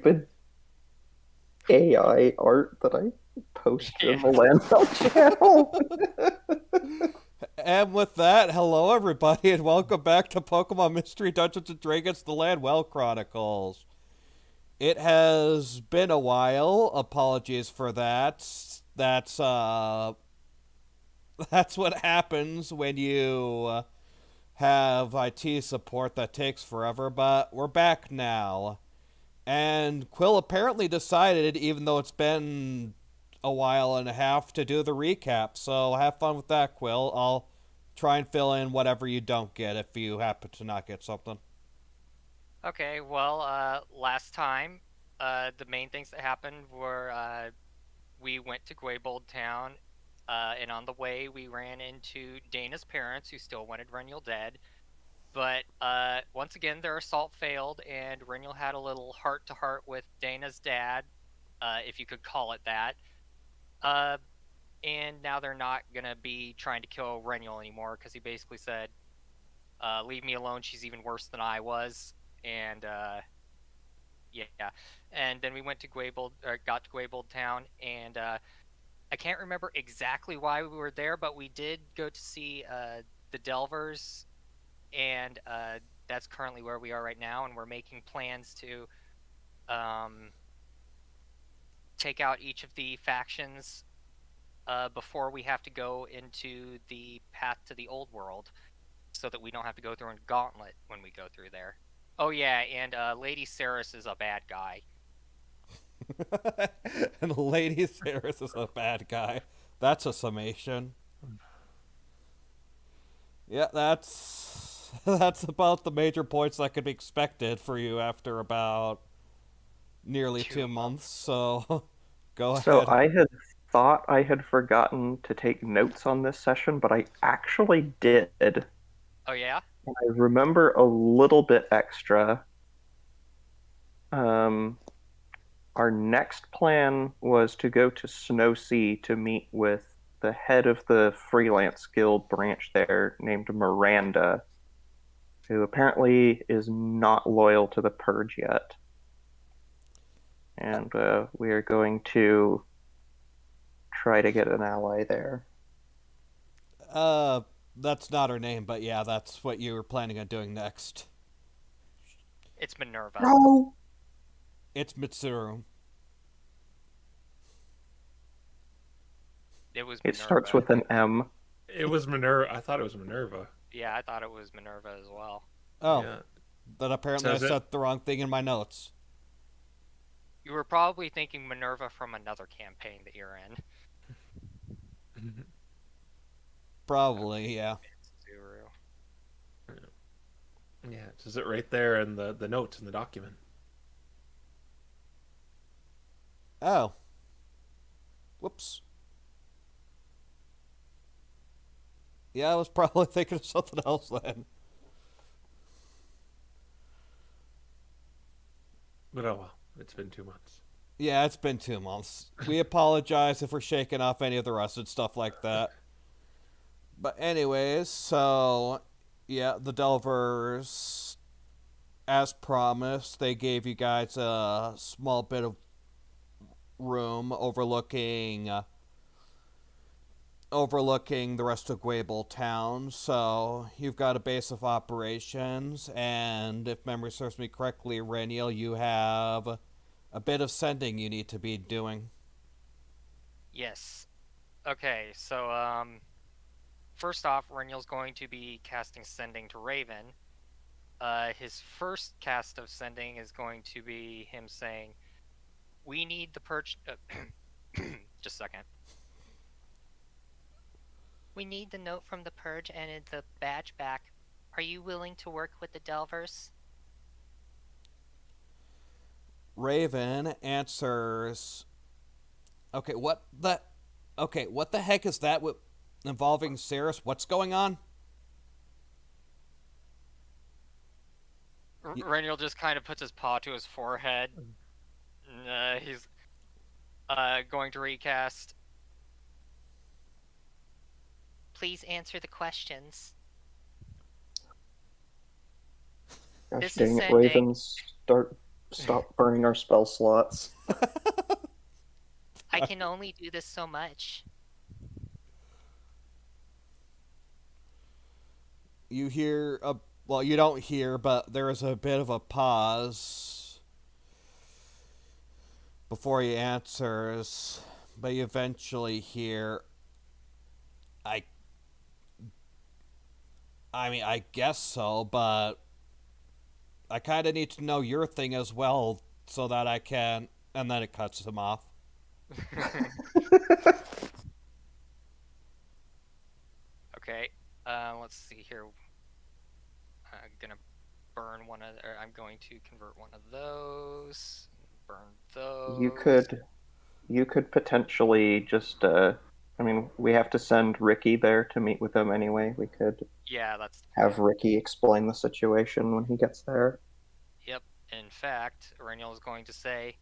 stupid AI art that I posted Yeah. in the Lanwell channel. And with that, hello everybody, and welcome back to Pokemon Mystery Dungeons and Dragons: The Lanwell Chronicles. It has been a while. Apologies for that. That's uh, that's what happens when you have IT support that takes forever. But we're back now, and Quill apparently decided, even though it's been a while and a half, to do the recap. So have fun with that, Quill. I'll try and fill in whatever you don't get if you happen to not get something. Okay, well, last time, the main things that happened were we went to Gwaybold Town, and on the way we ran into Dana's parents, who still wanted Renyel dead. But once again, their assault failed, and Renyel had a little heart-to-heart with Dana's dad, if you could call it that. Uh, and now they're not gonna be trying to kill Renyel anymore, because he basically said, leave me alone, she's even worse than I was. And yeah, and then we went to Gwaybold, or got to Gwaybold Town, and I can't remember exactly why we were there, but we did go to see the Delvers, and that's currently where we are right now, and we're making plans to um, take out each of the factions before we have to go into the path to the old world, so that we don't have to go through a gauntlet when we go through there. Oh yeah, and Lady Saris is a bad guy. And Lady Saris is a bad guy. That's a summation. Yeah, that's about the major points that could be expected for you after about nearly 2 months. So go So ahead. I had thought I had forgotten to take notes on this session, but I actually did. And Oh yeah? I remember a little bit extra. Um, our next plan was to go to Snow Sea to meet with the head of the Freelance Guild branch there, named Miranda, who apparently is not loyal to the Purge yet. And we are going to try to get an ally there. Uh, that's not her name, but yeah, that's what you were planning on doing next. It's Minerva. No! It's Mitsuru. It was It starts Minerva. with an M. It was Minerva. I thought it was Minerva. Yeah, I thought it was Minerva as well. Oh, Yeah. then apparently I Says it. said the wrong thing in my notes. You were probably thinking Minerva from another campaign that you're in. Probably, yeah. Zuru. Yeah, it says it right there in the notes in the document. Oh. Whoops. Yeah, I was probably thinking of something else then. But oh well, it's been 2 months. Yeah, it's been 2 months. We apologize if we're shaking off any of the rust and stuff like that. But anyways, so yeah, the Delvers, as promised, they gave you guys a small bit of room overlooking the rest of Gwable Town. So you've got a base of operations, and if memory serves me correctly, Reniel, you have a bit of sending you need to be doing. Yes. Okay, so first off, Renyl's going to be casting Sending to Raven. His first cast of Sending is going to be him saying, "We need the perch." Just a second. We need the note from the Purge and the badge back. Are you willing to work with the Delvers? Raven answers, "Okay, what the heck is that with involving Saris? What's going on?" Renyel just kind of puts his paw to his forehead. He's going to recast. Please answer the questions. Gosh This is dang it, sending. Ravens. Start Stop burning our spell slots. I can only do this so much. You hear well, you don't hear, but there is a bit of a pause before he answers, but you eventually hear, I mean, I guess so, but I kind of need to know your thing as well so that I can, and then it cuts him off. Okay, let's see here. I'm gonna burn one of, or I'm going to convert one of those. Burn those. You could potentially just I mean, we have to send Ricky there to meet with them anyway. We could Yeah, that's. have Ricky explain the situation when he gets there. Yep. In fact, Reniel is going to say,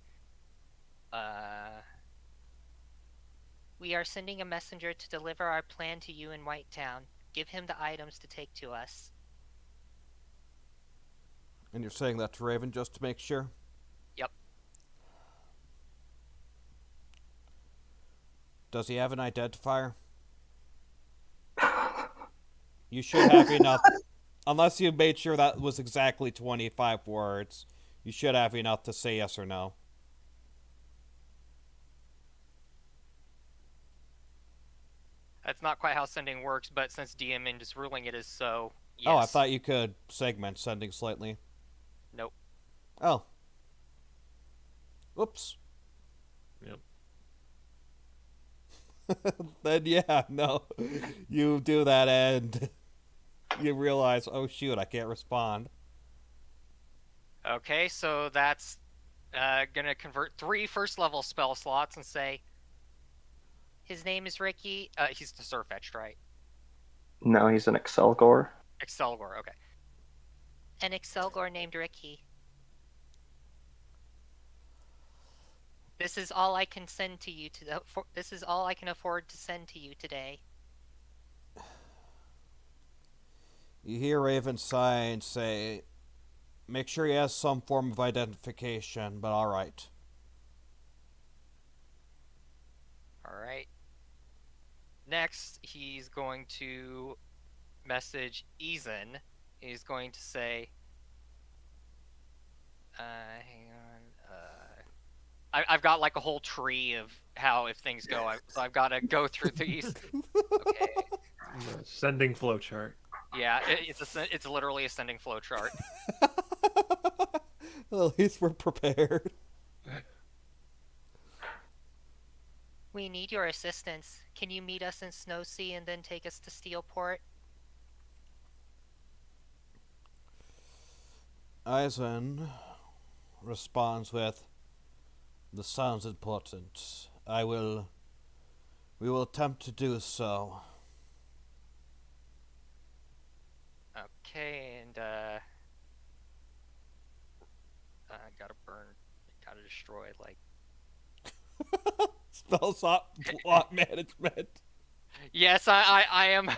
we are sending a messenger to deliver our plan to you in Whitetown. Give him the items to take to us. And you're saying that to Raven just to make sure? Yep. Does he have an identifier? You should have enough. Unless you made sure that was exactly 25 words, you should have enough to say yes or no. That's not quite how sending works, but since DMing is ruling it is so, yes. Oh, I thought you could segment sending slightly. Nope. Oh. Whoops. Yep. Then yeah, no. You do that and you realize, oh shoot, I can't respond. Okay, so that's gonna convert 3 first-level spell slots and say, his name is Ricky. He's the Surfetched, right? No, he's an Excelgor. Excelgor, okay. An Excelgor named Ricky. This is all I can send to you this is all I can afford to send to you today. You hear Raven sigh and say, make sure he has some form of identification, but alright. Alright. Next, he's going to message Eason. He's going to say, hang on, I've got like a whole tree of how if things go, so I've got to go through these. Okay. The sending flowchart. Yeah, it's literally a sending flowchart. Well, at least we're prepared. We need your assistance. Can you meet us in Snowsea and then take us to Steelport? Eisen responds with, "This sounds important. We will attempt to do so." Okay, and gotta burn, gotta destroy, like. Spell slot management. Yes, I am.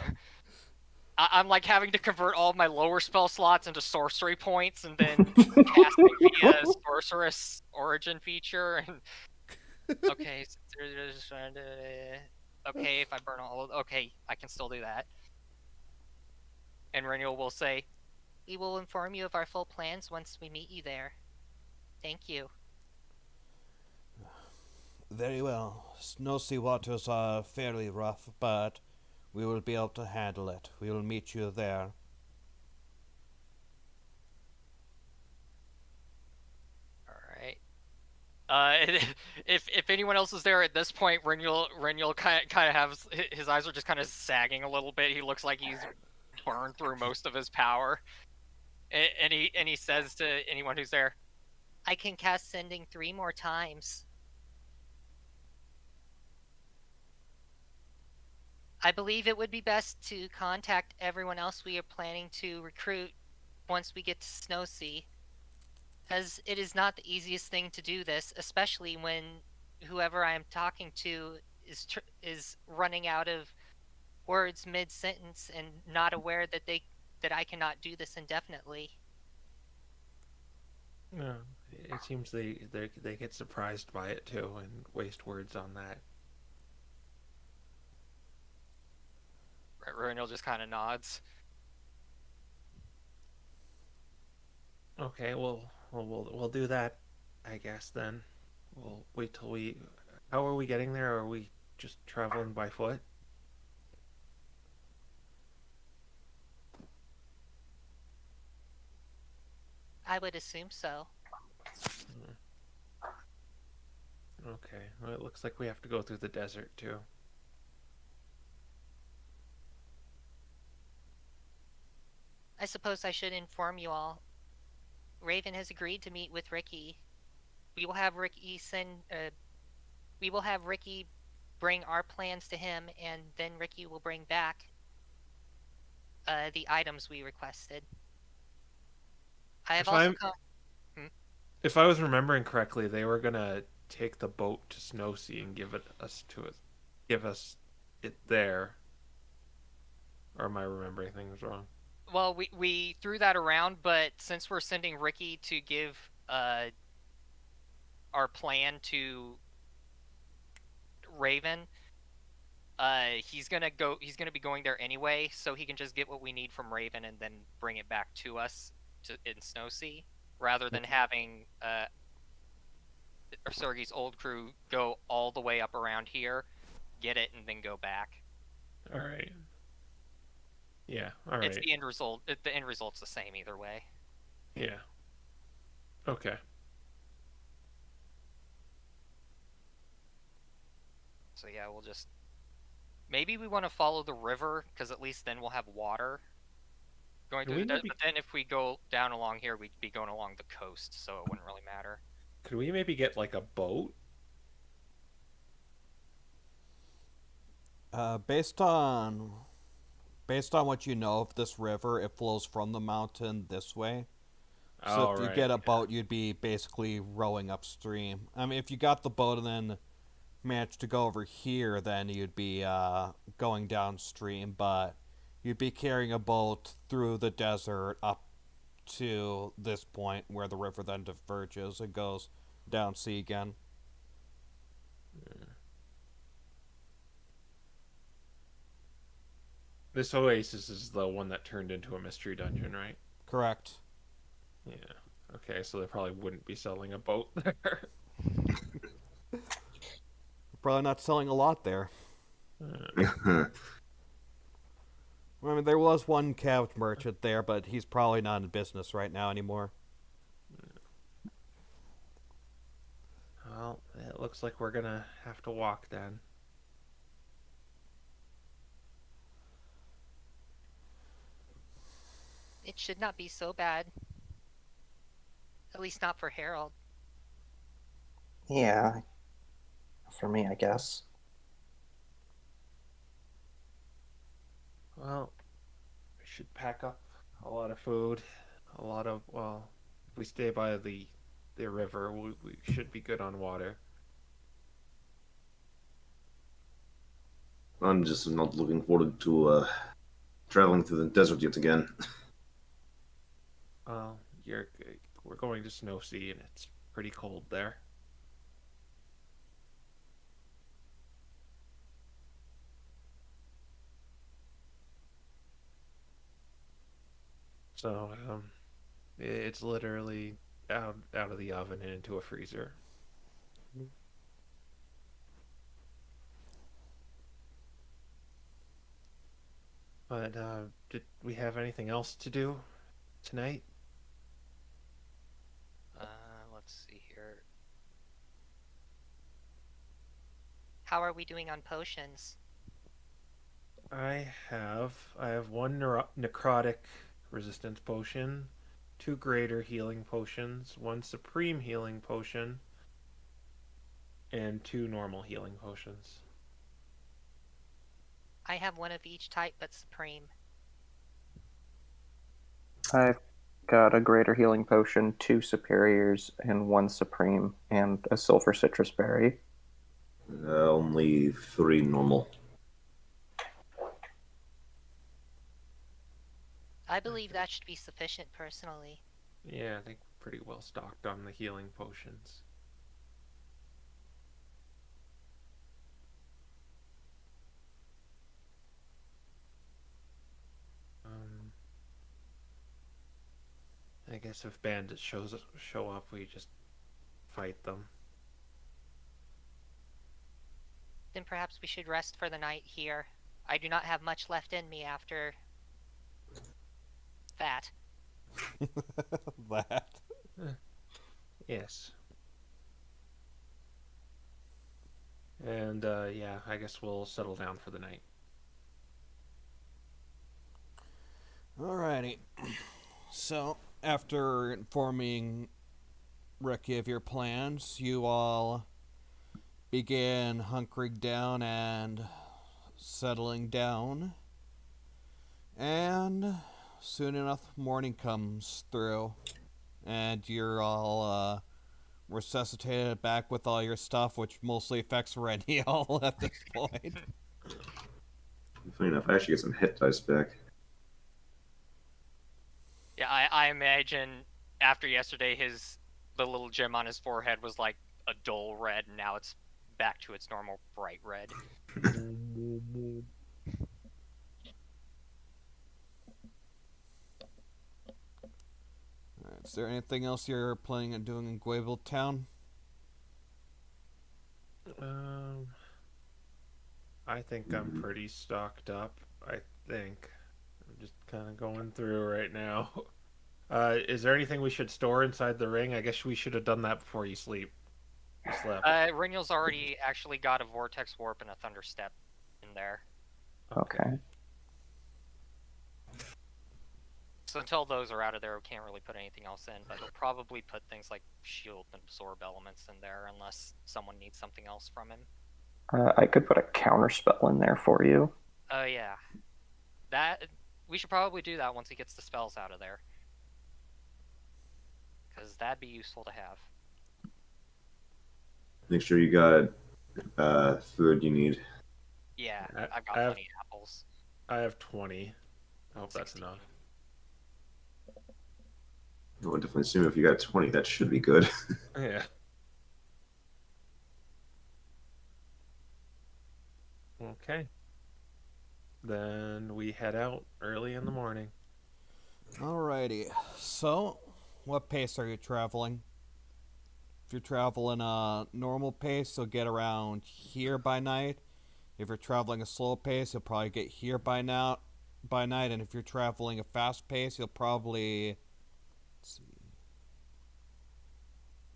I'm like having to convert all of my lower spell slots into sorcery points and then casting via sorceress origin feature. And okay, okay, if I burn all, okay, I can still do that. And Reniel will say, "We will inform you of our full plans once we meet you there. Thank you." Very well. Snowsea waters are fairly rough, but we will be able to handle it. We will meet you there. Alright. If anyone else is there at this point, Reniel kind of has his eyes are just kind of sagging a little bit. He looks like he's burned through most of his power, and he says to anyone who's there, "I can cast sending 3 more times. I believe it would be best to contact everyone else we are planning to recruit once we get to Snowsea, as it is not the easiest thing to do this, especially when whoever I am talking to is running out of words mid-sentence and not aware that I cannot do this indefinitely." It seems they get surprised by it too and waste words on that. Roniel just kind of nods. Okay, we'll do that, I guess then. We'll wait till we. How are we getting there? Are we just traveling by foot? I would assume so. Okay, well, it looks like we have to go through the desert too. I suppose I should inform you all. Raven has agreed to meet with Ricky. We will have Ricky bring our plans to him, and then Ricky will bring back the items we requested. I have also If I was remembering correctly, they were gonna take the boat to Snowsea and give us it there. Or am I remembering things wrong? Well, we threw that around, but since we're sending Ricky to give our plan to Raven, he's gonna be going there anyway, so he can just get what we need from Raven and then bring it back to us in Snowsea, rather than having Sergey's old crew go all the way up around here, get it, and then go back. All right. Yeah. All right. It's the end result. The end result's the same either way. Yeah. Okay. So yeah, we'll just maybe we want to follow the river, because at least then we'll have water going through the desert. But then if we go down along here, we'd be going along the coast, so it wouldn't really matter. Could we maybe get like a boat? Based on what you know of this river, it flows from the mountain this way. So if you get a boat, you'd be basically rowing upstream. I mean, if you got the boat and then managed to go over here, then you'd be going downstream, but you'd be carrying a boat through the desert up to this point where the river then diverges and goes down sea again. Yeah. This oasis is the one that turned into a mystery dungeon, right? Correct. Yeah. Okay, so they probably wouldn't be selling a boat there. Probably not selling a lot there. I mean, there was one calved merchant there, but he's probably not in business right now anymore. Well, it looks like we're gonna have to walk then. It should not be so bad. At least not for Harold. Yeah. For me, I guess. Well, we should pack up a lot of food, well, if we stay by the river, we should be good on water. I'm just not looking forward to traveling through the desert yet again. Well, we're going to Snowsea and it's pretty cold there. So, it's literally out of the oven and into a freezer. But, did we have anything else to do tonight? Let's see here. How are we doing on potions? I have one necrotic resistance potion, 2 greater healing potions, 1 supreme healing potion, and 2 normal healing potions. I have one of each type but supreme. I've got a greater healing potion, 2 superiors, and 1 supreme, and a silver citrus berry. Only 3 normal. I believe that should be sufficient personally. Yeah, I think we're pretty well stocked on the healing potions. Um, I guess if bandits show up, we just fight them. Then perhaps we should rest for the night here. I do not have much left in me after that. That. Yes. And yeah, I guess we'll settle down for the night. Alrighty. So, after informing Ricky of your plans, you all begin hunkering down and settling down. And soon enough, morning comes through. And you're all resuscitated back with all your stuff, which mostly affects Reniel at this point. Funny enough, I actually get some hit dice back. Yeah, I imagine after yesterday, the little gem on his forehead was like a dull red, and now it's back to its normal bright red. Alright, is there anything else you're planning on doing in Gwayville Town? I think I'm pretty stocked up. I think I'm just kind of going through right now. Is there anything we should store inside the ring? I guess we should have done that before you sleep. You slept. Ringel's already actually got a Vortex Warp and a Thunder Step in there. Okay. So until those are out of there, we can't really put anything else in, but he'll probably put things like shield and absorb elements in there unless someone needs something else from him. I could put a counter spell in there for you. Oh yeah. We should probably do that once he gets the spells out of there. Because that'd be useful to have. Make sure you got food you need. Yeah, I- I've got I have- plenty of apples. I have 20. I hope that's 16. enough. I would definitely assume if you got 20, that should be good. Yeah. Okay. Then we head out early in the morning. Alrighty. So, what pace are you traveling? If you're traveling a normal pace, you'll get around here by night. If you're traveling a slow pace, you'll probably get here by night. And if you're traveling a fast pace, you'll probably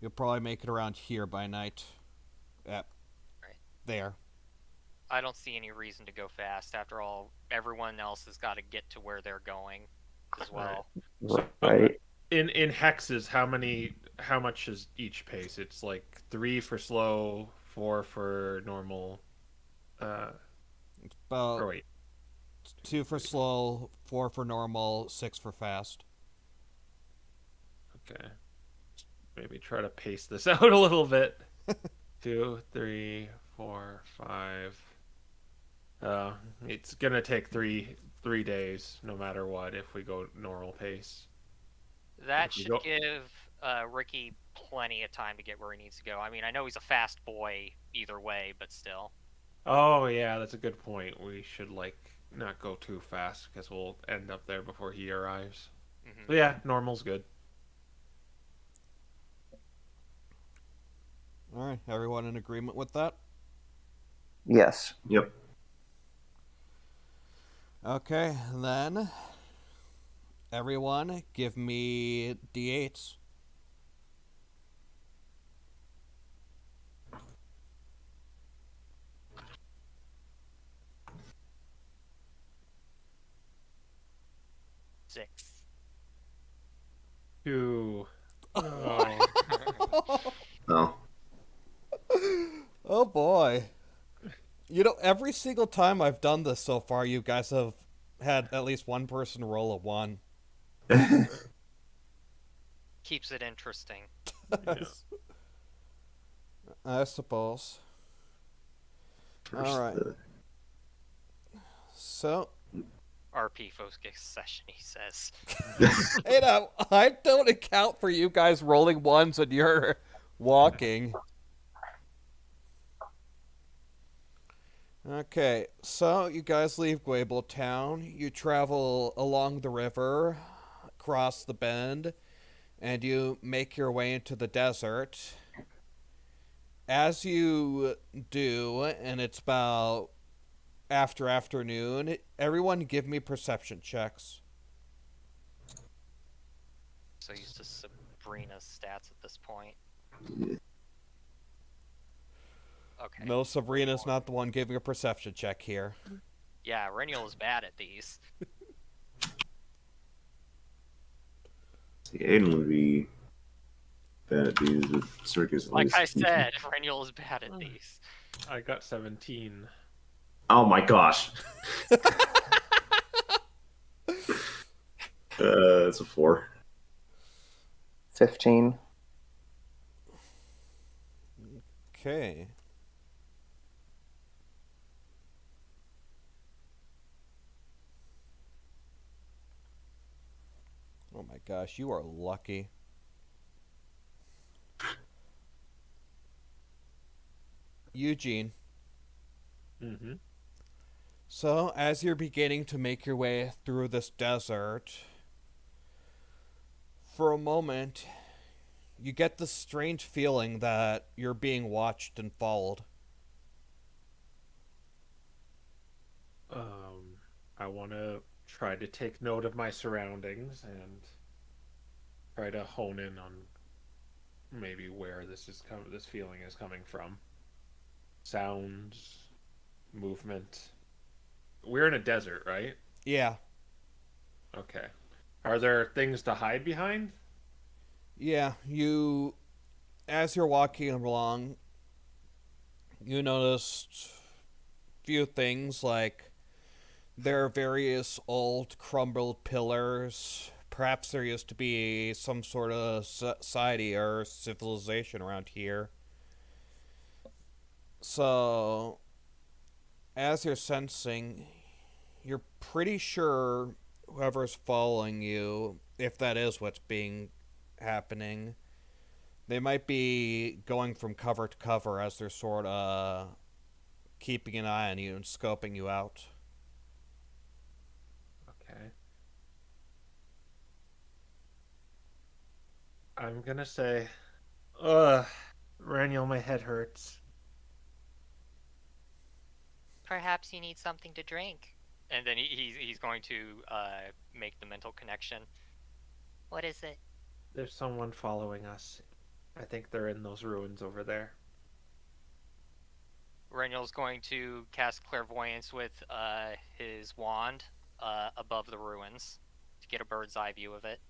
make it around here by night. Yep. Right. There. I don't see any reason to go fast. After all, everyone else has got to get to where they're going as well. Right. In hexes, how much is each pace? It's like 3 for slow, 4 for normal. It's about Or wait. 2 for slow, 4 for normal, 6 for fast. Okay. Maybe try to pace this out a little bit. 2, 3, 4, 5. It's gonna take three days, no matter what, if we go normal pace. That If you should go- give Ricky plenty of time to get where he needs to go. I mean, I know he's a fast boy either way, but still. Oh yeah, that's a good point. We should not go too fast because we'll end up there before he arrives. Mhm. So yeah, normal's good. Alright, everyone in agreement with that? Yes. Yep. Okay, then everyone give me d8s. Six. 2. Oh. Oh. Oh boy. You know, every single time I've done this so far, you guys have had at least one person roll a 1. Keeps it interesting. Yeah. I suppose. First, Alright. So, RP focus session, he says. You know, I don't account for you guys rolling ones when you're walking. Okay, so you guys leave Gwable Town. You travel along the river, cross the bend, and you make your way into the desert. As you do, and it's about after afternoon, everyone give me perception checks. So used to Sabrina's stats at this point. Okay. No, Sabrina's not the one giving a perception check here. Yeah, Renniel is bad at these. See, Aiden would be bad at these with circus. At Like least. I said, Renniel is bad at these. I got 17. Oh my gosh. That's a 4. 15. Okay. Oh my gosh, you are lucky. Eugene. Mm-hmm. So, as you're beginning to make your way through this desert, for a moment, you get this strange feeling that you're being watched and followed. I want to try to take note of my surroundings and try to hone in on maybe where this feeling is coming from. Sounds, movement. We're in a desert, right? Yeah. Okay. Are there things to hide behind? Yeah, as you're walking along, you noticed few things like there are various old crumbled pillars. Perhaps there used to be some sort of society or civilization around here. So, as you're sensing, you're pretty sure whoever's following you, if that is what's happening, they might be going from cover to cover as they're sort of keeping an eye on you and scoping you out. Okay. I'm gonna say, Raniel, my head hurts. Perhaps you need something to drink. And then he's going to make the mental connection. What is it? There's someone following us. I think they're in those ruins over there. Renniel's going to cast clairvoyance with his wand above the ruins to get a bird's eye view of it.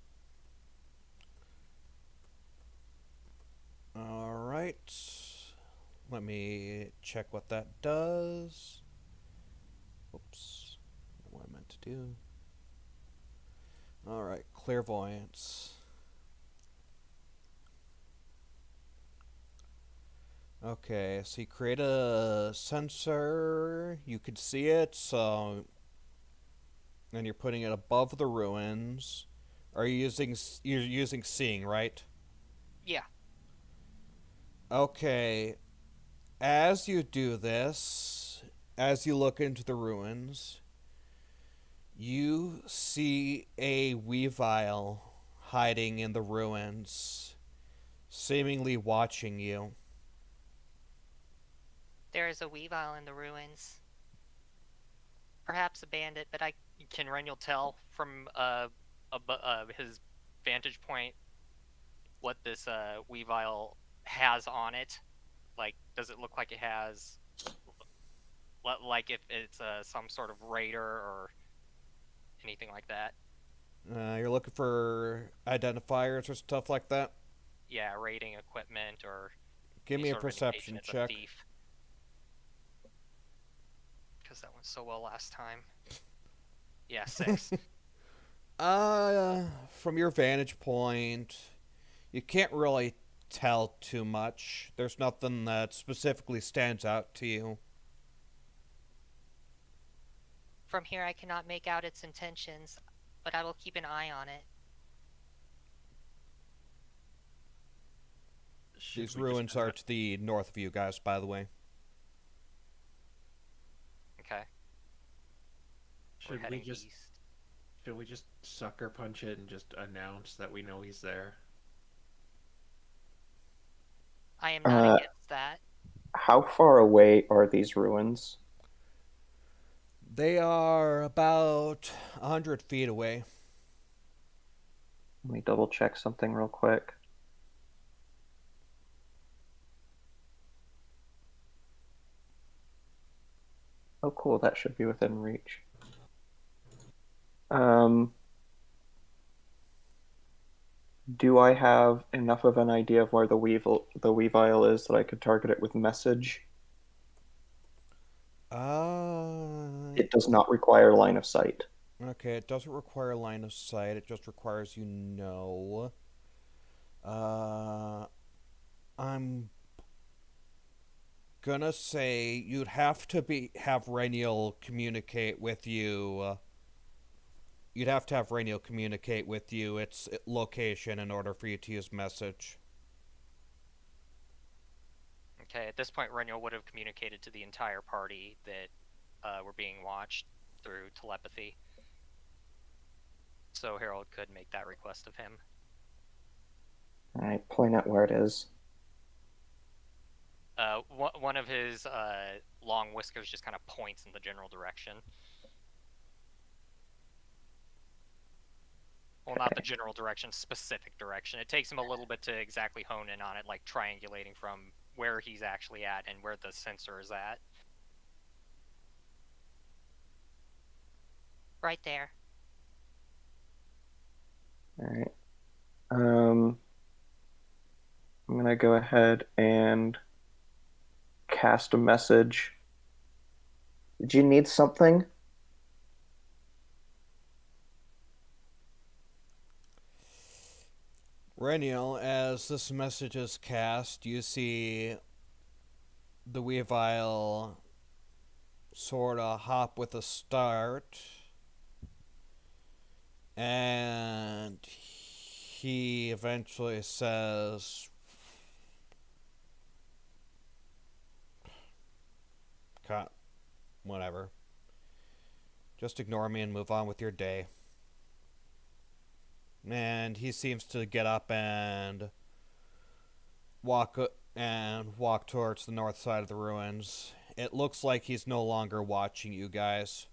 Alright. Let me check what that does. Oops. Not what I meant to do. Alright, clairvoyance. Okay, so you create a sensor. You could see it, so. And you're putting it above the ruins. You're using seeing, right? Yeah. Okay. As you do this, as you look into the ruins, you see a Weavile hiding in the ruins, seemingly watching you. There is a Weavile in the ruins. Perhaps a bandit, but Can Renniel tell from his vantage point what this Weavile has on it? Like, does it look like it has, like if it's some sort of raider or anything like that? You're looking for identifiers or stuff like that? Yeah, raiding equipment or Give me a sort of indication perception it's a check. thief. Because that went so well last time. Yeah, 6. From your vantage point, you can't really tell too much. There's nothing that specifically stands out to you. From here, I cannot make out its intentions, but I will keep an eye on it. These ruins are to the north of you guys, by the way. Okay. We're heading east. Should we just sucker punch it and just announce that we know he's there? I am not against that. How far away are these ruins? They are about 100 feet away. Let me double check something real quick. Oh, cool. That should be within reach. Do I have enough of an idea of where the Weavile is that I could target it with message? It does not require line of sight. Okay, it doesn't require line of sight. It just requires you know. I'm gonna say you'd have to have Rainiel communicate with you. You'd have to have Rainiel communicate with you its location in order for you to use message. Okay, at this point, Reniel would have communicated to the entire party that were being watched through telepathy. So Harold could make that request of him. Alright, point out where it is. One of his long whiskers just kind of points in the general direction. Well, not the general direction, specific direction. It takes him a little bit to exactly hone in on it, like triangulating from where he's actually at and where the sensor is at. Right there. Alright. I'm gonna go ahead and cast a message. Did you need something? Reniel, as this message is cast, you see the Weavile sort of hop with a start, and he eventually says, "Cut, whatever. Just ignore me and move on with your day." And he seems to get up and walk towards the north side of the ruins. It looks like he's no longer watching you guys.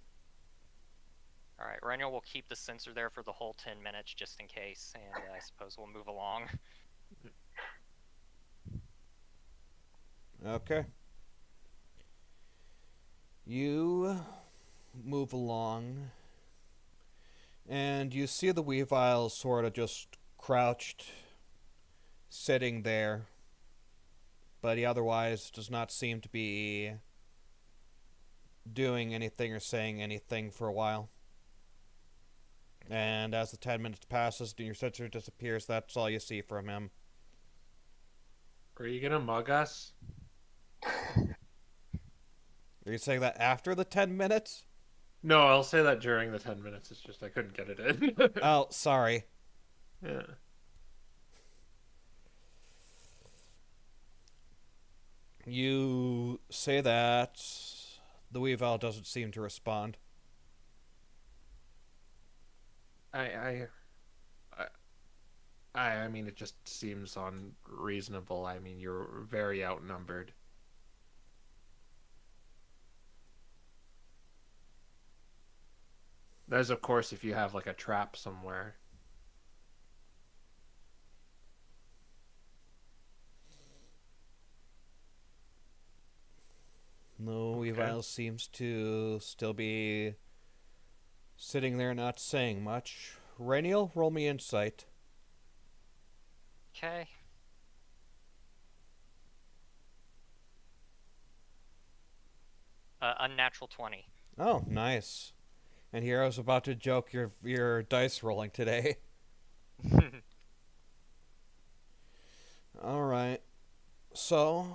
Alright, Reniel will keep the sensor there for the whole 10 minutes just in case, and I suppose we'll move along. Okay. You move along, and you see the Weavile sort of just crouched, sitting there, but he otherwise does not seem to be doing anything or saying anything for a while. And as the 10 minutes passes and your sensor disappears, that's all you see from him. Are you gonna mug us? Are you saying that after the 10 minutes? No, I'll say that during the 10 minutes. It's just I couldn't get it in. Oh, sorry. Yeah. You say that. The Weavile doesn't seem to respond. I mean, it just seems unreasonable. I mean, you're very outnumbered. There's, of course, if you have, like, a trap somewhere. No, Weavile seems to still be sitting there not saying much. Rainiel, roll me insight. Okay. Unnatural 20. Oh, nice. And here I was about to joke your dice rolling today. Alright. So,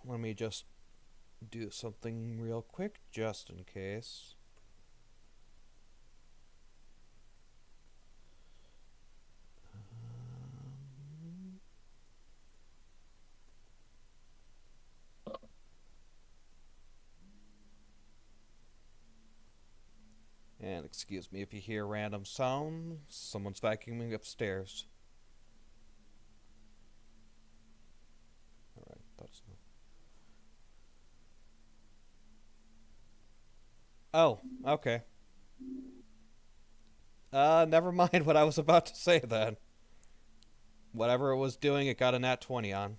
let me just do something real quick, just in case. Excuse me if you hear random sound. Someone's vacuuming upstairs. Alright, that's no. Oh, okay. Never mind what I was about to say then. Whatever it was doing, it got a nat 20 on.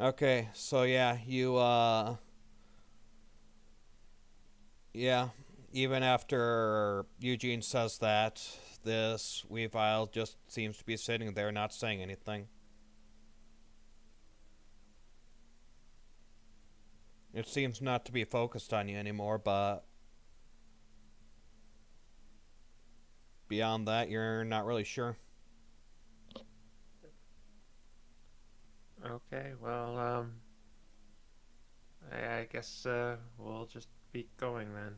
Okay, so yeah, yeah, even after Eugene says that, this Weavile just seems to be sitting there not saying anything. It seems not to be focused on you anymore, but beyond that, you're not really sure. Okay, well, I guess we'll just be going then.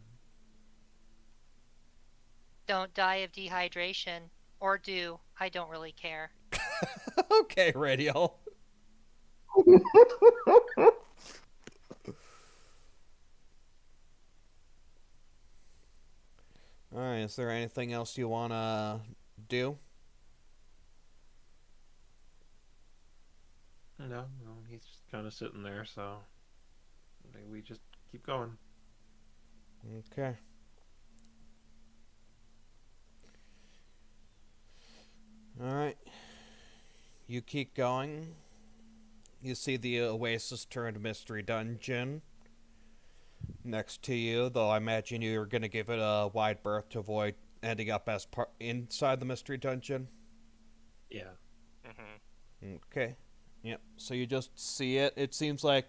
Don't die of dehydration. Or do. I don't really care. Okay, Radio. Alright, is there anything else you want to do? No, he's just kind of sitting there, so I think we just keep going. Okay. Alright. You keep going. You see the Oasis turned mystery dungeon next to you, though I imagine you're going to give it a wide berth to avoid ending up as inside the mystery dungeon. Yeah. Okay. Yep. So you just see it. It seems like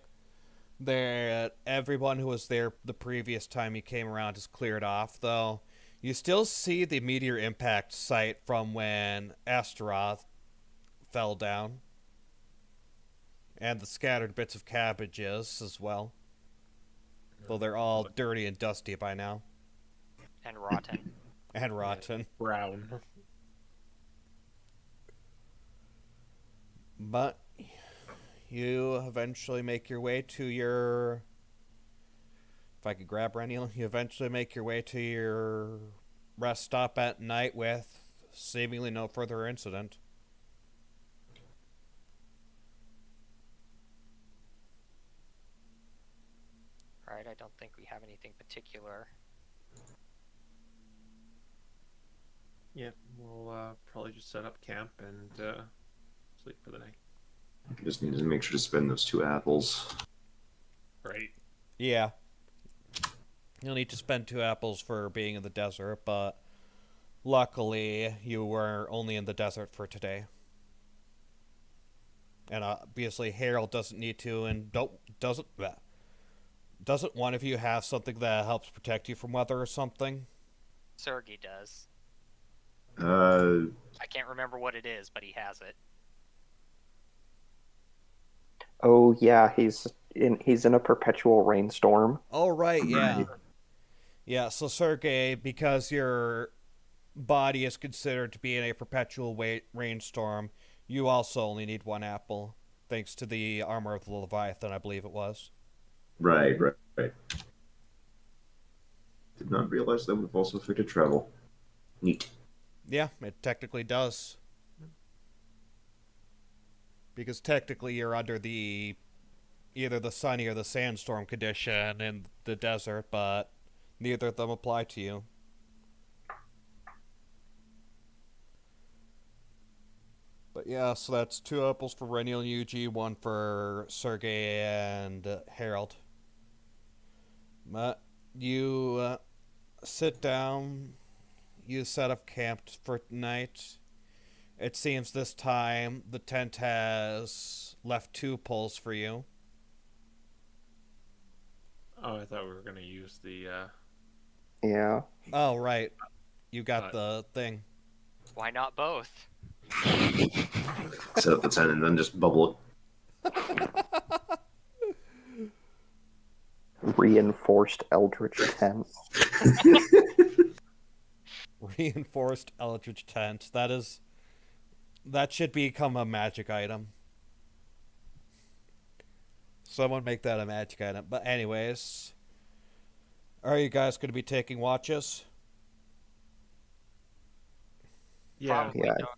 everyone who was there the previous time you came around is cleared off, though. You still see the meteor impact site from when Astaroth fell down. And the scattered bits of cabbages as well. Though they're all dirty and dusty by now. And rotten. And rotten. Brown. But you eventually make your way to your... If I could grab Renniel, you eventually make your way to your rest stop at night with seemingly no further incident. Right, I don't think we have anything particular. Yeah, we'll probably just set up camp and sleep for the night. You just need to make sure to spend those 2 apples. Right. Yeah. You'll need to spend 2 apples for being in the desert, but luckily you were only in the desert for today. And obviously Harold doesn't need to, and doesn't one of you have something that helps protect you from weather or something? Sergey does. I can't remember what it is, but he has it. Oh yeah, he's in a perpetual rainstorm. Oh right, yeah. Yeah, so Sergey, because your body is considered to be in a perpetual rainstorm, you also only need 1 apple, thanks to the armor of the Leviathan, I believe it was. Right. Did not realize that would have also affected travel. Neat. Yeah, it technically does. Because technically you're under either the sunny or the sandstorm condition in the desert, but neither of them apply to you. But yeah, so that's 2 apples for Renniel and Yuji, 1 for Sergey and Harold. But you sit down, you set up camp for tonight. It seems this time the tent has left 2 poles for you. Oh, I thought we were going to use the... Yeah. Oh, right. You got the thing. Why not both? Set up the tent and then just bubble it. Reinforced eldritch tent. Reinforced eldritch tent. That should become a magic item. Someone make that a magic item. But anyways, Are you guys going to be taking watches? Yeah. Probably Yeah, don't.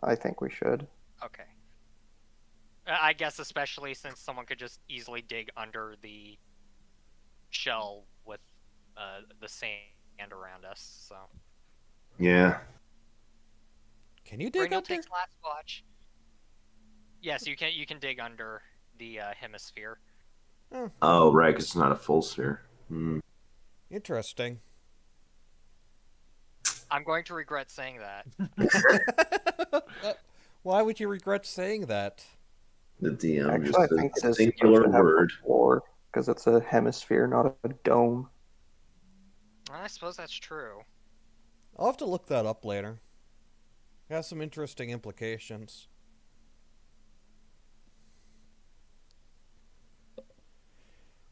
I think we should. Okay. I guess especially since someone could just easily dig under the shell with the sand around us. So Yeah. Can you dig Braniel under? takes last watch. yes, you can dig under the hemisphere. Oh, right, 'cause it's not a full sphere. Hmm. Interesting. I'm going to regret saying that. Why would you regret saying that? The DM Actually, just I said think it is singular supposed to have word. a floor because it's a hemisphere, not a dome. I suppose that's true. I'll have to look that up later. It has some interesting implications.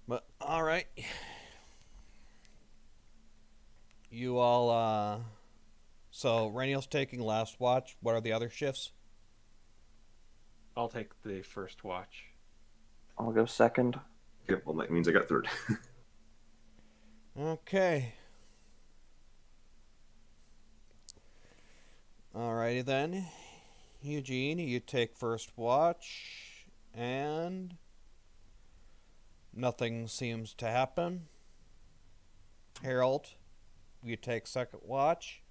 But, alright. You all, So, Rainiel's taking last watch. What are the other shifts? I'll take the first watch. I'll go second. Okay, well, that means I got third. Okay. Alrighty then. Eugene, you take first watch, and nothing seems to happen. Harold, you take second watch.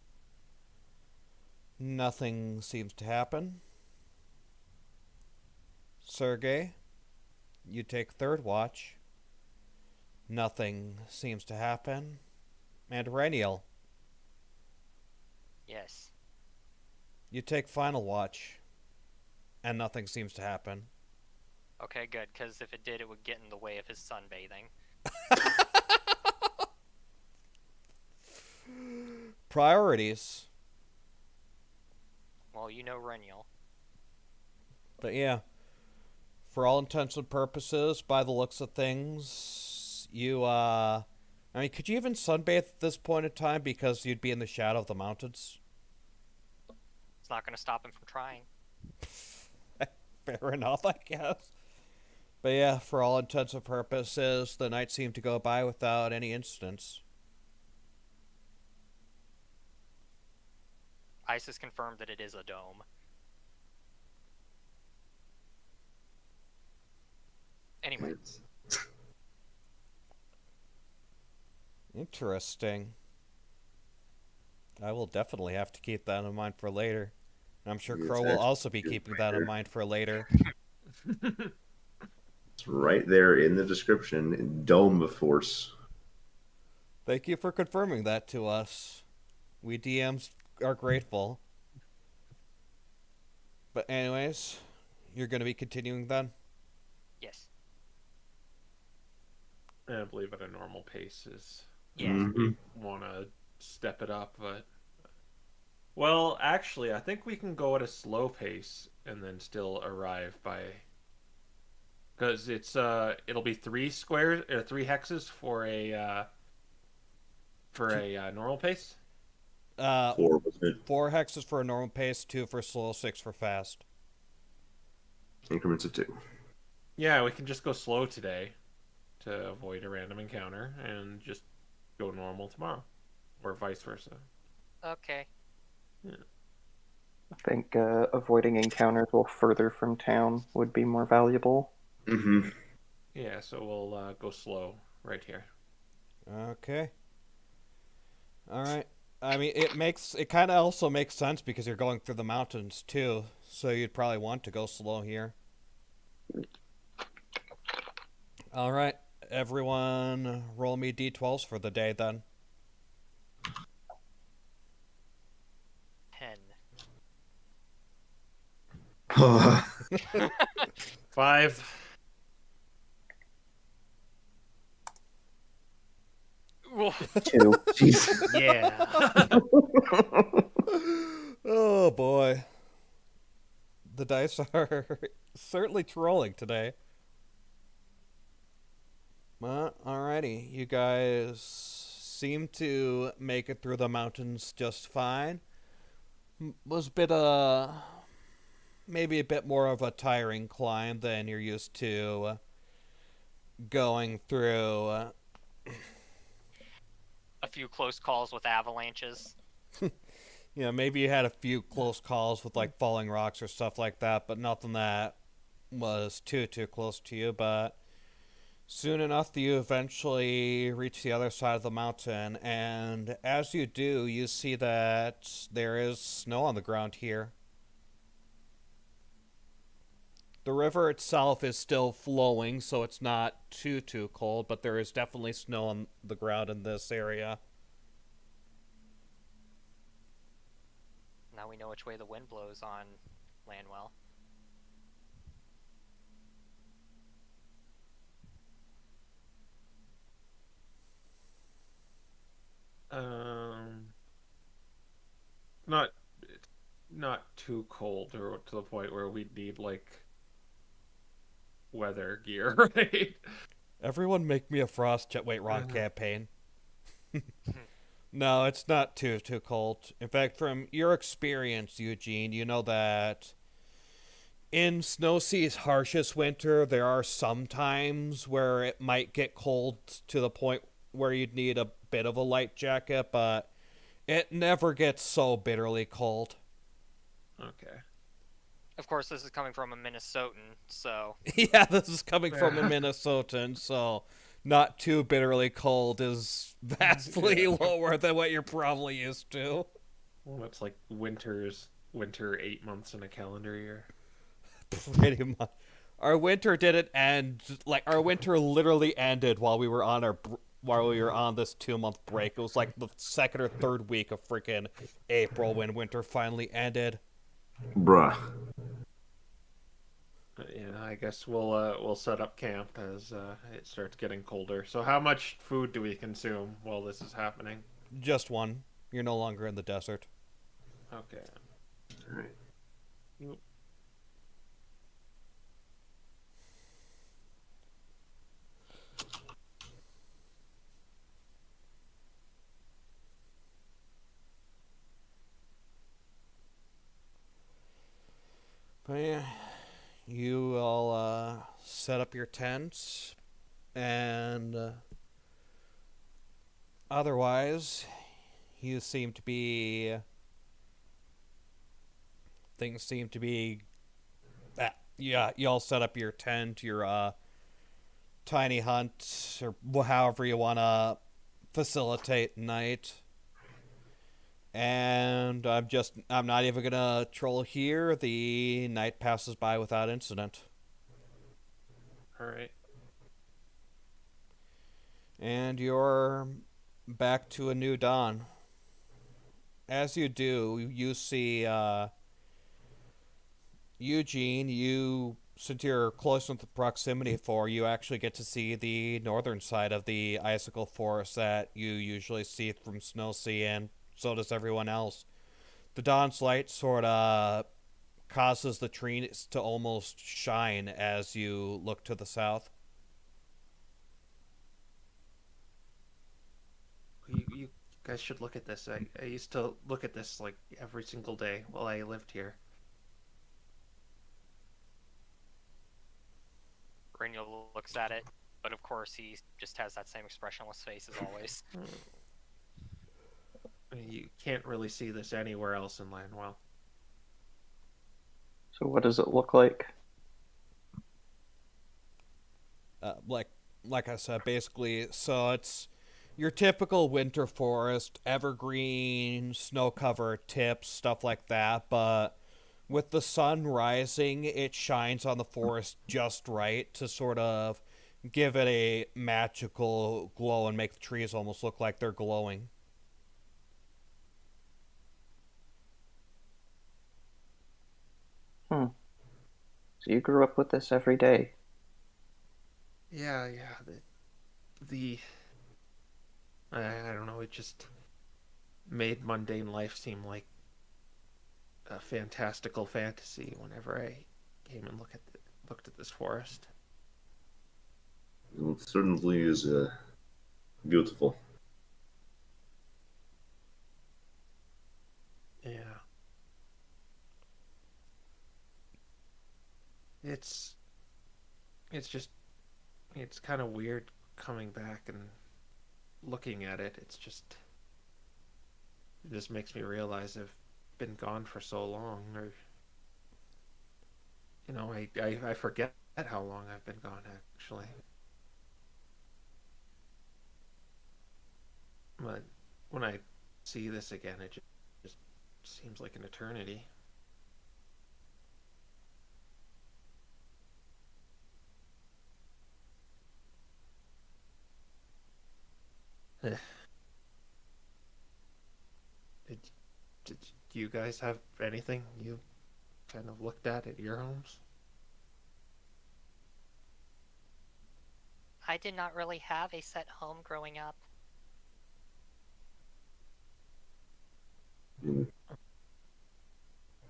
Nothing seems to happen. Sergey, you take third watch. Nothing seems to happen. And Rainiel, Yes. you take final watch. And nothing seems to happen. Okay, good, because if it did, it would get in the way of his sunbathing. Priorities. Well, you know Reniel. But yeah, for all intents and purposes, by the looks of things, you, I mean, could you even sunbathe at this point in time because you'd be in the shadow of the mountains? It's not going to stop him from trying. Fair enough, I guess. But yeah, for all intents and purposes, the night seemed to go by without any incidents. Ice has confirmed that it is a dome. Anyway, Interesting. I will definitely have to keep that in mind for later. And I'm sure Yes, Crow will actually, also be it's keeping right that in there. mind for later. It's right there in the description. Dome of Force. Thank you for confirming that to us. We DMs are grateful. But anyways, you're going to be continuing then? yes. I believe at a normal pace is. Yeah. Mhm. Want to step it up, but. Well, actually, I think we can go at a slow pace and then still arrive by. Because it'll be 3 squares or 3 hexes for a normal pace. 4 wasn't it? hexes for a normal pace, 2 for slow, 6 for fast. Increments of 2. Yeah, we can just go slow today to avoid a random encounter and just go normal tomorrow, or vice versa. Okay. I think avoiding encounters while further from town would be more valuable. Mm-hmm. Yeah, so we'll go slow right here. Okay. Alright. I mean, it kind of also makes sense because you're going through the mountains too, so you'd probably want to go slow here. Alright, everyone roll me d12s for the day then. 10. 5. Oof. 2. Jeez. Yeah. Oh boy. The dice are certainly trolling today. Alrighty, you guys seem to make it through the mountains just fine. Was a bit maybe a bit more of a tiring climb than you're used to going through A few close calls with avalanches. Maybe you had a few close calls with like falling rocks or stuff like that, but nothing that was too close to you. But soon enough, you eventually reach the other side of the mountain, and as you do, you see that there is snow on the ground here. The river itself is still flowing, so it's not too cold, but there is definitely snow on the ground in this area. Now we know which way the wind blows on Lanwell. Not not too cold or to the point where we'd need like weather gear, right? Everyone make me a frost check. Wait, wrong campaign. No, it's not too cold. In fact, from your experience, Eugene, you know that in Snow Sea's harshest winter, there are some times where it might get cold to the point where you'd need a bit of a light jacket, but it never gets so bitterly cold. Okay. Of course, this is coming from a Minnesotan, so... Yeah, this is coming from a Minnesotan, so not too bitterly cold is vastly lower than what you're probably used to. Well, it's like winter 8 months in a calendar year. Pretty much. Our winter didn't end. Like, our winter literally ended while we were on this 2-month break. It was like the second or third week of freaking April when winter finally ended. Bruh. Yeah, I guess we'll set up camp as it starts getting colder. So how much food do we consume while this is happening? Just one. You're no longer in the desert. Okay. All right. But yeah, you all set up your tents, and otherwise, you seem to be. Things seem to be. Yeah, you all set up your tent, your tiny hunt, or however you want to facilitate night. And I'm not even gonna troll here. The night passes by without incident. All right. And you're back to a new dawn. As you do, you see Eugene, since you're close with the proximity for, you actually get to see the northern side of the icicle forest that you usually see from Snow Sea, and so does everyone else. The dawn's light sort of causes the trees to almost shine as you look to the south. You guys should look at this. I used to look at this like every single day while I lived here. Grinnell looks at it, but of course he just has that same expressionless face as always. You can't really see this anywhere else in Lanwell. So what does it look like? Like I said, basically, so it's your typical winter forest, evergreen, snow-covered tips, stuff like that, but with the sun rising, it shines on the forest just right to sort of give it a magical glow and make the trees almost look like they're glowing. So you grew up with this every day. Yeah. I don't know. It just made mundane life seem like a fantastical fantasy whenever I came and looked at this forest. Well, it certainly is beautiful. Yeah. It's kind of weird coming back and looking at it, it just makes me realize I've been gone for so long, or I forget how long I've been gone actually. But when I see this again, it just seems like an eternity. Did, did you guys have anything you kind of looked at your homes? I did not really have a set home growing up.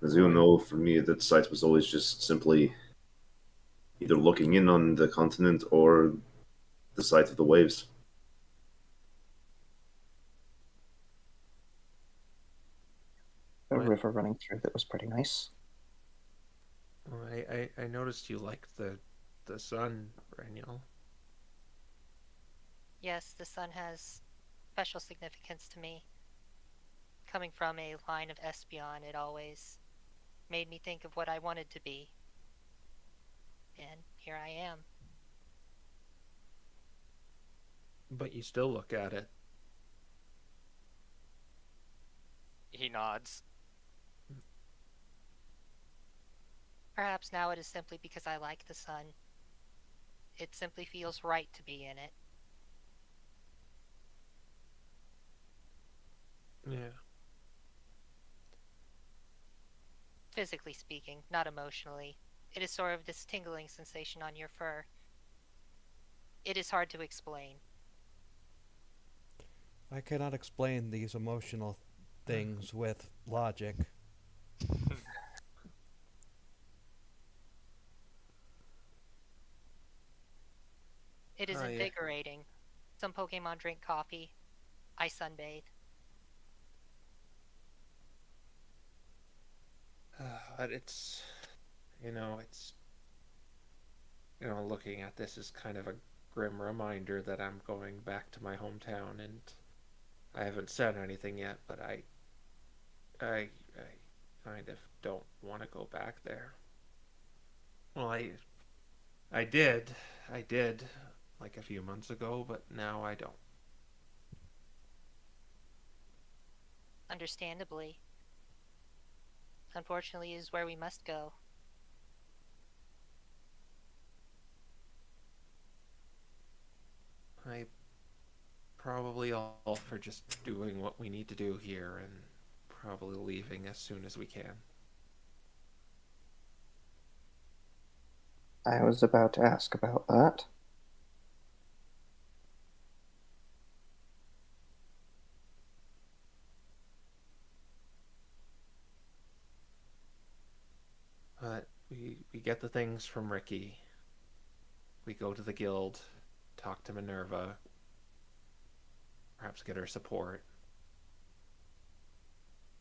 As you know, for me, that site was always just simply either looking in on the continent or the site of the waves. A Right. river running through that was pretty nice. Well, I noticed you liked the sun, Raniel. Yes, the sun has special significance to me. Coming from a line of Espeon, it always made me think of what I wanted to be. And here I am. But you still look at it. He nods. Perhaps now it is simply because I like the sun. It simply feels right to be in it. Yeah. Physically speaking, not emotionally. It is sort of this tingling sensation on your fur. It is hard to explain. I cannot explain these emotional things with logic. It is Oh, yeah. invigorating. Some Pokemon drink coffee. I sunbathe. But it's looking at this is kind of a grim reminder that I'm going back to my hometown, and I haven't said anything yet, but I kind of don't want to go back there. Well, I did, like a few months ago, but now I don't. Understandably. Unfortunately, it is where we must go. I probably all for just doing what we need to do here and probably leaving as soon as we can. I was about to ask about that. But we get the things from Ricky. We go to the guild, talk to Minerva, perhaps get her support.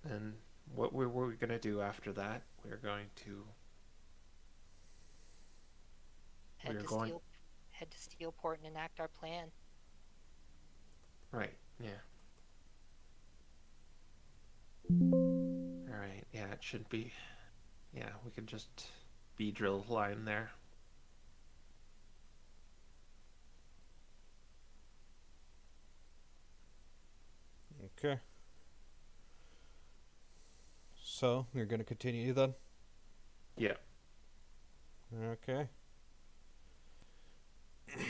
And what we're going to do after that, we're going to Head We're to going- Steelport and enact our plan. right, yeah. All right, yeah, it should be. Yeah, we can just drill line there. Okay. So, you're going to continue then? Yeah. Okay. Take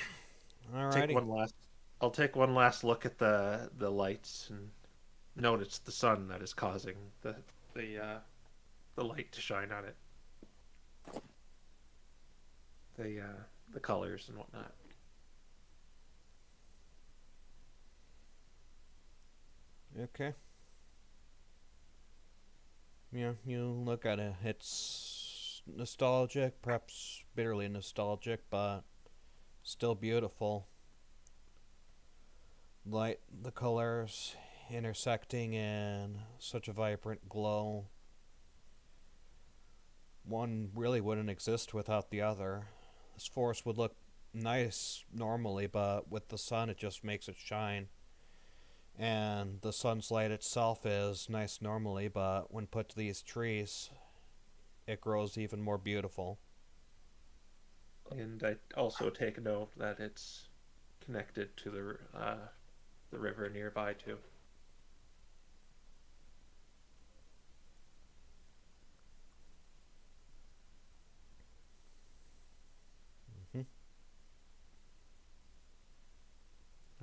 Alrighty. one last. I'll take one last look at the lights and note it's the sun that is causing the light to shine on it. The colors and whatnot. Okay. Yeah, you look at it. It's nostalgic, perhaps bitterly nostalgic, but still beautiful. Light, the colors intersecting in such a vibrant glow. One really wouldn't exist without the other. This forest would look nice normally, but with the sun, it just makes it shine And the sunlight itself is nice normally, but when put to these trees, it grows even more beautiful. And I also take note that it's connected to the river nearby too. Mm-hmm.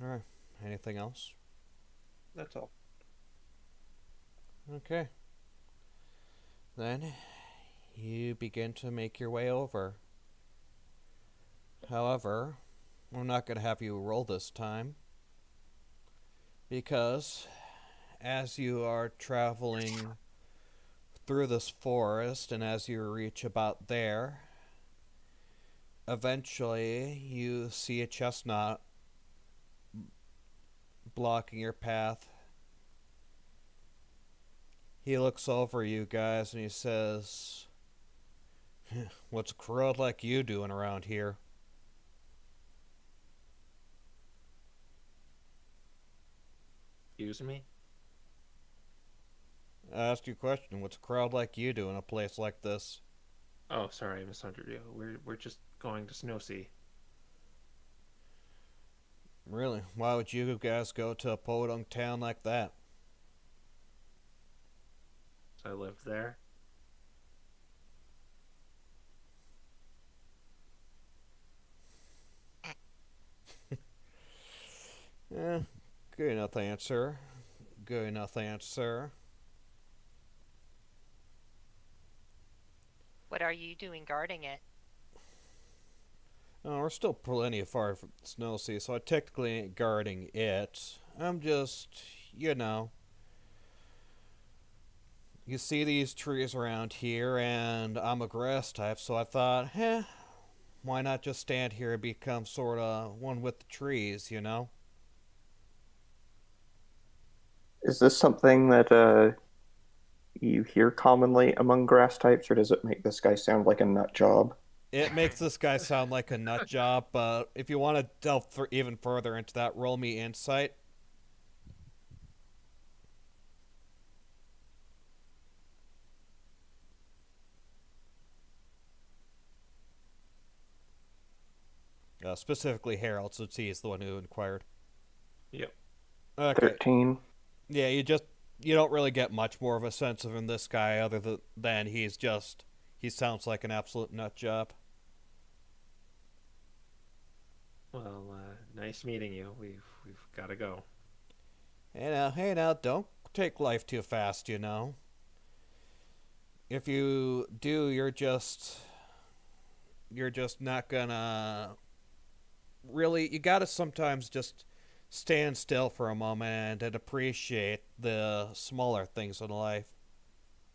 Alright, anything else? That's all. Okay. Then you begin to make your way over. However, I'm not going to have you roll this time, because as you are traveling through this forest and as you reach about there, eventually you see a chestnut blocking your path. He looks over you guys and he says, "What's a crowd like you doing around here?" Excuse me? I asked you a question. What's a crowd like you doing in a place like this? Oh, sorry, I misunderstood you. We're just going to Snowsea. Really? Why would you guys go to a podunk town like that? So I lived there. Good enough answer. Good enough answer. What are you doing guarding it? Oh, we're still plenty far from Snow Sea, so I technically ain't guarding it. I'm just, you know. You see these trees around here, and I'm a grass type, so I thought, why not just stand here and become sorta one with the trees, you know? Is this something that you hear commonly among grass types, or does it make this guy sound like a nut job? It makes this guy sound like a nut job, but if you want to delve even further into that, roll me insight. Specifically Harold, since he's the one who inquired. Yep. Okay. 13. Yeah, you don't really get much more of a sense of him, this guy, other than he sounds like an absolute nut job. Well, nice meeting you. We've got to go. Hey now, don't take life too fast, you know. If you do, you're just not gonna really. You gotta sometimes just stand still for a moment and appreciate the smaller things in life.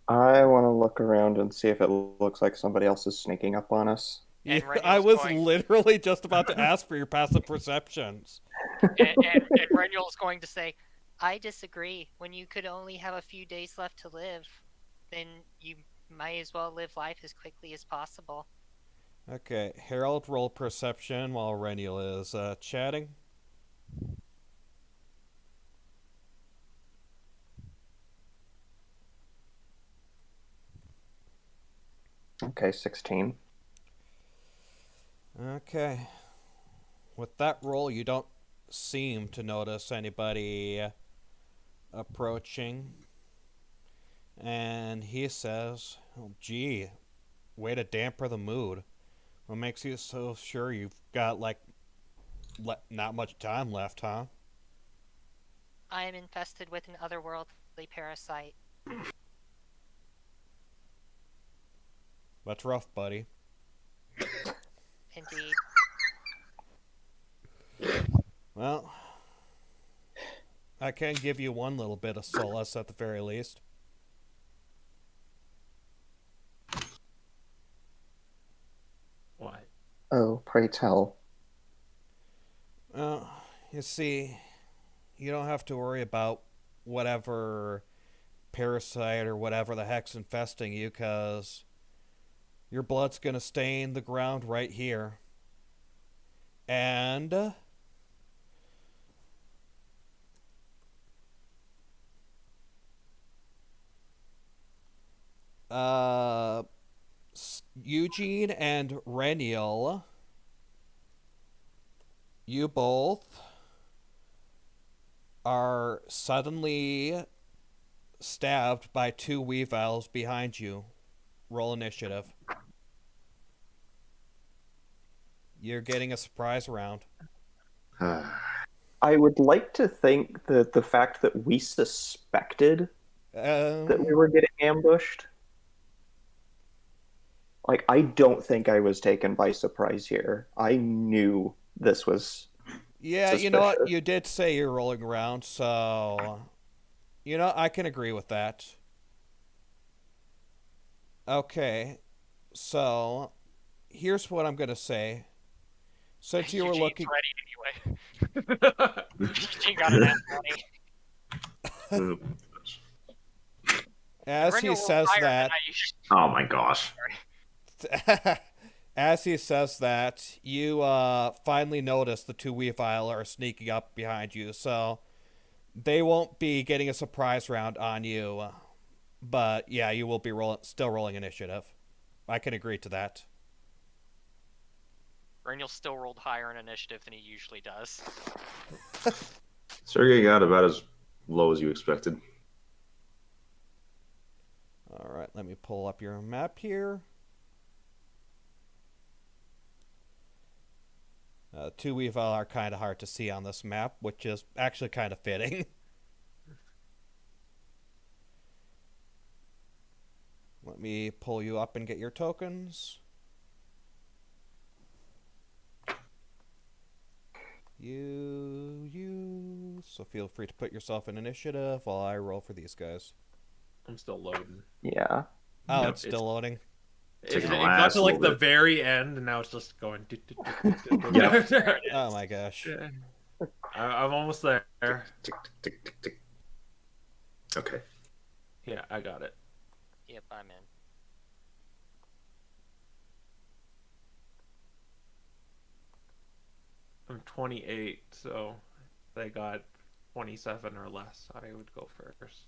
I want to look around and see if it looks like somebody else is sneaking up on us. And I Renuel's was going, literally just about to ask for your passive perceptions. and Renuel's going to say, I disagree. When you could only have a few days left to live, then you might as well live life as quickly as possible. Okay, Harold, roll perception while Reniel is chatting. Okay, 16. Okay. With that roll, you don't seem to notice anybody approaching. And he says, "Oh, gee, way to damper the mood. What makes you so sure you've got, like, not much time left, huh?" I am infested with an otherworldly parasite. That's rough, buddy. Indeed. Well, I can give you one little bit of solace at the very least. What? Oh, pray tell. Well, you see, you don't have to worry about whatever parasite or whatever the heck's infesting you, because your blood's gonna stain the ground right here. And Uh, Eugene and Reniel, you both are suddenly stabbed by two Weavile behind you. Roll initiative. You're getting a surprise round. I would like to think that the fact that we suspected that we were getting ambushed, like, I don't think I was taken by surprise here. I knew this was Yeah, suspicious. you know what? You did say you're rolling around, so I can agree with that. Okay, so here's what I'm gonna say. Since you were Eugene's looking, ready anyway. Eugene got an at 20. as he Perennial rolled says higher than that, I usually. Oh my gosh. as he says that, you finally notice the two Weavile are sneaking up behind you, so they won't be getting a surprise round on you. But yeah, you will be still rolling initiative. I can agree to that. Perennial still rolled higher in initiative than he usually does. Sergey got about as low as you expected. All right, let me pull up your map here. Two Weavile are kind of hard to see on this map, which is actually kind of fitting. Let me pull you up and get your tokens. So feel free to put yourself in initiative while I roll for these guys. I'm still loading. Yeah. Oh, Yep, it's still loading. It Taking got to like the bit. very end, and now it's just going. Yeah. Oh my gosh. I'm almost there. Tick, tick, tick, tick, tick. Okay. Yeah, I got it. Yep, I'm in. I'm 28, so if they got 27 or less, I would go first.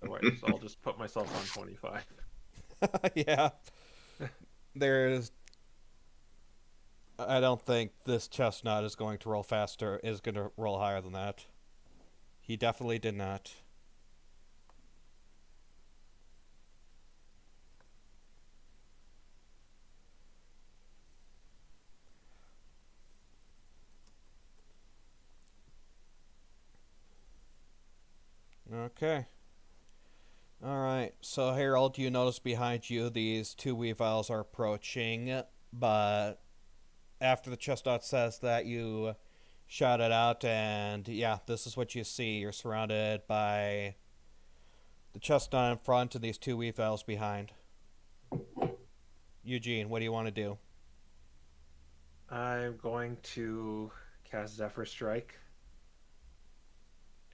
Otherwise, I'll just put myself on 25. Yeah. I don't think this chestnut is going to roll faster, is going to roll higher than that. He definitely did not. Okay. Alright, so Harold, you notice behind you these two Weaviles are approaching, but after the chestnut says that, you shout it out, and yeah, this is what you see. You're surrounded by the chestnut in front and these two Weaviles behind. Eugene, what do you want to do? I'm going to cast Zephyr Strike,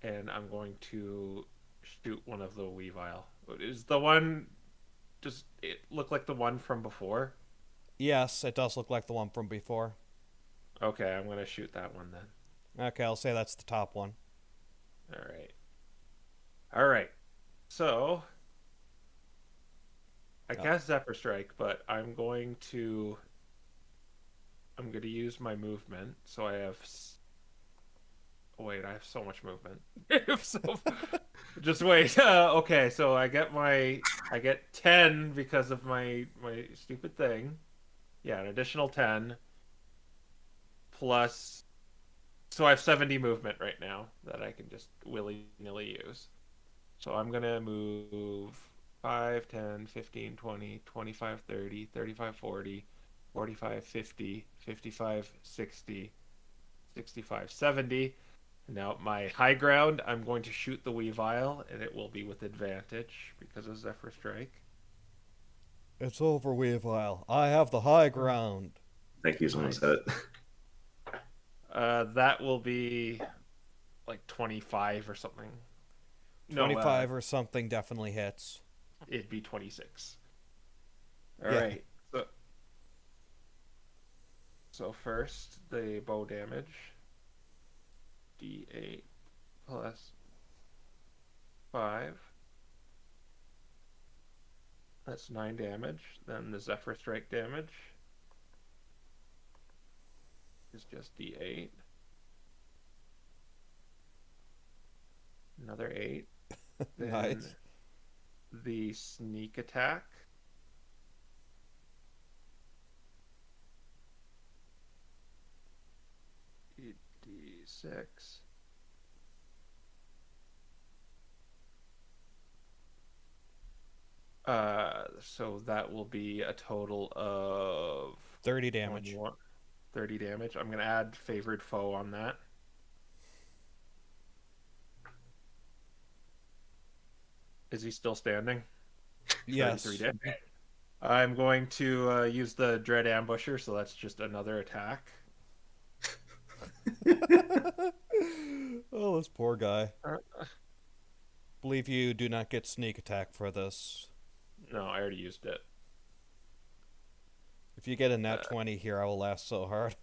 and I'm going to shoot one of the Weavile. Is the one... Does it look like the one from before? Yes, it does look like the one from before. Okay, I'm going to shoot that one then. Okay, I'll say that's the top one. Alright. So... I cast Zephyr Strike, but I'm going to use my movement, so I have... Oh, wait, I have so much movement. Just wait. Okay, so I get 10 because of my stupid thing. Yeah, an additional 10 plus. So I have 70 movement right now that I can just willy-nilly use. So I'm gonna move 5, 10, 15, 20, 25, 30, 35, 40, 45, 50, 55, 60, 65, 70. Now, my high ground, I'm going to shoot the Weavile, and it will be with advantage because of Zephyr Strike. It's over, Weavile. I have the high ground. Thank you, someone said it. That will be like 25 or something. 25 or something definitely hits. It'd be 26. All Yeah. right. So first, the bow damage. D8 plus 5 That's 9 damage. Then the Zephyr Strike damage is just D8. Another 8. Then Nice. the sneak attack. D6. So that will be a total of 30 damage. 30 damage. I'm gonna add favored foe on that. Is he still standing? Yes. 33 damage. I'm going to use the Dread Ambusher, so that's just another attack. Oh, this poor guy. Uh, Believe you do not get sneak attack for this. No, I already used it. If you get a nat 20 here, I will laugh so hard.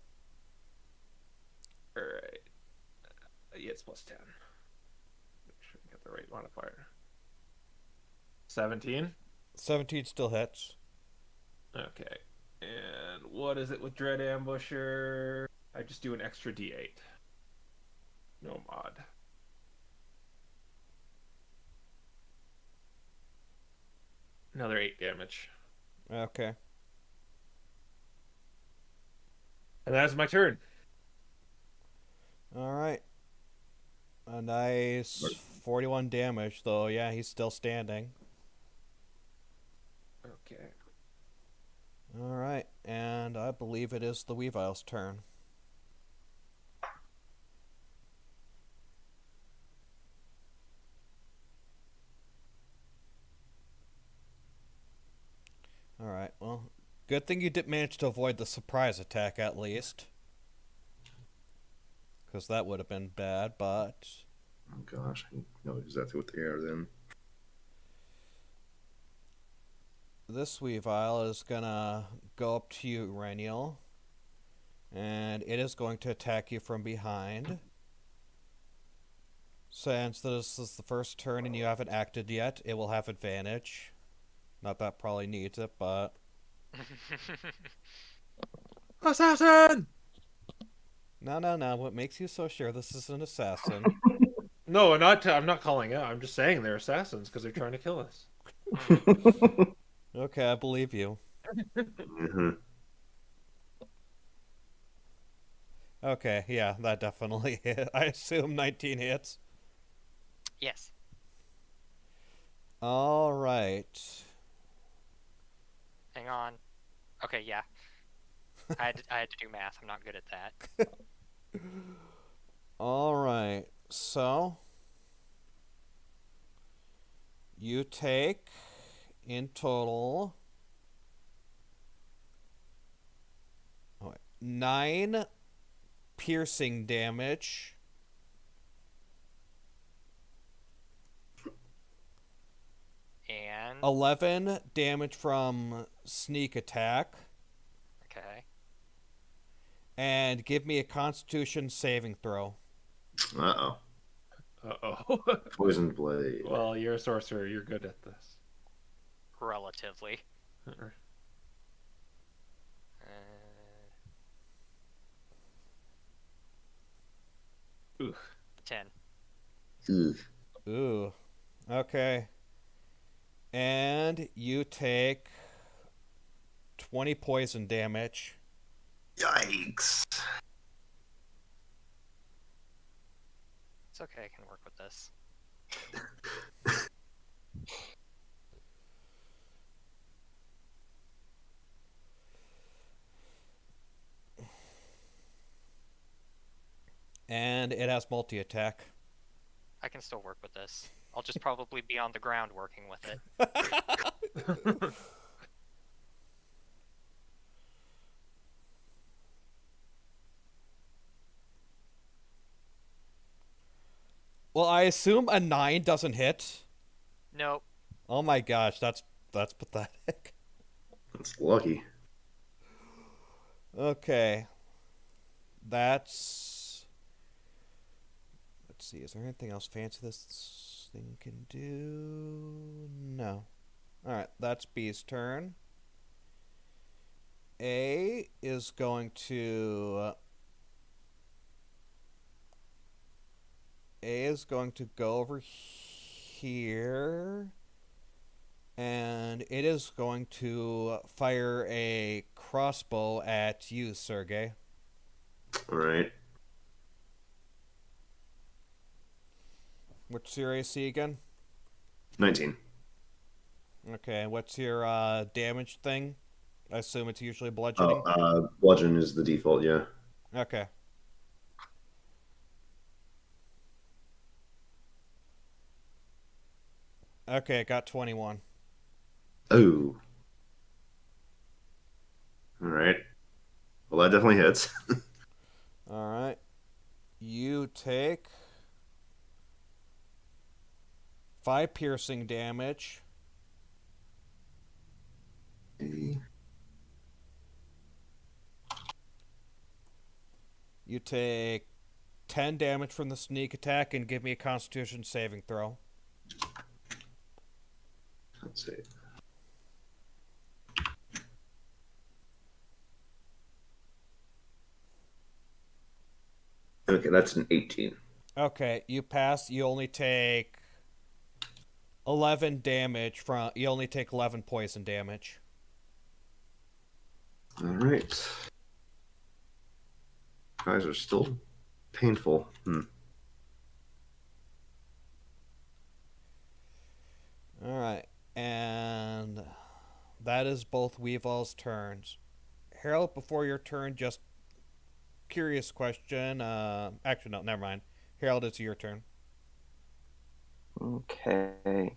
Alright. Yeah, it's plus 10. Make sure I get the right modifier. 17? 17 still hits. Okay. And what is it with Dread Ambusher? I just do an extra D8. No mod. Another 8 damage. Okay. And that's my turn. Alright. A nice 41 damage, though. Yeah, he's still standing. Okay. Alright, and I believe it is the Weavile's turn. Alright, well, good thing you did manage to avoid the surprise attack at least. Because that would have been bad, but... Oh gosh, I know exactly what they are then. This Weavile is gonna go up to you, Reniel. And it is going to attack you from behind. Since this is the first turn and you haven't acted yet, it will have advantage. Not that it probably needs it, but... Assassin! No. What makes you so sure this is an assassin? No, I'm not calling out. I'm just saying they're assassins because they're trying to kill us. Okay, I believe you. Mhm. Okay, yeah, that definitely hit. I assume 19 hits. Yes. Alright. Hang on. Okay, yeah. I had to do math. I'm not good at that. Alright, so... You take, in total... 9 piercing damage. And 11 damage from sneak attack. okay. And give me a constitution saving throw. Uh-oh. Uh-oh. Poison blade. Well, you're a sorcerer. You're good at this. Relatively. Uh, Ooh. 10. Ugh. Ooh. Okay. And you take 20 poison damage. Yikes. It's okay. I can work with this. And it has multi-attack. I can still work with this. I'll just probably be on the ground working with it. Well, I assume a 9 doesn't hit. Nope. Oh my gosh, that's pathetic. That's lucky. Okay. That's... Let's see, is there anything else fancy this thing can do? No. Alright, that's B's turn. A is going to... A is going to go over here. And it is going to fire a crossbow at you, Sergey. Alright. What's your AC again? 19. Okay, what's your damage thing? I assume it's usually bludgeoning. Bludgeon is the default, yeah. Okay. Okay, got 21. Oh. Alright. Well, that definitely hits. Alright. You take 5 piercing damage. You take 10 damage from the sneak attack and give me a Constitution saving throw. Let's see. Okay, that's an 18. Okay, you pass. You only take 11 damage from. You only take 11 poison damage. Alright. Guys are still painful. Alright, and that is both Weevil's turns. Harold, before your turn, just curious question. Actually, no, never mind. Harold, it's your turn. Okay.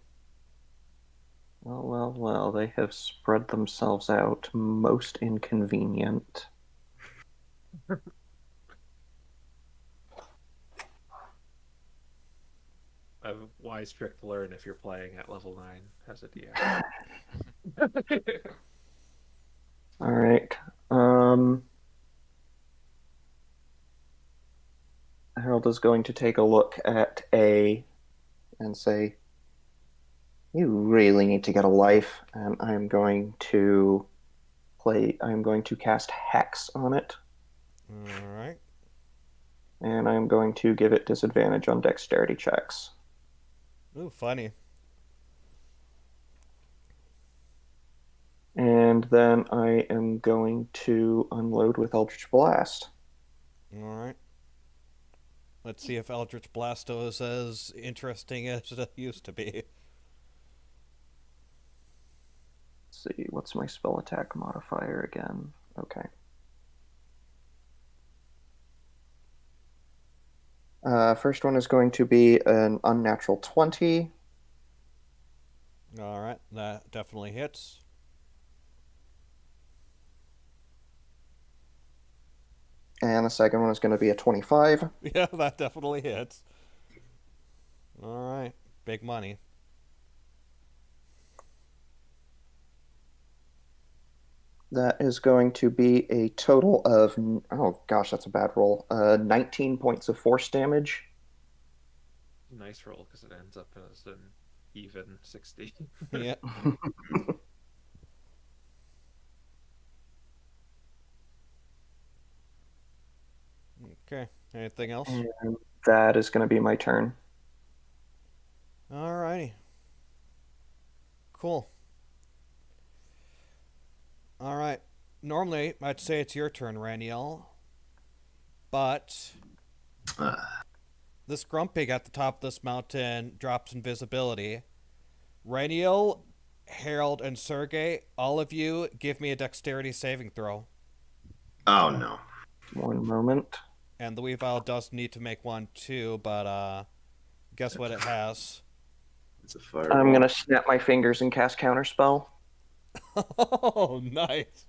Well, they have spread themselves out. Most inconvenient. A wise trick to learn if you're playing at level 9 as a DM. All right. Harold is going to take a look at A and say, "You really need to get a life." And I'm going to cast Hex on it. Alright. And I'm going to give it disadvantage on dexterity checks. Ooh, funny. And then I am going to unload with Eldritch Blast. Alright. Let's see if Eldritch Blasto is as interesting as it used to be. Let's see, what's my spell attack modifier again? Okay. First one is going to be an unnatural 20. Alright, that definitely hits. And the second one is going to be a 25. Yeah, that definitely hits. Alright, big money. That is going to be a total of, oh gosh, that's a bad roll, 19 points of force damage. Nice roll, because it ends up as an even 60. Yeah. Okay, anything else? And that is going to be my turn. Alrighty. Cool. Alright. Normally, I'd say it's your turn, Raniel. But this Grumpig at the top of this mountain drops invisibility. Raniel, Harold, and Sergey, all of you give me a dexterity saving throw. Oh, no. One moment. And the Weavile does need to make one too, but guess what it has? It's a fireball. I'm going to snap my fingers and cast Counterspell. Oh, nice.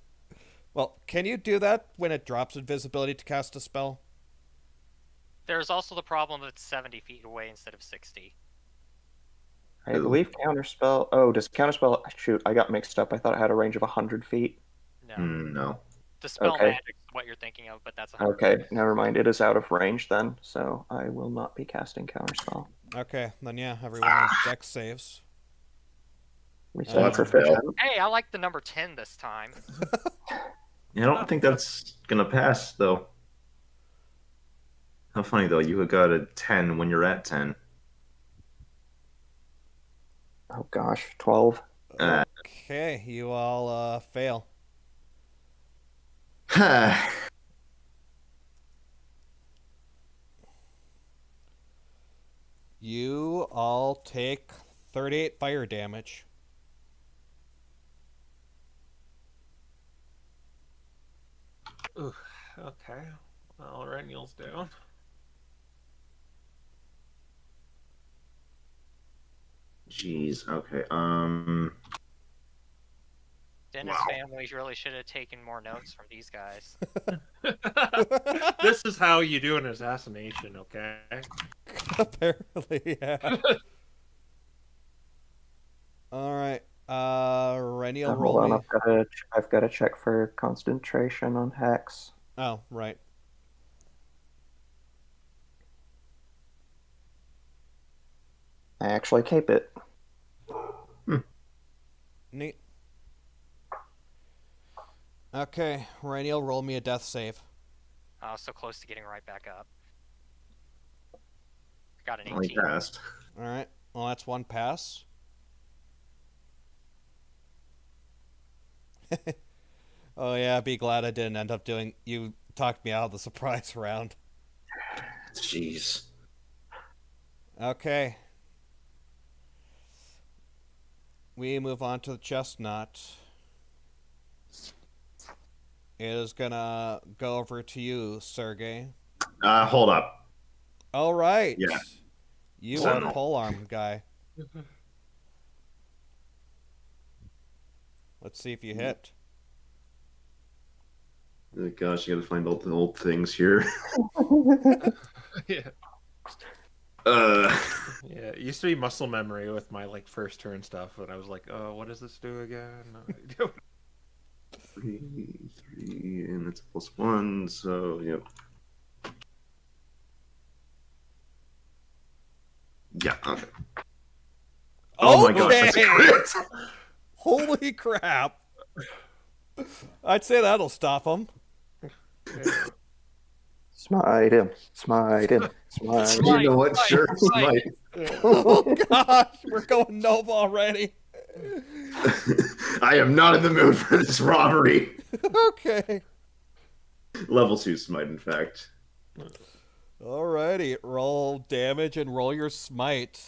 Well, can you do that when it drops invisibility to cast a spell? There's also the problem that it's 70 feet away instead of 60. I believe Counterspell... Oh, does Counterspell... Shoot, I got mixed up. I thought it had a range of 100 feet. No. No. The spell Okay. magic is what you're thinking of, but that's 100 Okay, feet. never mind. It is out of range then, so I will not be casting Counterspell. Okay, then yeah, everyone dex saves. We So said that's a proficient. Hey, I like the number 10 this time. Yeah, I don't think that's gonna pass though. How funny though, you got a 10 when you're at 10. Oh gosh, 12. Okay, you all fail. You all take 38 fire damage. Ooh, okay. Well, Renniel's down. Jeez, okay. Dennis Wow. family really should have taken more notes from these guys. This is how you do an assassination, okay? Apparently, yeah. All right. Renniel, Hold roll on, me. I've got to check for concentration on Hex. Oh, right. I actually cape it. Neat. Okay, Renniel, roll me a death save. I was so close to getting right back up. Got an Only 18. passed. All right. Well, that's one pass. Oh yeah, be glad I didn't end up doing. You talked me out of the surprise round. Jeez. Okay. We move on to the chestnut. It is gonna go over to you, Sergey. Hold up. All right. Yeah. You So- are polearm guy. Let's see if you hit. Oh, gosh, you gotta find all the old things here. Yeah. Yeah, it used to be muscle memory with my like first turn stuff, and I was like, "Oh, what does this do again?" 3, and it's a +1, so yep. Yeah, okay. Oh my gosh, that's a Okay. crit! Holy crap! I'd say that'll stop him. Smite him, smite him, smite him. You know what? Sure, Smite. smite. Oh gosh, we're going Nova already. I am not in the mood for this robbery. Okay. Level 2 smite, in fact. Alrighty, roll damage and roll your smite.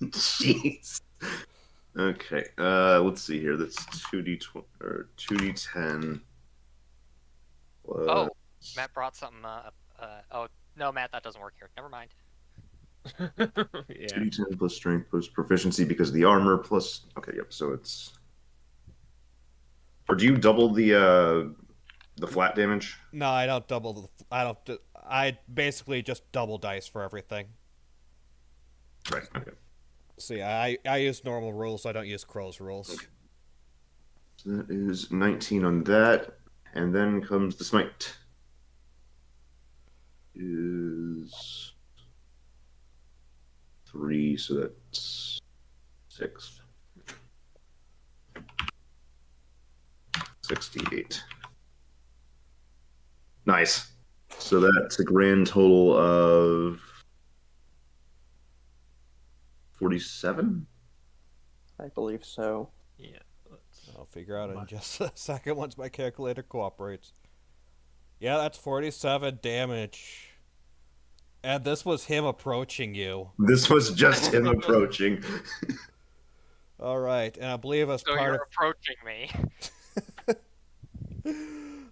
Jeez. Okay, let's see here. That's 2d20 or 2d10. Oh, Matt brought something up. Oh, no, Matt, that doesn't work here. Never mind. Yeah. 2d10 plus strength plus proficiency because of the armor plus. Okay, yep. So it's. Or do you double the flat damage? No, I don't double the. I basically just double dice for everything. Right. Okay. See, I use normal rules. I don't use Crow's rules. Okay. So that is 19 on that, and then comes the smite. Is 3, so that's 6. 68. Nice. So that's a grand total of 47? I believe so. Yeah. Let's... I'll figure out in just a second once my calculator cooperates. Yeah, that's 47 damage. And this was him approaching you. This was just him approaching. All right, and I believe as So part you're of approaching me.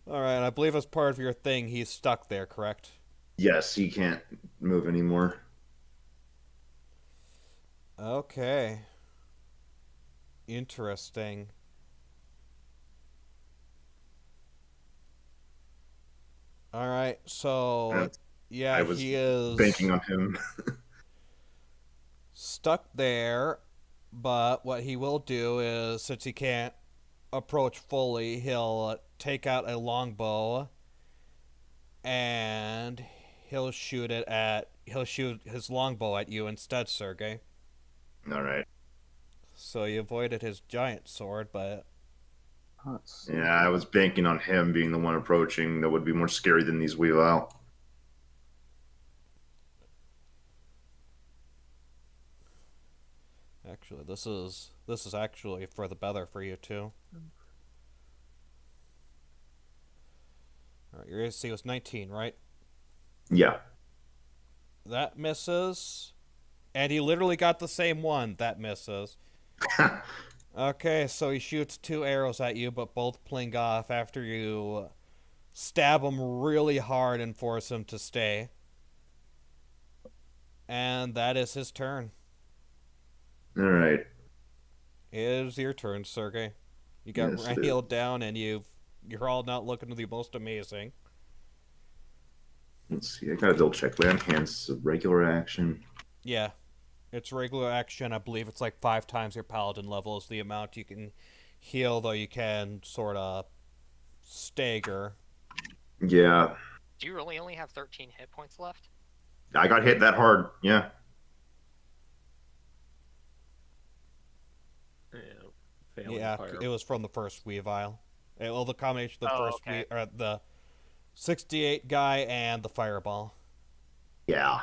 all right, I believe as part of your thing, he's stuck there, correct? Yes, he can't move anymore. Okay. Interesting. All right, so yeah, I was he is banking on him. stuck there, but what he will do is, since he can't approach fully, he'll take out a longbow and he'll shoot his longbow at you instead, Sergey. All right. So you avoided his giant sword, but Let's see. Yeah, I was banking on him being the one approaching that would be more scary than these Weavile. actually, this is actually for the better for you too. All right, your AC was 19, right? Yeah. That misses. And he literally got the same one. That misses. Okay, so he shoots 2 arrows at you, but both plink off after you stab him really hard and force him to stay. And that is his turn. All right. It is your turn, Sergey. You got Yes, it healed down, and you're all not looking the most amazing. Let's see. I gotta double check. Lay on hands is a regular action. Yeah, it's regular action. I believe it's like 5 times your paladin level is the amount you can heal, though you can sort of stagger. Yeah. Do you really only have 13 hit points left? I got hit that hard. Yeah. Yeah. Failing Yeah, fire. it was from the first Weavile. Well, the combination of the Oh, first okay. the 68 guy and the fireball. Yeah.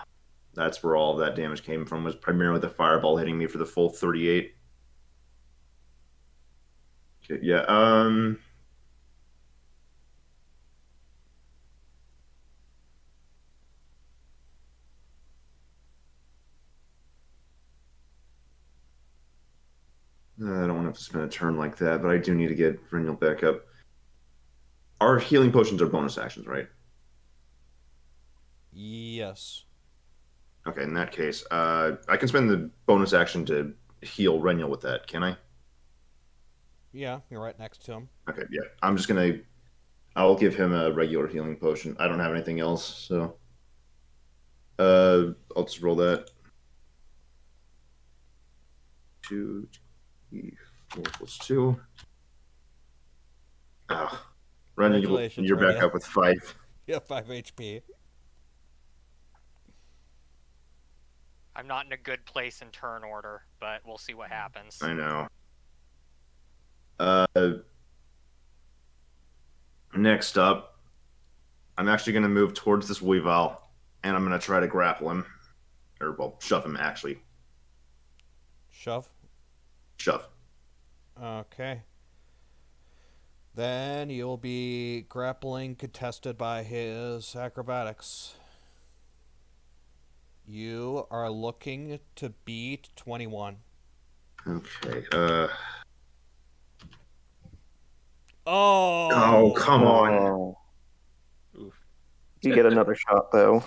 That's where all that damage came from, was primarily the fireball hitting me for the full 38. Okay, yeah, I don't want to have to spend a turn like that, but I do need to get Renil back up. Our healing potions are bonus actions, right? Yes. Okay, in that case, I can spend the bonus action to heal Renil with that, can I? Yeah, you're right next to him. Okay, yeah. I'll give him a regular healing potion. I don't have anything else, so I'll just roll that. 2, 3, 4 plus 2. Oh, Renil, Congratulations, you're back Renil. up with 5. Yeah, 5 HP. I'm not in a good place in turn order, but we'll see what happens. I know. Next up, I'm actually going to move towards this Weavile, and I'm going to try to grapple him. Or, well, shove him, actually. Shove. Shove. Okay. Then you'll be grappling contested by his acrobatics. You are looking to beat 21. Okay, Oh! Oh, come on. Oh. Oof. You get another shot, though.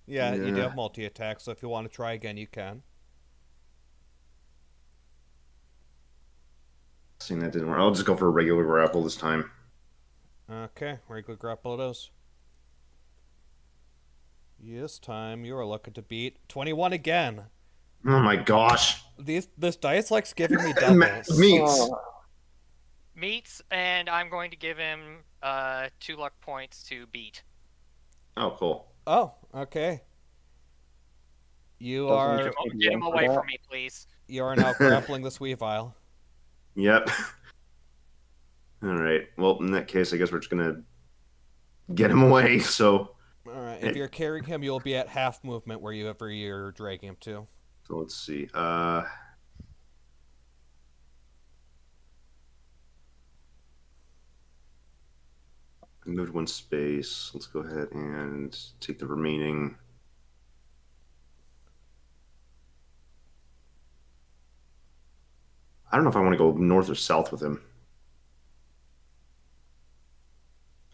Yeah, you do Yeah. have multi-attack, so if you want to try again, you can. Seeing that didn't work, I'll just go for a regular grapple this time. Okay, regular grapple it is. This time you are looking to beat 21 again. Oh my gosh. This dice likes giving me doubles. Meats. Oh. Meets, and I'm going to give him 2 luck points to beat. Oh, cool. Oh, okay. You Doesn't are just- Get him for away that. from me, please. you are now grappling this Weavile. Yep. All right. Well, in that case, I guess we're just gonna get him away. So, Alright, if you're carrying him, you'll be at half movement wherever you're dragging him to. so let's see. I moved 1 space. Let's go ahead and take the remaining. I don't know if I want to go north or south with him.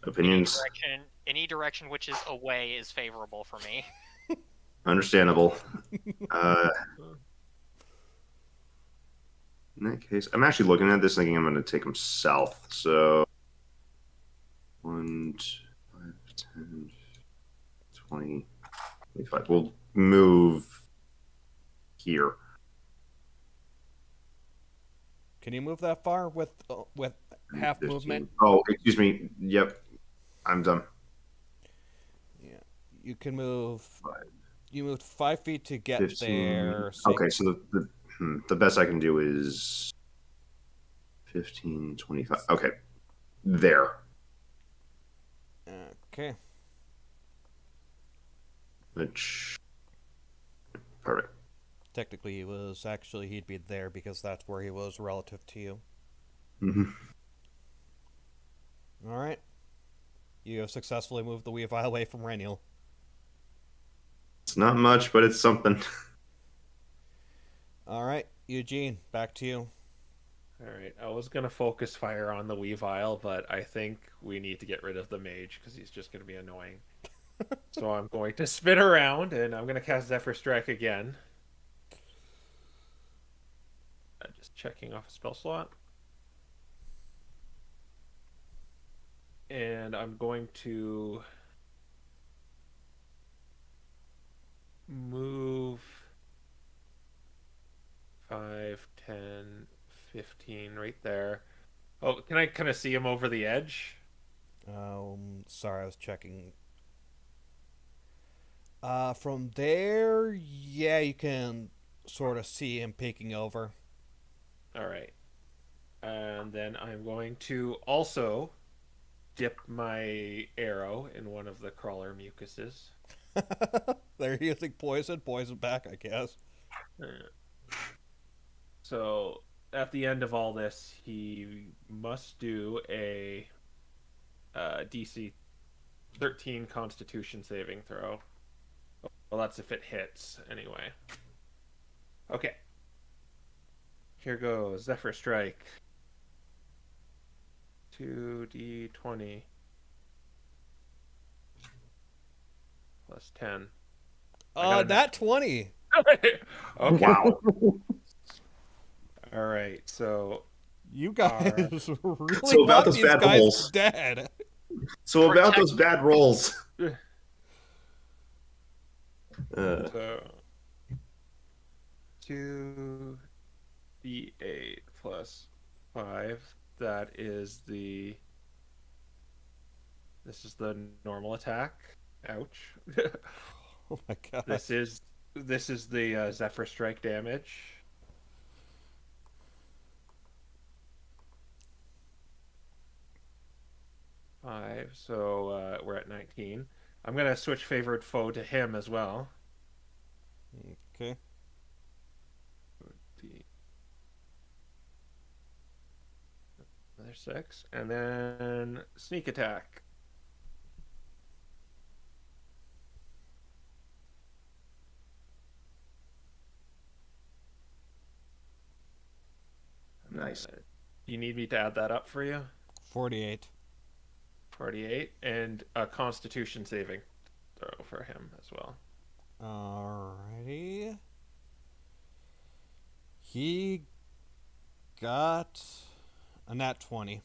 Opinions? Any direction which is away is favorable for me. Understandable. In that case, I'm actually looking at this thinking I'm going to take him south. So 1, 5, 10, 20, 25. We'll move here. Can you move that far with half 15. movement? Oh, excuse me. Yep. I'm done. Yeah. You can move. 5, You moved 5 feet to get 15. there. So Okay, so The best I can do is 15, 25. Okay. There. Okay. Which. Perfect. Technically, he'd be there because that's where he was relative to you. Mm-hmm. All right. You have successfully moved the Weavile away from Reniel. It's not much, but it's something. All right, Eugene, back to you. All right, I was gonna focus fire on the Weavile, but I think we need to get rid of the mage because he's just gonna be annoying. So I'm going to spin around and I'm gonna cast Zephyr Strike again. Just checking off a spell slot. And I'm going to move 5, 10, 15 right there. Oh, can I kind of see him over the edge? Sorry, I was checking. From there, yeah, you can sort of see him peeking over. All right. And then I'm going to also dip my arrow in one of the crawler mucuses. They're using poison back, I guess. So at the end of all this, he must do a DC 13 Constitution saving throw. Well, that's if it hits, anyway. Okay. Here goes Zephyr Strike. 2d20 plus 10. That 20. Okay. Wow. All right. So You guys really So about got those these bad guys rolls. dead. So about those bad rolls. So 2d8 plus 5. That is the. This is the normal attack. Ouch. Oh my god. This is the Zephyr Strike damage. Five. So we're at 19. I'm gonna switch favored foe to him as well. Okay. Another 6, and then sneak attack. Nice. You need me to add that up for you? 48. 48, and a Constitution saving throw for him as well. Alrighty. He got a nat 20.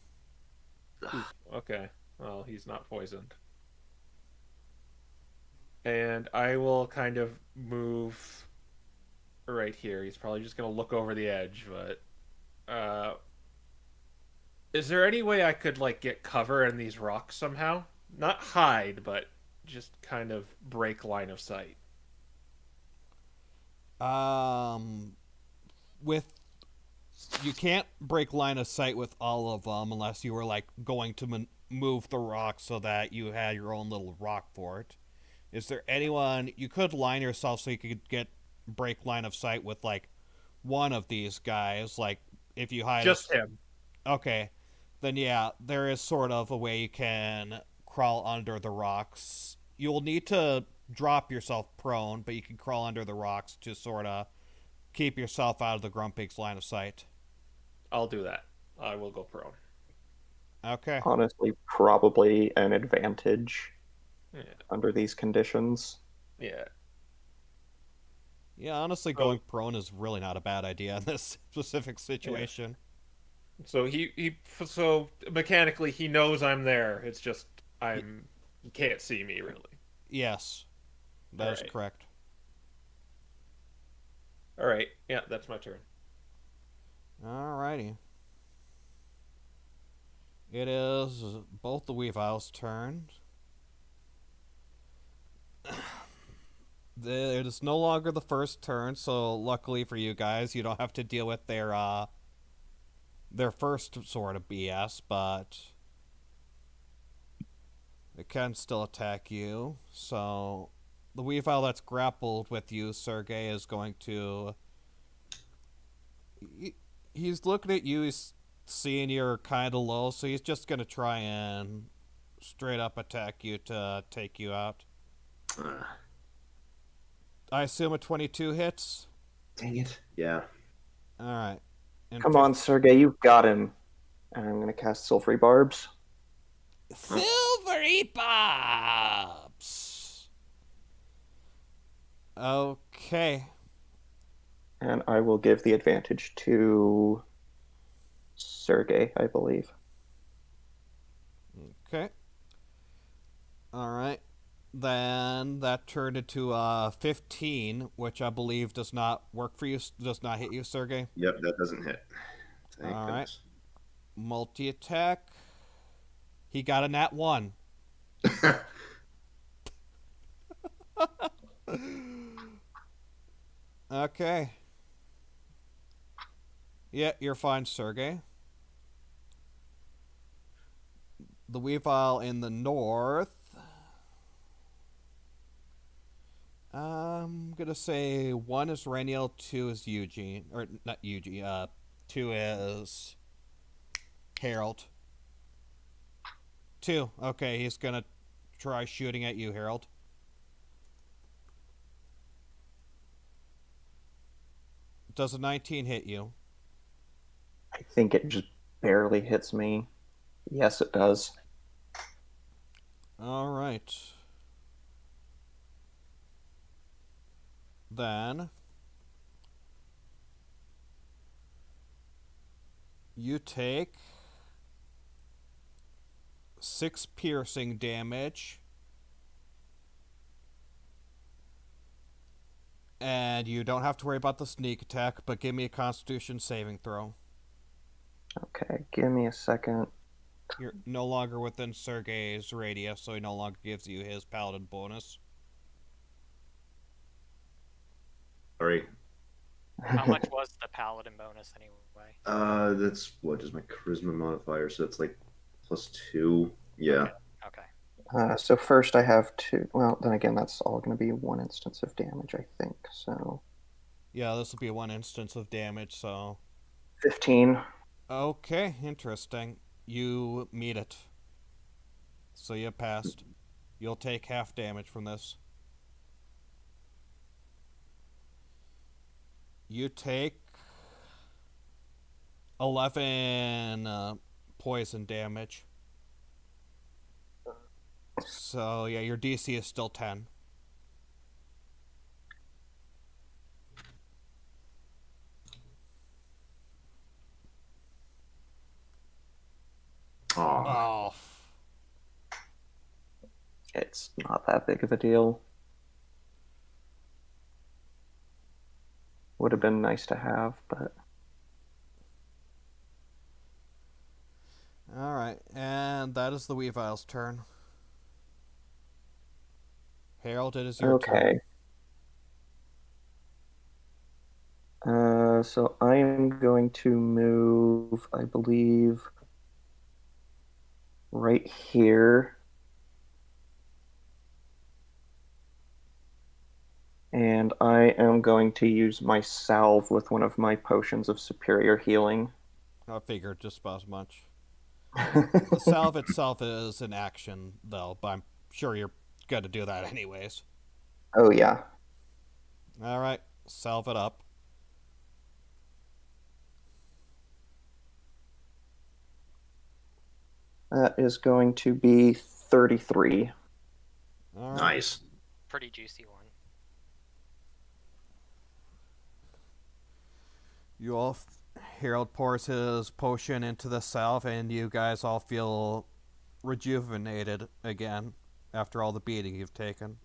Okay, well, he's not poisoned. And I will kind of move right here. He's probably just going to look over the edge, but is there any way I could like get cover in these rocks somehow? Not hide, but just kind of break line of sight. With you can't break line of sight with all of them unless you were like going to move the rock so that you had your own little rock fort. Is there anyone you could line yourself so you could get break line of sight with like one of these guys? Like if you hide Just him. Okay, then yeah, there is sort of a way you can crawl under the rocks. You'll need to drop yourself prone, but you can crawl under the rocks to sort of keep yourself out of the Grumpig's line of sight. I'll do that. I will go prone. Okay. Honestly, probably an advantage Yeah. under these conditions. Yeah. Yeah, honestly, going prone is really not a bad idea in this specific situation. So so mechanically he knows I'm there. It's just he can't see me really. Yes, that is Alright. correct. All right. Yeah, that's my turn. Alrighty. It is both the Weavile's turn. It is no longer the first turn, so luckily for you guys, you don't have to deal with their first sort of BS, but it can still attack you. So the Weavile that's grappled with you, Sergey, is going to. He's looking at you. He's seeing you're kind of low, so he's just going to try and straight up attack you to take you out. I assume a 22 hits? Dang it. Yeah. Alright. Come on, Sergey, you've got him. And I'm going to cast Silvery Barbs. Silvery Bobs! Okay. And I will give the advantage to Sergey, I believe. Okay. Alright. Then that turned into 15, which I believe does not work for you, does not hit you, Sergey. Yep, that doesn't hit. Thank All right. goodness. Multi-attack. He got a nat 1. Okay. Yeah, you're fine, Sergey. The Weavile in the north. I'm gonna say 1 is Reniel, 2 is Eugene. Or, not Eugene, 2 is Harold. 2. Okay, he's gonna try shooting at you, Harold. Does a 19 hit you? I think it just barely hits me. Yes, it does. Alright. Then you take 6 piercing damage, and you don't have to worry about the sneak attack, but give me a Constitution saving throw. Okay, give me a second. You're no longer within Sergey's radius, so he no longer gives you his paladin bonus. Sorry. How much was the paladin bonus anyway? That's what is my charisma modifier? So it's like +2. Yeah. Okay. So first I have 2. Well, then again, that's all going to be 1 instance of damage, I think. So Yeah, this will be 1 instance of damage, so. 15. Okay, interesting. You meet it. So you passed. You'll take half damage from this. You take 11 poison damage. So, yeah, your DC is still 10. Aw. Oh. It's not that big of a deal. Would have been nice to have, but... Alright, and that is the Weavile's turn. Harold, it is your turn. Okay. So I am going to move, I believe, right here. And I am going to use my salve with one of my potions of superior healing. I figured just about as much. The salve itself is an action, though, but I'm sure you're going to do that anyways. Oh, yeah. Alright, salve it up. That is going to be 33. All right. Nice. Pretty juicy one. You all, Harold pours his potion into the salve, and you guys all feel rejuvenated again after all the beating you've taken.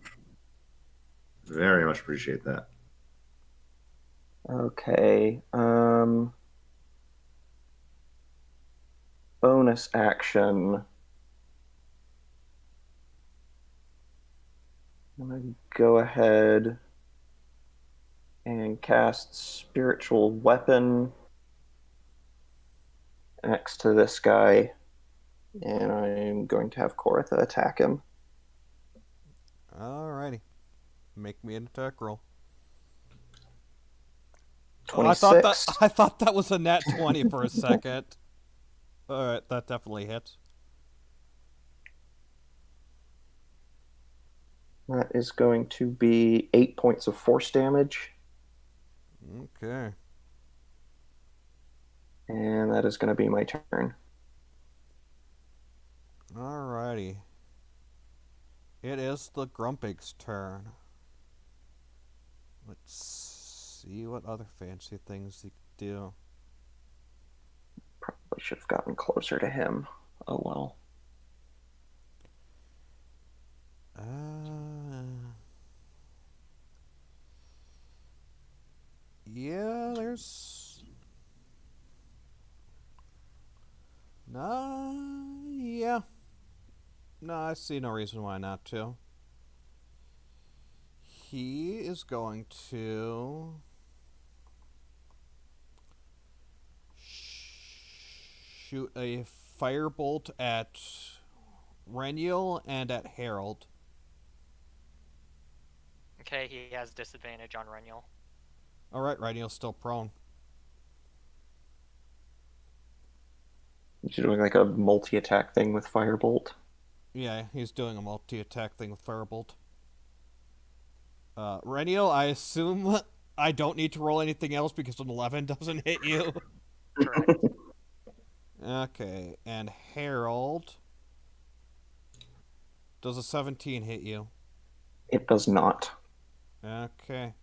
Very much appreciate that. Okay. Bonus action. I'm gonna go ahead and cast Spiritual Weapon next to this guy, and I'm going to have Koritha attack him. Alrighty. Make me an attack roll. 26. I thought that was a nat 20 for a second. Alright, that definitely hits. That is going to be 8 points of force damage. Okay. And that is going to be my turn. Alrighty. It is the Grumpig's turn. Let's see what other fancy things he could do. Probably should have gotten closer to him. Oh well. Yeah, there's... yeah. No, I see no reason why not to. He is going to... shoot a firebolt at Reniel and at Harold. Okay, he has disadvantage on Reniel. Alright, Reniel's still prone. You're doing like a multi-attack thing with Firebolt. Yeah, he's doing a multi-attack thing with Firebolt. Reniel, I assume I don't need to roll anything else because an 11 doesn't hit you. Correct. Okay, and Harold... Does a 17 hit you? It does not. Okay.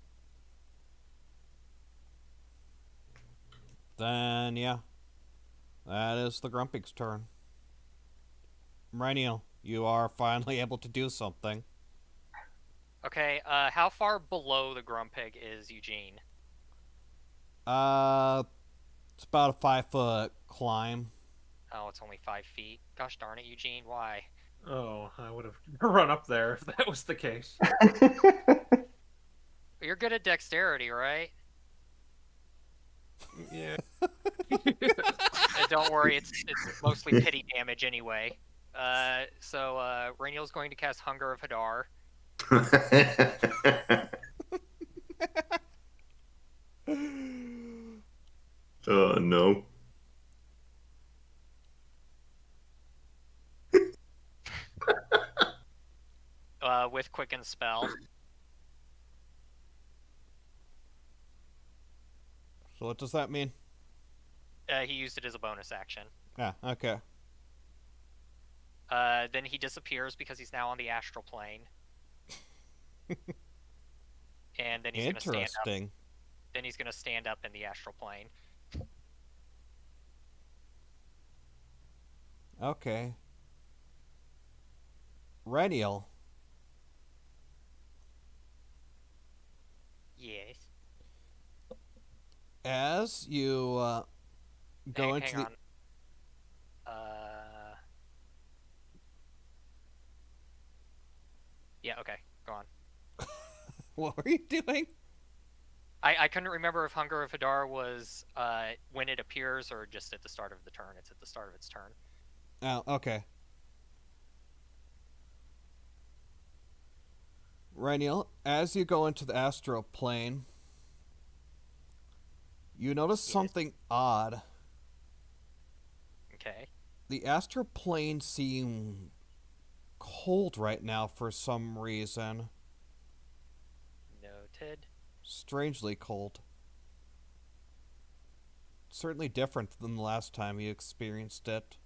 Then, yeah. That is the Grumpig's turn. Reniel, you are finally able to do something. Okay, how far below the Grumpig is Eugene? It's about a 5-foot climb. Oh, it's only 5 feet. Gosh darn it, Eugene, why? Oh, I would have run up there if that was the case. You're good at dexterity, right? Yeah. Don't worry, it's mostly pity damage anyway. So Rainiel's going to cast Hunger of Hadar. Oh, no. With Quicken Spell. So what does that mean? He used it as a bonus action. Ah, okay. Then he disappears because he's now on the astral plane. And then he's going to stand up. Interesting. Then he's going to stand up in the astral plane. Okay. Reniel, Yes. as you go into hang the... on. Yeah, okay. Go on. What were you doing? I couldn't remember if Hunger of Hadar was when it appears or just at the start of the turn. It's at the start of its turn. Oh, okay. Reniel, as you go into the astral plane, you notice Yes. something odd. Okay. The astral plane seems cold right now for some reason. Noted. Strangely cold. Certainly different than the last time you experienced it.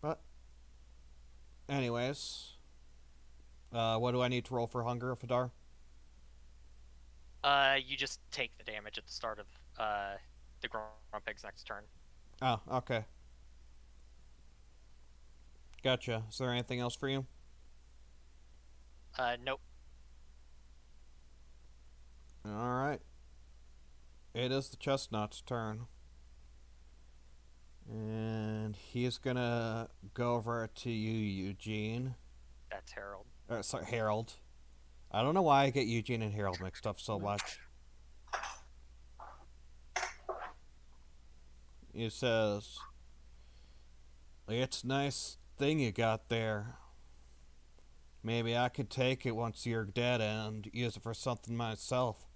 But, anyways, what do I need to roll for Hunger of Hadar? You just take the damage at the start of the Grumpig's next turn. Oh, okay. Gotcha. Is there anything else for you? Nope. Alright. It is the Chestnut's turn. And He's gonna go over to you, Eugene. That's Harold. Sorry, Harold. I don't know why I get Eugene and Harold mixed up so much. He says, "It's a nice thing you got there. Maybe I could take it once you're dead and use it for something myself."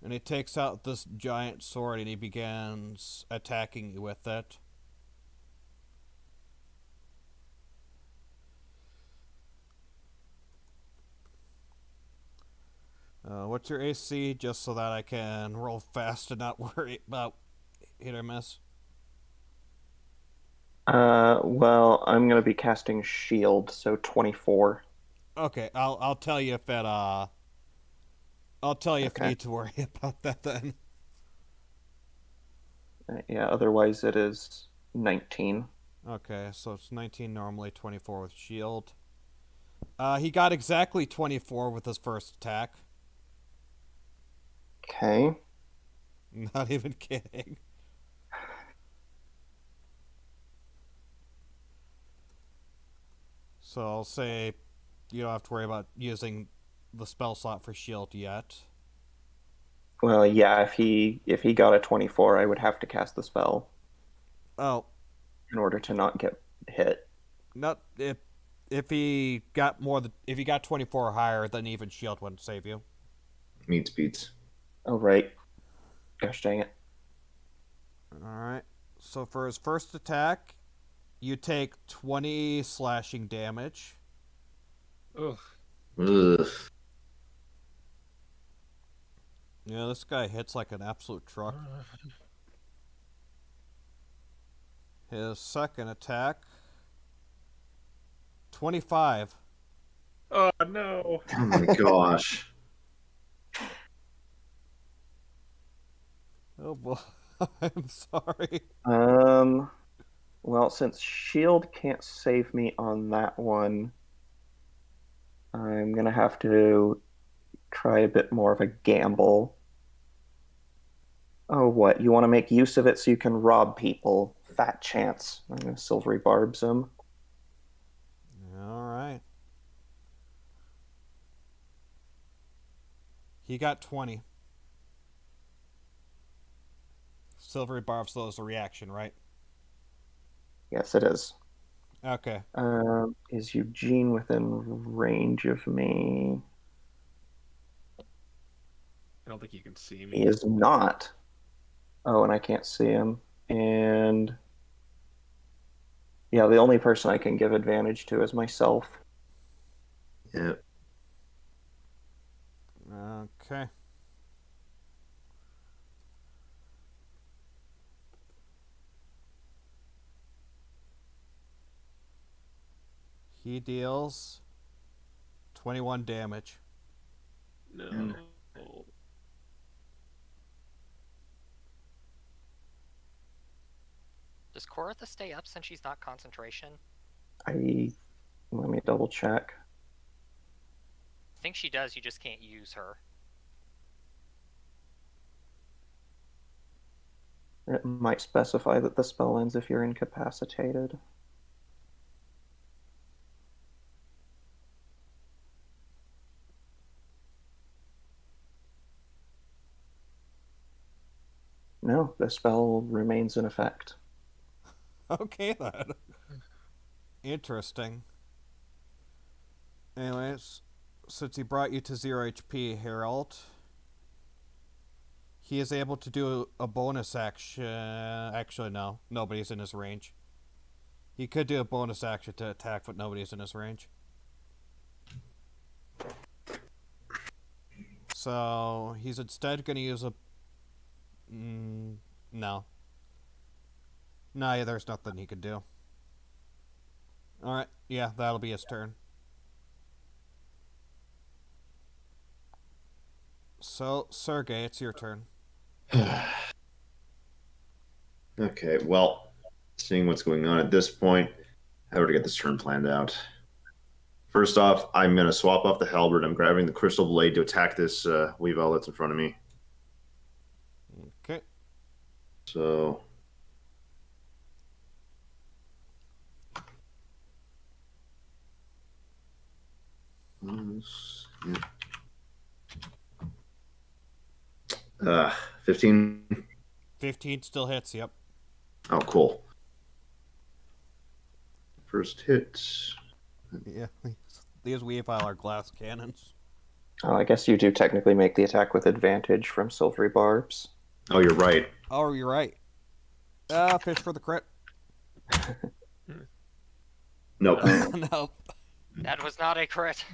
And he takes out this giant sword and he begins attacking you with it. What's your AC, just so that I can roll fast and not worry about hit or miss? Well, I'm gonna be casting shield, so 24. Okay, I'll tell you if it I'll tell you if you Okay. need to worry about that then. Yeah, otherwise it is 19. Okay, so it's 19 normally, 24 with shield. He got exactly 24 with his first attack. Okay. Not even kidding. So I'll say you don't have to worry about using the spell slot for shield yet. Well, yeah, if he got a 24, I would have to cast the spell Oh, in order to not get hit. not if he got more than if he got 24 or higher, then even shield wouldn't save you. Meets beats. Oh, right. Gosh dang it. All right. So for his first attack, you take 20 slashing damage. Ugh. Ugh. Yeah, this guy hits like an absolute truck. His second attack, 25. Oh no. Oh my gosh. Oh boy, I'm sorry. Well, since shield can't save me on that one, I'm gonna have to try a bit more of a gamble. Oh, what? You want to make use of it so you can rob people? Fat chance. I'm gonna silvery barbs him. All right. He got 20. Silvery barbs though is a reaction, right? Yes, it is. Okay. Is Eugene within range of me? I don't think you can see He me. is not. Oh, and I can't see him. And yeah, the only person I can give advantage to is myself. Yeah. Okay. He deals 21 damage. No. Does Koratha stay up since she's not concentration? Let me double check. I think she does, you just can't use her. It might specify that the spell ends if you're incapacitated. No, the spell remains in effect. Okay then. Interesting. Anyways, since he brought you to 0 HP, Harold, he is able to do a bonus action. Actually, no. Nobody's in his range. He could do a bonus action to attack, but nobody's in his range. So, he's instead going to use a... no. Nah, there's nothing he could do. Alright, yeah, that'll be his turn. So, Sergey, it's your turn. Okay, well, seeing what's going on at this point, how to get this turn planned out. First off, I'm going to swap off the halberd. I'm grabbing the crystal blade to attack this Weavile that's in front of me. Okay. So, Yeah. 15. 15 still hits, yep. Oh, cool. First hit. Yeah. These Weavile are glass cannons. Oh, I guess you do technically make the attack with advantage from silvery barbs. Oh, you're right. Oh, you're right. Fish for the crit. Nope. Nope. That was not a crit.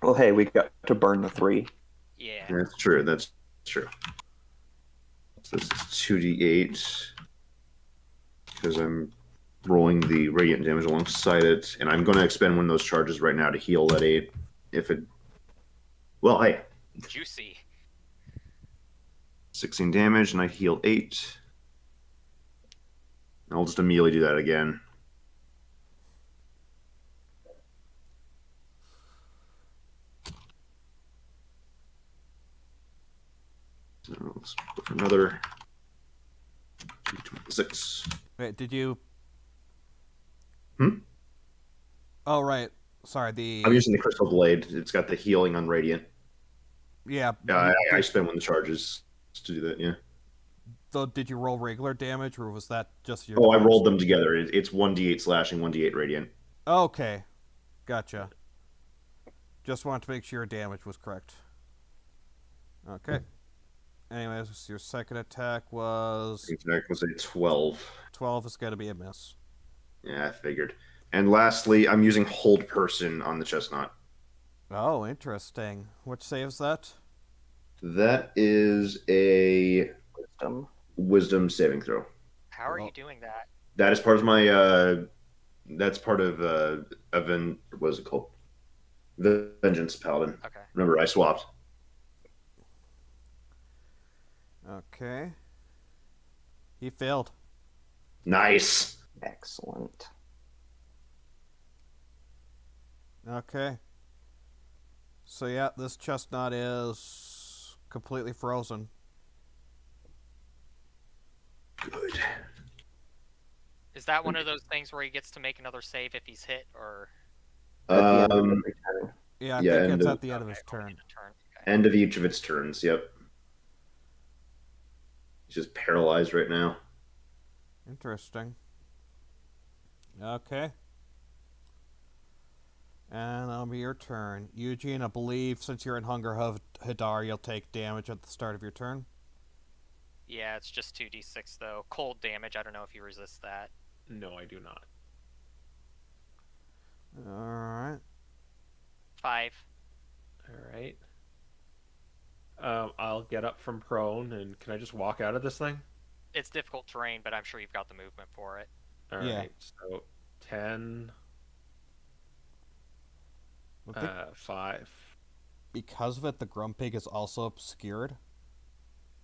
Well, hey, we got to burn the 3. Yeah. That's true. That's true. So this is 2d8 because I'm rolling the radiant damage alongside it, and I'm going to expend one of those charges right now to heal that 8. If it, well, hey, Juicy. 16 damage, and I heal 8. I'll just immediately do that again. So let's go for another 26. Wait, did you... Hmm? Oh, right. Sorry, I'm using the Crystal Blade. It's got the healing on Radiant. Yeah. I spent one of the charges to do that, yeah. So did you roll regular damage, or was that just your... Oh, I rolled them together. It's 1d8 slashing, 1d8 Radiant. Okay. Gotcha. Just wanted to make sure your damage was correct. Okay. Anyways, your second attack was... The attack was a 12. 12 is going to be a miss. Yeah, I figured. And lastly, I'm using Hold Person on the Chestnut. Oh, interesting. Which saves that? That is a Wisdom. saving throw. How are Well- you doing that? That is part of my, that's part of, what is it called? The Vengeance Paladin. Okay. Remember, I swapped. Okay. He failed. Nice. Excellent. Okay. So yeah, this chestnut is completely frozen. Good. Is that one of those things where he gets to make another save if he's hit, or At the end of Um, every turn. Yeah, I Yeah, think and it's the- at the end of his only turn. the turn? Okay. End of each of its turns, yep. He's just paralyzed right now. Interesting. Okay. And that'll be your turn. Eugene, I believe since you're in Hunger Hadar, you'll take damage at the start of your turn. Yeah, it's just 2d6 though. Cold damage. I don't know if you resist that. No, I do not. Alright. 5. All right. I'll get up from prone, and can I just walk out of this thing? It's difficult terrain, but I'm sure you've got the movement for it. All right. Yeah. So 10, I think 5. because of it, the Grumpig is also obscured.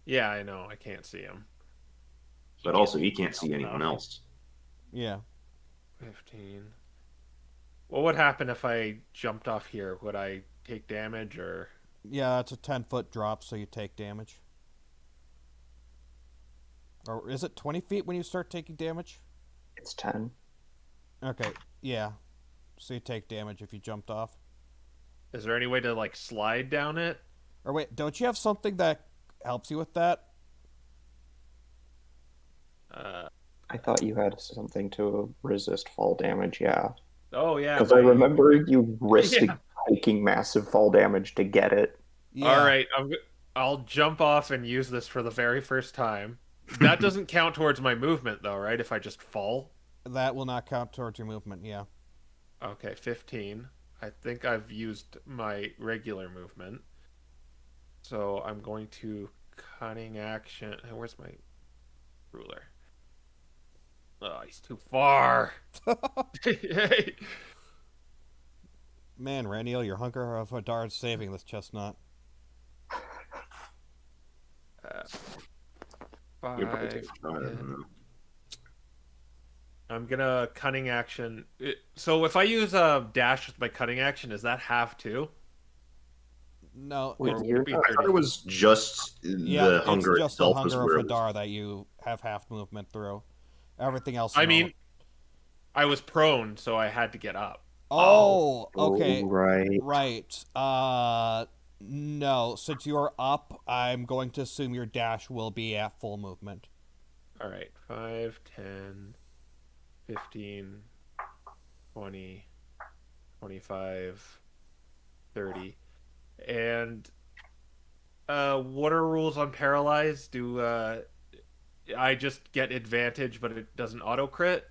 Yeah, I know. I can't see him. But also, he can't see anyone else. Yeah. 15. What would happen if I jumped off here? Would I take damage, or... Yeah, it's a 10-foot drop, so you take damage. Or is it 20 feet when you start taking damage? It's 10. Okay, yeah. So you take damage if you jumped off. Is there any way to, like, slide down it? Or wait, don't you have something that helps you with that? I thought you had something to resist fall damage, yeah. Oh, yeah. Because I my- remember you risked Yeah. taking massive fall damage to get it. Yeah. All right, I'll jump off and use this for the very first time. That doesn't count towards my movement, though, right? If I just fall? That will not count towards your movement, yeah. Okay, 15. I think I've used my regular movement. So I'm going to cunning action. Where's my ruler? Oh, he's too far. Man, Raniel, your Hunger of Hadar is saving this chestnut. You'll probably 5. take I don't know. I'm gonna cunning action. So if I use a dash with my cunning action, is that half too? No, Wait, it's, Or would you're it be I thought 30? it was just yeah, the hunger it's just the itself was Hunger where of it was. Hadar that you have half movement through. Everything else... I no. mean, I was prone, so I had to get up. Oh, okay. right. Right. No. Since you're up, I'm going to assume your dash will be at full movement. All right, 5, 10, 15, 20, 25, 30. And what are rules on paralyzed? Do I just get advantage, but it doesn't auto crit?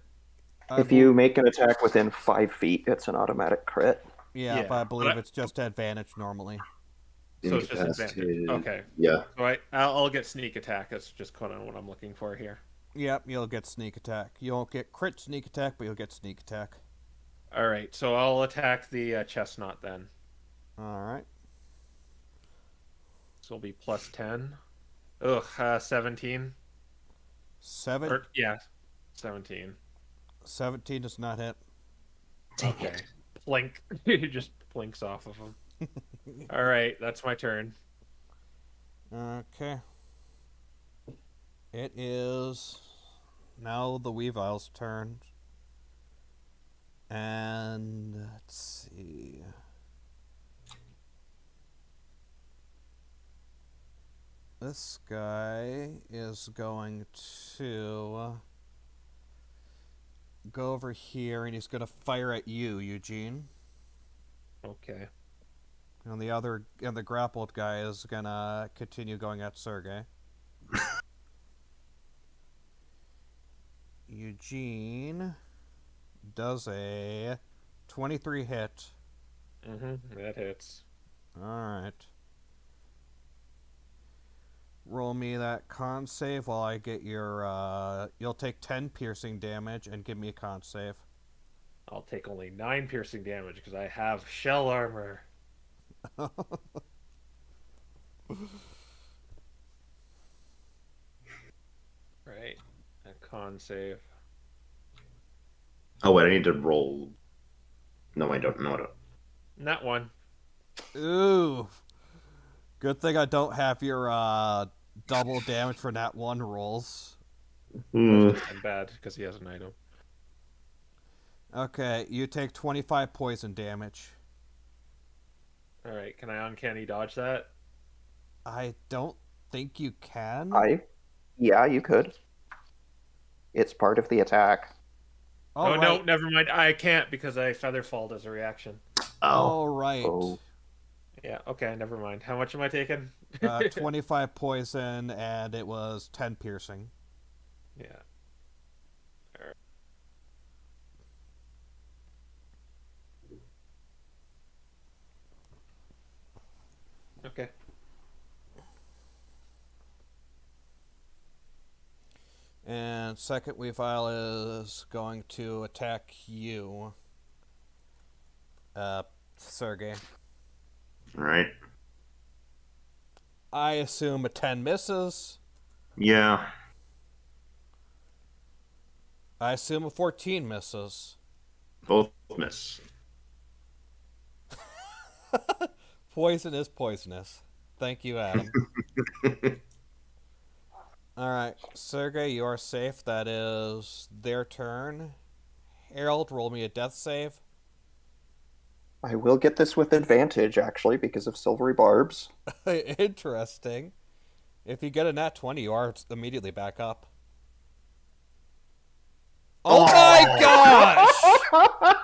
If you make an attack within 5 feet, it's an automatic crit. Yeah, but I believe it's just advantage normally. So it's just advantage. Incapacitated. Okay. Yeah. So I'll get sneak attack. That's just kind of what I'm looking for here. Yep, you'll get sneak attack. You won't get crit sneak attack, but you'll get sneak attack. All right, so I'll attack the chestnut then. All right. So it'll be plus 10. Ugh, 17. 17. 17 does not hit. Okay. Plink. He just plinks off of him. All right, that's my turn. Okay. It is now the Weavile's turn. And let's see. This guy is going to go over here and he's going to fire at you, Eugene. Okay. And the grappled guy is going to continue going at Sergey. Eugene does a 23 hit. That hits. Alright. Roll me that con save while I get your, you'll take 10 piercing damage and give me a con save. I'll take only 9 piercing damage because I have shell armor. Right. A con save. Oh, wait, I need to roll. No, I don't know. Not one. Ooh. Good thing I don't have your double damage for nat 1 rolls. Hmm. I'm bad because he has an item. Okay, you take 25 poison damage. Alright, can I uncanny dodge that? I don't think you can. Yeah, you could. It's part of the attack. Oh, right. no, never mind. I can't because I featherfalled as a reaction. All right. Oh. Yeah, okay, never mind. How much am I taking? 25 poison, and it was 10 piercing. Yeah. Alright. Okay. And second Weavile is going to attack you, Sergey. All right. I assume a 10 misses. Yeah. I assume a 14 misses. Both miss. Poison is poisonous. Thank you, Adam. Alright, Sergey, you are safe. That is their turn. Harold, roll me a death save. I will get this with advantage, actually, because of silvery barbs. Interesting. If you get a nat 20, you are immediately back up. Oh my gosh!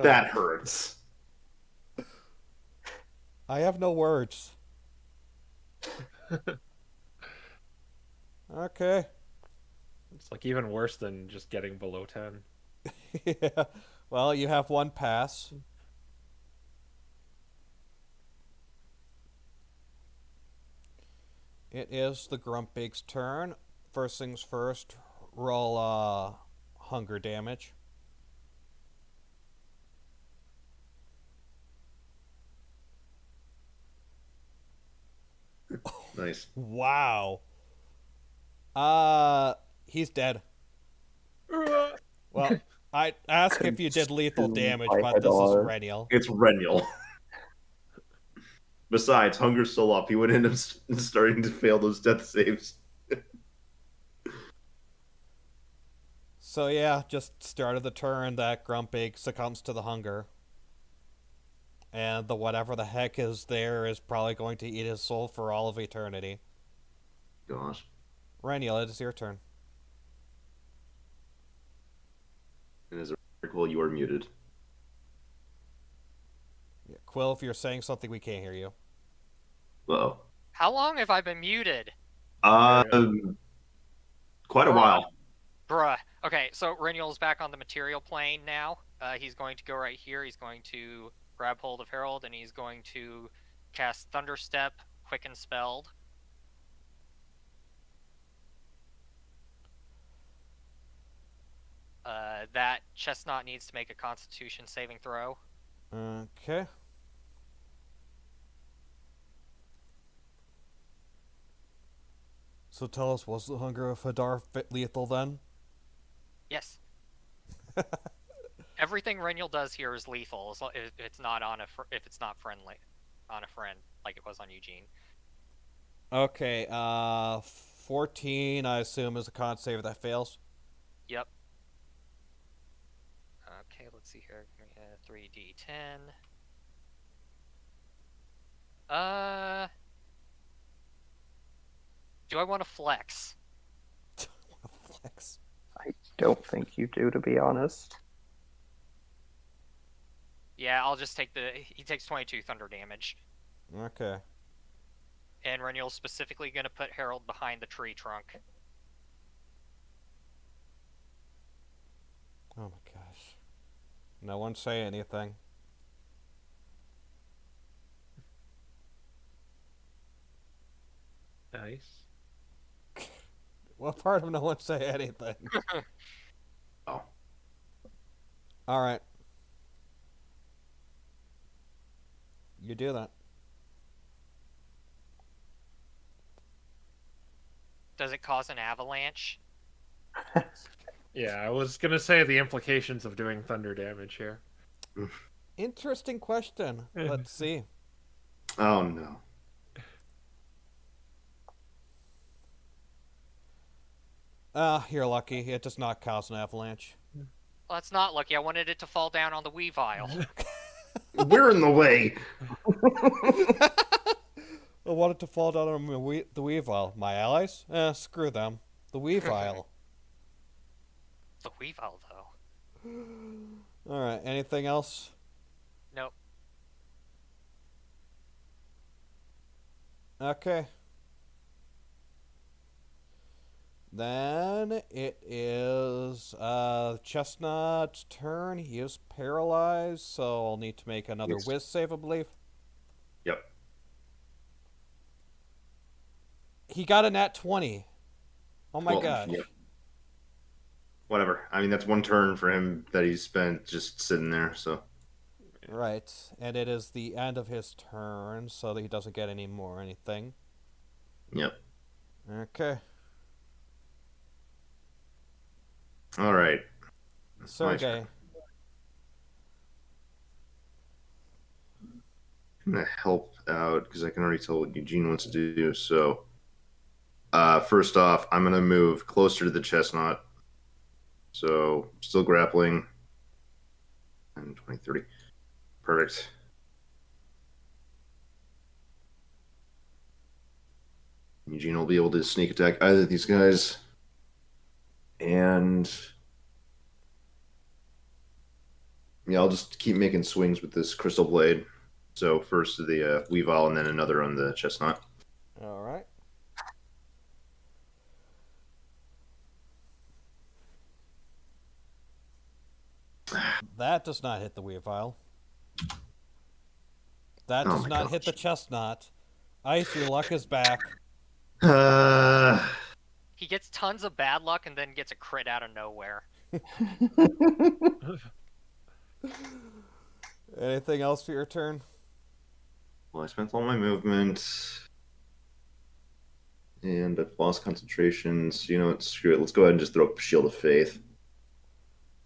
That hurts. I have no words. Okay. It's like even worse than just getting below 10. Yeah. Well, you have one pass. It is the Grumpig's turn. First things first, roll hunger damage. Nice. Wow. He's dead. Well, I ask if you did lethal damage, but this is Renial. It's Renial. Besides, hunger's still up. He would end up starting to fail those death saves. So yeah, just started the turn that Grumpig succumbs to the hunger. And the whatever the heck is there is probably going to eat his soul for all of eternity. Gosh. Reniel, it is your turn. And as a prequel, you are muted. Yeah, Quill, if you're saying something, we can't hear you. Uh-oh. How long have I been muted? Quite a while. Bruh. Okay, so Renewal's back on the material plane now. He's going to go right here. He's going to grab hold of Herald, and he's going to cast Thunderstep, Quicken Spelled. That Chestnut needs to make a Constitution saving throw. Okay. So tell us, was the hunger of Hadar lethal then? Yes. Everything Renewal does here is lethal if it's not on if it's not friendly on a friend like it was on Eugene. Okay, 14, I assume, is a con save that fails. Yep. Okay, let's see here. 3d10. Do I want to flex? Flex. I don't think you do, to be honest. Yeah, I'll just take he takes 22 thunder damage. Okay. And Renewal's specifically going to put Harold behind the tree trunk. Oh my gosh. No one say anything. Nice. What part of no one say anything? Oh. Alright. You do that. Does it cause an avalanche? Yeah, I was gonna say the implications of doing thunder damage here. Interesting question. Let's see. Oh no. You're lucky. It does not cause an avalanche. Well, that's not lucky. I wanted it to fall down on the Weavile. We're in the way. I wanted to fall down on the Weavile. My allies? Screw them. The Weavile. The Weavile, though. Alright, anything else? Nope. Okay. Then it is Chestnut's turn. He is paralyzed, so I'll need to make another Yes. whiz save, I believe. Yep. He got a nat 20. Oh my Well, gosh. yeah. Whatever. I mean, that's one turn for him that he spent just sitting there, so. Right. And it is the end of his turn, so that he doesn't get any more anything. Yep. Okay. All right. Sergey. I'm going to help out because I can already tell what Eugene wants to do. So, first off, I'm going to move closer to the chestnut. So, still grappling. And 20, 30. Perfect. Eugene will be able to sneak attack either of these guys. And yeah, I'll just keep making swings with this crystal blade. So first to the Weavile and then another on the chestnut. All right. That does not hit the Weavile. That Oh does my not hit the gosh. chestnut. Ice, your luck is back. He gets tons of bad luck and then gets a crit out of nowhere. Anything else for your turn? Well, I spent all my movement. And I've lost concentration. So, you know what? Screw it. Let's go ahead and just throw up Shield of Faith.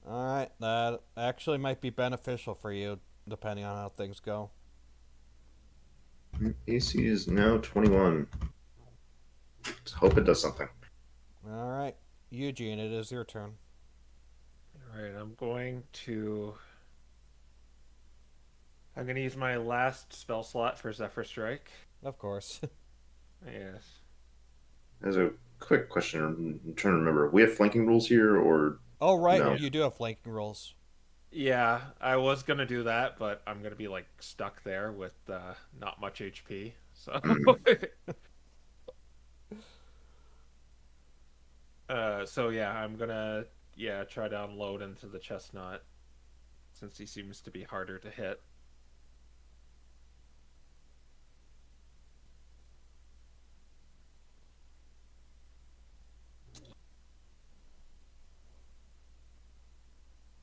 Alright, that actually might be beneficial for you, depending on how things go. AC is now 21. Let's hope it does something. Alright, Eugene, it is your turn. Alright, I'm going to use my last spell slot for Zephyr Strike. Of course. Yes. As a quick question, I'm trying to remember. We have flanking rules here, or Oh, right. No. You do have flanking rolls. Yeah, I was gonna do that, but I'm gonna be like stuck there with not much HP. So so yeah, I'm gonna try to unload into the chestnut since he seems to be harder to hit.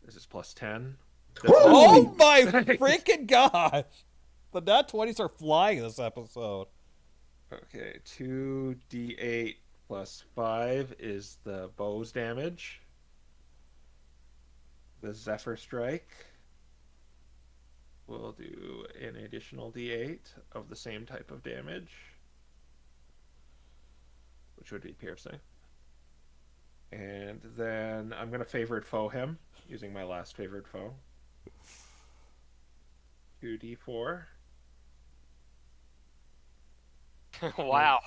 This is plus 10. Oh my Thanks. freaking gosh! The nat 20s are flying this episode. Okay, 2d8 plus 5 is the bow's damage. The Zephyr Strike will do an additional d8 of the same type of damage, which would be piercing. And then I'm going to favorite foe him, using my last favorite foe. 2d4. Wow.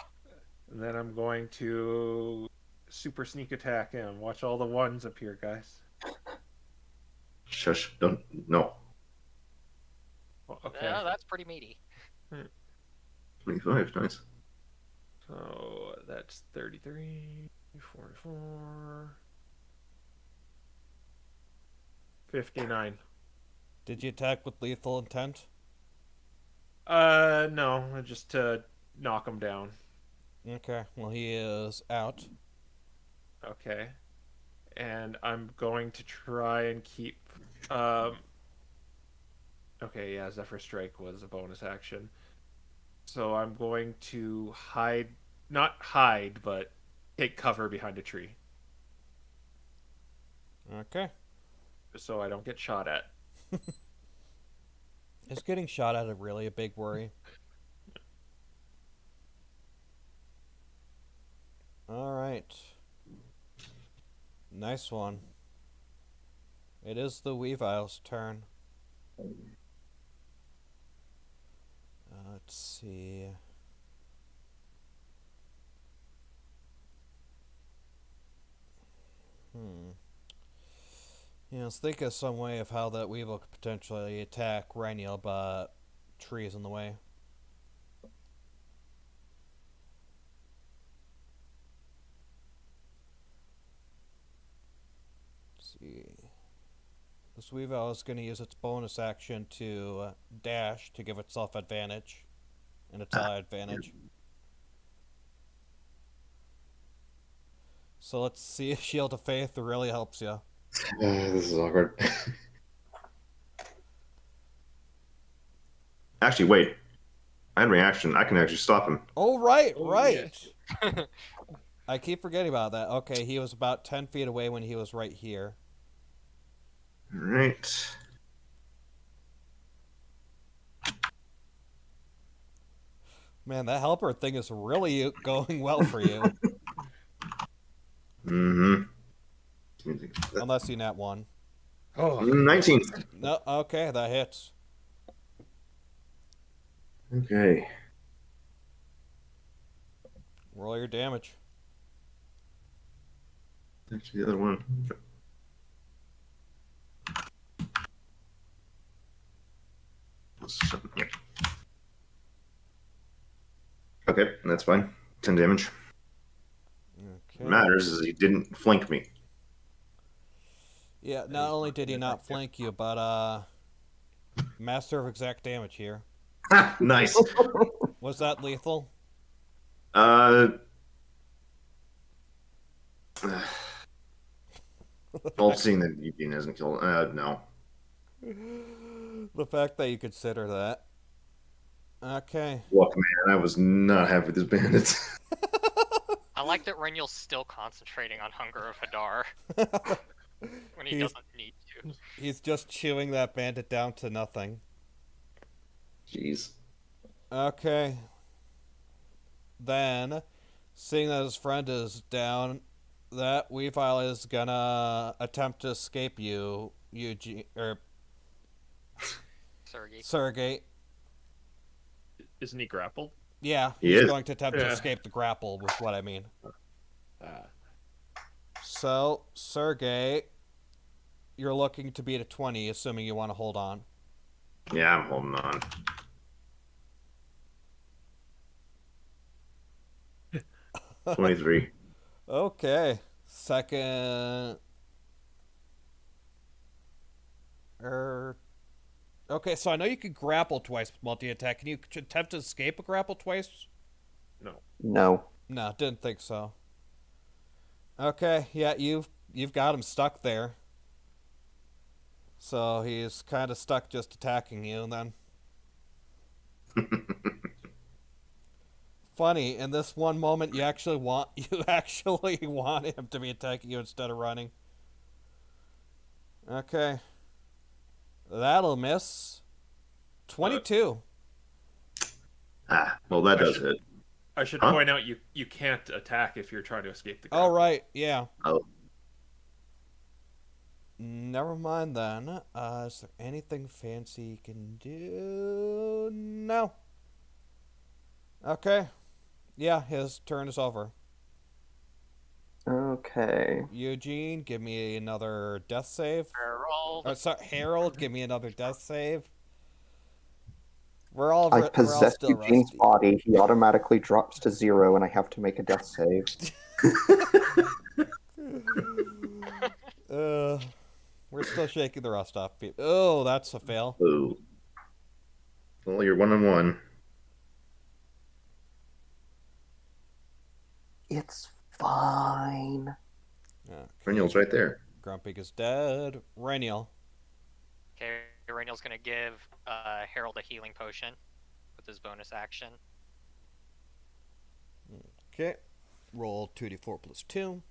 And then I'm going to super sneak attack him. Watch all the ones appear, guys. Shush! Don't. No. Well, okay. Yeah, that's pretty meaty. 25. Nice. So that's 33, 44, 59. Did you attack with lethal intent? No, just to knock him down. Okay, well, he is out. Okay. And I'm going to try and keep. Okay, yeah, Zephyr Strike was a bonus action. So I'm going to hide. Not hide, but take cover behind a tree. Okay. So I don't get shot at. Is getting shot at really a big worry? Alright. Nice one. It is the Weavile's turn. Let's see. Yeah, let's think of some way of how that Weevil could potentially attack Reniel, but trees in the way. Let's see. This Weevil is going to use its bonus action to dash to give itself advantage. And its ally advantage. So let's see if Shield of Faith really helps you. This is awkward. Actually, wait. I had reaction. I can actually stop him. Oh, right, Oh, right. yes. I keep forgetting about that. Okay, he was about 10 feet away when he was right here. All right. Man, that helper thing is really going well for you. Mm-hmm. Unless you nat 1. Oh, 19. No, okay, that hits. Okay. Roll your damage. Actually, the other one. Okay, that's fine. 10 damage. Okay. What matters is he didn't flank me. Yeah, not only did he not flank you, but master of exact damage here. Ha! Nice. Was that lethal? All seeing that Eugene hasn't killed. No. The fact that you consider that. Okay. Look, man, I was not happy with this bandits. I like that Reniel's still concentrating on Hunger of Hadar when he doesn't need to. He's just chewing that bandit down to nothing. Jeez. Okay. Then, seeing that his friend is down, That Weavile is gonna attempt to escape you, Eugene, or Sergey. Sergey. Isn't he grappled? Yeah, He he's is. going to attempt to Yeah. escape the grapple, with what I mean. Ah. So, Sergey, you're looking to beat a 20, assuming you want to hold on. Yeah, I'm holding on. $23. Okay. Second. Okay, so I know you can grapple twice with multi-attack. Can you attempt to escape a grapple twice? No. No. No, didn't think so. Okay, yeah, you've got him stuck there. So he's kind of stuck just attacking you then. Funny, in this one moment you actually want him to be attacking you instead of running. Okay. That'll miss. 22. Well, that does hit. I should Huh? point out you can't attack if you're trying to escape the Oh, grapple. right, yeah. Oh, Never mind then. Is there anything fancy you can do? No. Okay. Yeah, his turn is over. Okay. Eugene, give me another death save. Harold. Oh, sorry, Harold, give me another death save. We're all I we're all possess still Eugene's rusty. body. He automatically drops to 0, and I have to make a death save. We're still shaking the rust off. Oh, that's a fail. ooh. Well, you're 1-on-1. It's fine. Renniel's right there. Grumpig is dead. Reniel. Okay, Rainiel's gonna give Harold a healing potion with his bonus action. Okay. Roll 2d4 plus 2.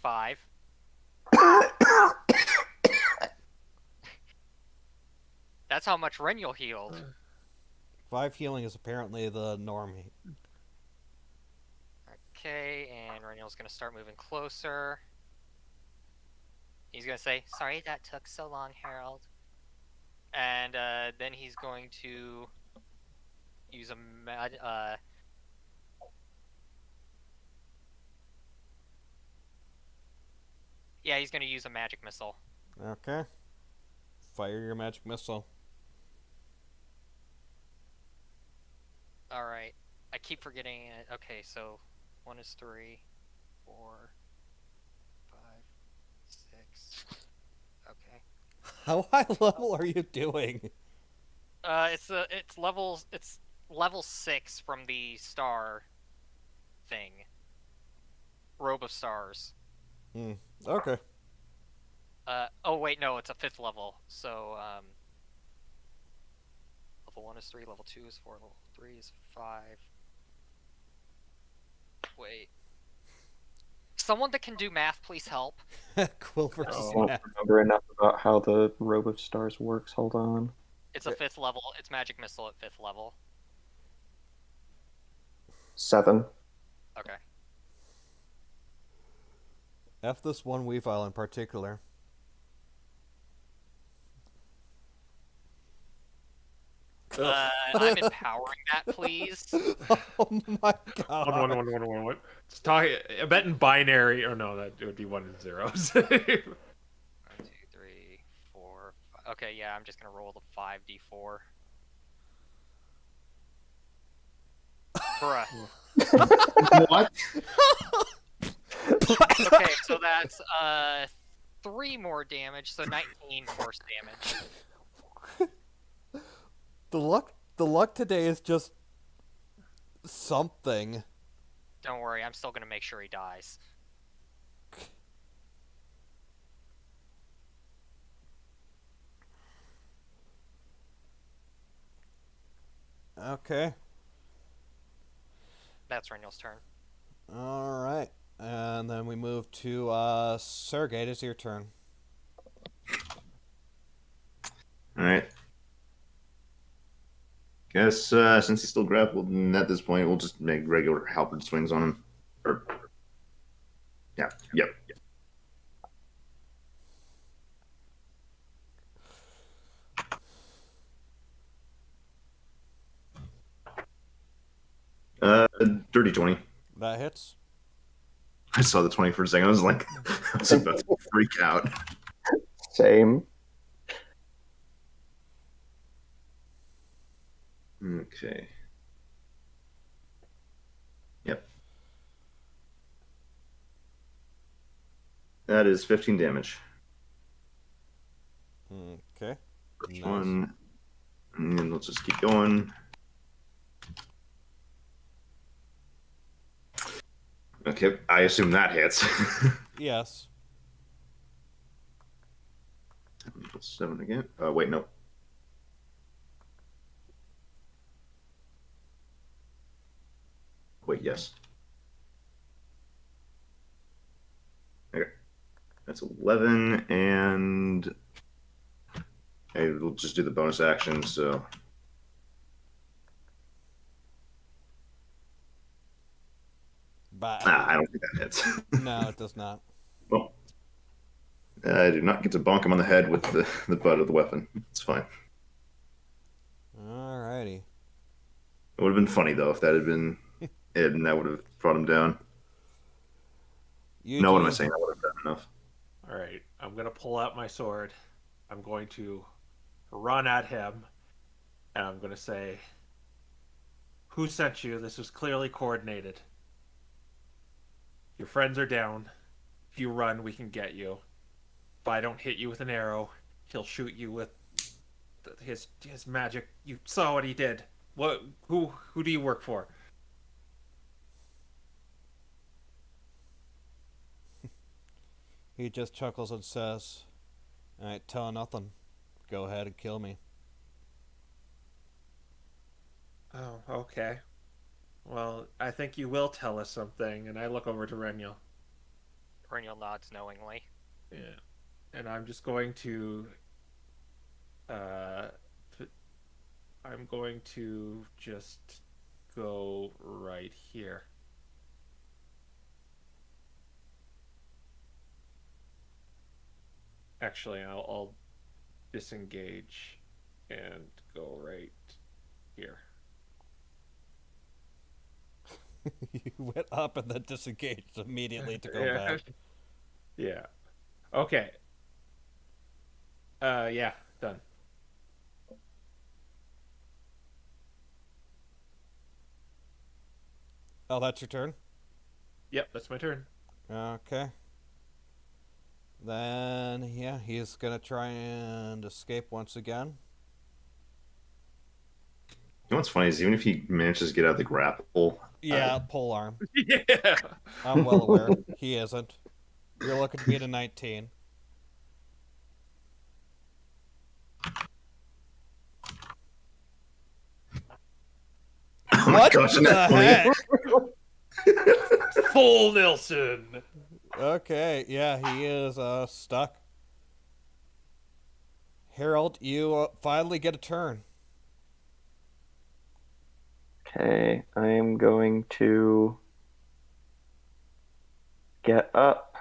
Five. That's how much Reniel healed. 5 healing is apparently the norm. Okay, and Reniel's gonna start moving closer. He's gonna say, Sorry that took so long, Harold. and then he's going to use a yeah, he's gonna use a magic missile. Okay. Fire your magic missile. All right, I keep forgetting it. Okay, so 1 is 3, 4, 5, 6. Okay. How high level are you doing? It's level 6 from the star thing. Robe of Stars. Okay. Oh wait, no, it's a 5th level. So level 1 is 3, level 2 is 4, level 3 is 5. Wait. Someone that can do math, please help. Quill I versus don't math. remember enough about how the Robe of Stars works. Hold on. It's a 5th level. It's magic missile at 5th level. 7. Okay. F this one Weavile in particular. I'm empowering that, please. Oh my god. One. Just talk. I bet in binary. Or no, that it would be 1 and 0s. 1, 2, 3, 4, 5. Okay, yeah, I'm just gonna roll the 5d4. Bruh. What? Okay, so that's 3 more damage, so 19 force damage. The luck today is just something. Don't worry, I'm still gonna make sure he dies. Okay. That's Reniel's turn. All right. And then we move to Sergey. It is your turn. All right. guess since he's still grappled, and at this point, we'll just make regular halberd swings on him. Yeah, yep. Dirty 20. That hits. I saw the 20 for a second. I was like, I was about to freak out. Same. Okay. Yep. That is 15 damage. Okay. First Nice. one. And then we'll just keep going. Okay, I assume that hits. Yes. 7 again. Wait, no. Wait, yes. Okay. That's 11, and okay, we'll just do the bonus action, so. Bye. I don't think that hits. No, it does not. Well, I do not get to bonk him on the head with the butt of the weapon. It's fine. Alrighty. It would have been funny, though, if that had been it, and that would have brought him down. You No, what two- am I saying? I would have done enough. All right, I'm gonna pull out my sword. I'm going to run at him, and I'm gonna say, "Who sent you? This was clearly coordinated. Your friends are down. If you run, we can get you. If I don't hit you with an arrow, he'll shoot you with his magic. You saw what he did. What? Who do you work for?" He just chuckles and says, "I ain't telling nothing. Go ahead and kill me." Oh, okay. Well, I think you will tell us something, and I look over to Reniel. Perennial nods knowingly. Yeah. And I'm just going to I'm going to just go right here. Actually, I'll disengage and go right here. You went up and then disengaged immediately to go Yeah. back. Yeah. Okay. Yeah, done. Oh, that's your turn? Yep, that's my turn. Okay. Then, yeah, he's gonna try and escape once again. You know what's funny is even if he manages to get out of the grapple, Yeah, pole arm. Yeah. I'm well aware. He isn't. You're looking to beat a 19. oh my What gosh, the that's funny. heck? Full Nelson. Okay, yeah, he is stuck. Harold, you finally get a turn. Okay, I am going to get up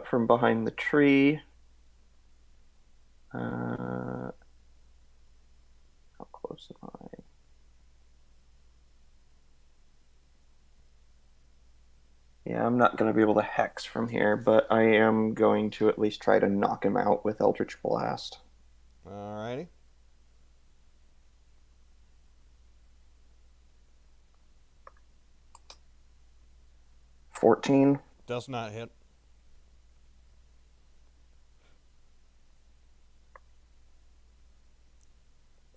from behind the tree. How close am I? Yeah, I'm not going to be able to hex from here, but I am going to at least try to knock him out with Eldritch Blast. Alrighty. $14. Does not hit.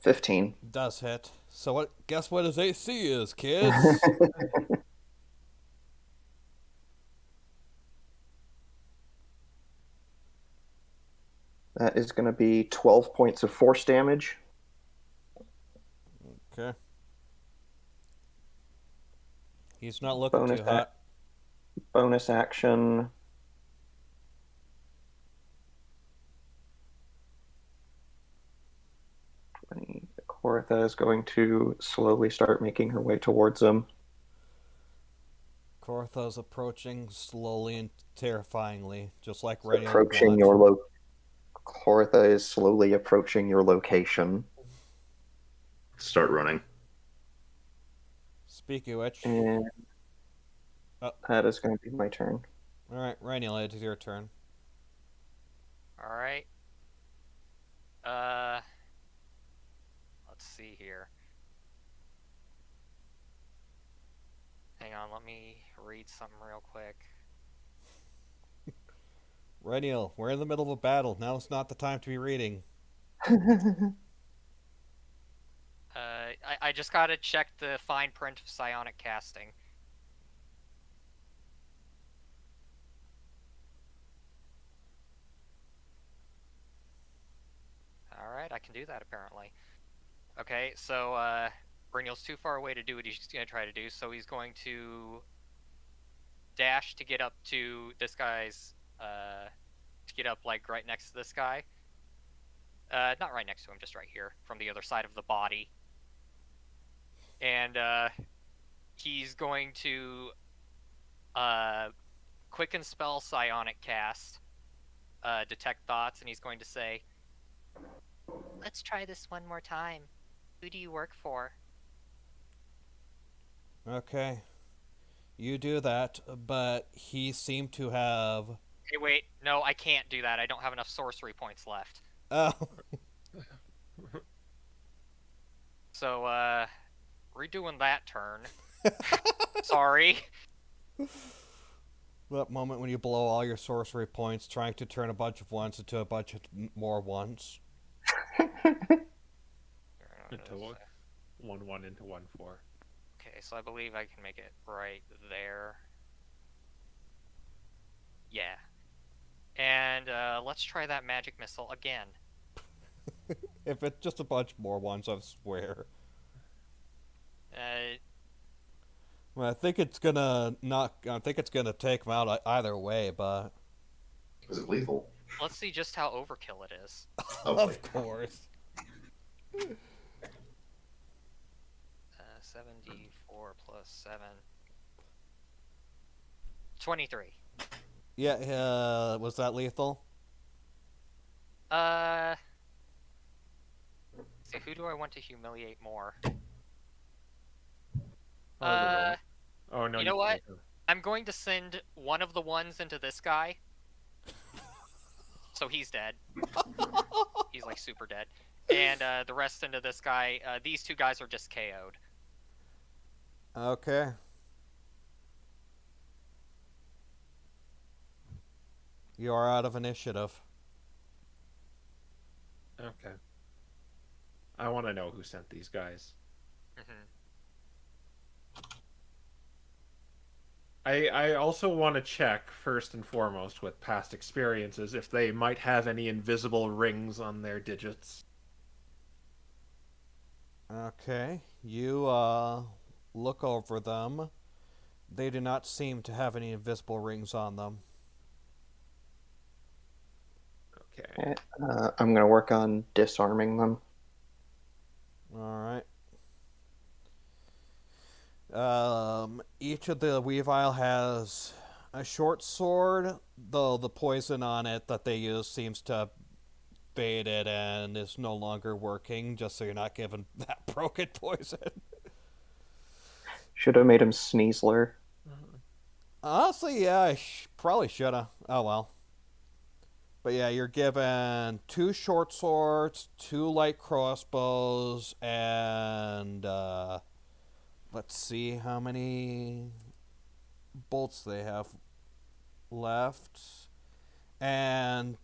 $15. Does hit. So what? Guess what his AC is, kids? That is going to be 12 points of force damage. Okay. He's not looking Bonus too hot. Bonus action. Kawartha is going to slowly start making her way towards him. Kortha's approaching slowly and terrifyingly, just like Radiant Approaching Blood. your Kawartha is slowly approaching your location. Start running. Speaking of which, And that is going to be my turn. alright, Raniel, it's your turn. All right. Let's see here. Hang on, let me read something real quick. Raniel, we're in the middle of a battle. Now's not the time to be reading. I just gotta check the fine print of psionic casting. Alright, I can do that apparently. Okay, so Brynjol's too far away to do what he's gonna try to do, so he's going to dash to get up to this guy's to get up like right next to this guy. Not right next to him, just right here, from the other side of the body. And he's going to quicken spell psionic cast, detect thoughts, and he's going to say, Let's try this one more time. Who do you work for? Okay. You do that, but he seemed to have... hey, wait, no, I can't do that. I don't have enough sorcery points left. Oh. So, redoing that turn. Sorry. That moment when you blow all your sorcery points trying to turn a bunch of ones into a bunch of more ones. Into 1-1 into 1-4. Okay, so I believe I can make it right there. Yeah. And let's try that magic missile again. If it's just a bunch more ones, I swear. Well, I think it's gonna take him out either way, but... Is it lethal? Let's see just how overkill it is. Of course. 7d4 plus 7. 23. Yeah, was that lethal? See, who do I want to humiliate more? Oh no! You know what? can't. I'm going to send one of the ones into this guy. So he's dead. He's like super dead. And the rest into this guy. These two guys are just KO'd. Okay. You are out of initiative. Okay. I want to know who sent these guys. Mm-hmm. I also want to check, first and foremost, with past experiences, if they might have any invisible rings on their digits. Okay. You, look over them. They do not seem to have any invisible rings on them. Okay. I'm going to work on disarming them. Alright. Each of the Weavile has a short sword, though the poison on it that they use seems to have faded and is no longer working, just so you're not given that broken poison. Should have made him Sneasler. Honestly, yeah, I probably should have. Oh well. But yeah, you're given 2 short swords, 2 light crossbows, and let's see how many bolts they have left. And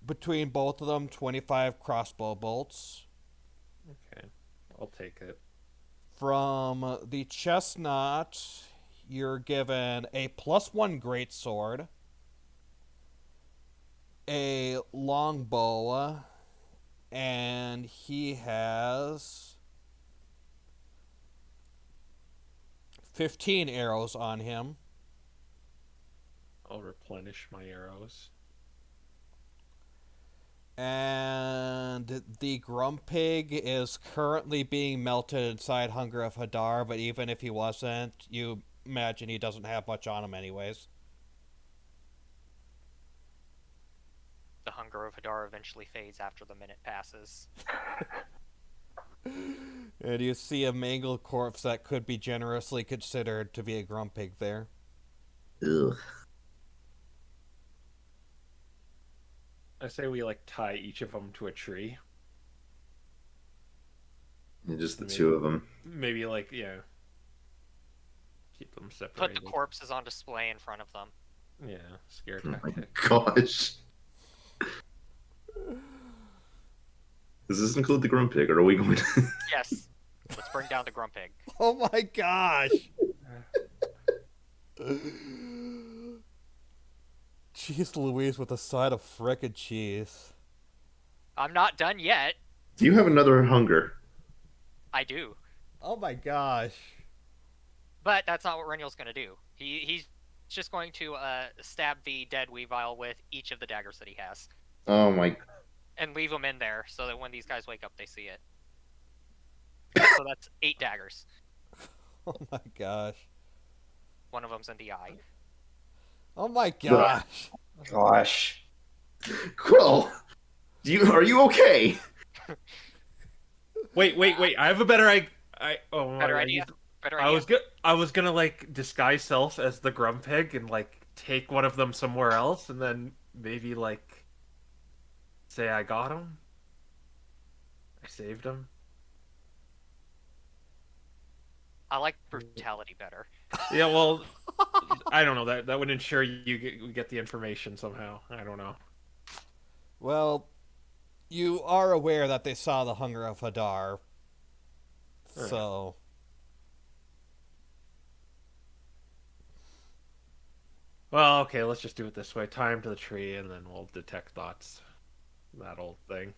between both of them, 25 crossbow bolts. Okay. I'll take it. From the chestnut, you're given a +1 greatsword, a longbow, and he has 15 arrows on him. I'll replenish my arrows. And the Grumpig is currently being melted inside Hunger of Hadar, but even if he wasn't, you imagine he doesn't have much on him anyways. The hunger of Hadar eventually fades after the minute passes. And you see a mangled corpse that could be generously considered to be a Grumpig there. Ugh. I say we like tie each of them to a tree. And just the Maybe. two of them. Maybe like keep them Put separated. the corpses on display in front of them. Yeah, scare Oh my tactic. gosh. Does this include the Grumpig, or are we going to... Yes. Let's bring down the Grumpig. Oh my gosh! Jeez Louise with a side of frickin' cheese. I'm not done yet. Do you have another hunger? I do. Oh my gosh. But that's not what Renniel's going to do. He's just going to stab the dead Weavile with each of the daggers that he has. Oh my... And leave them in there so that when these guys wake up, they see it. So that's 8 daggers. Oh my gosh. One of them's in the eye. Oh my gosh. Gosh. Quill! Are you okay? Wait! I have a better Better I idea. Better I idea. was gonna like disguise self as the Grumpig and like take one of them somewhere else, and then maybe like say I got him. I saved him. I like brutality better. Yeah, well, I don't know. That would ensure you get the information somehow. I don't know. Well, you are aware that they saw the Hunger of Hadar. Right. So. Well, okay, let's just do it this way. Tie him to the tree, and then we'll detect thoughts. That old thing.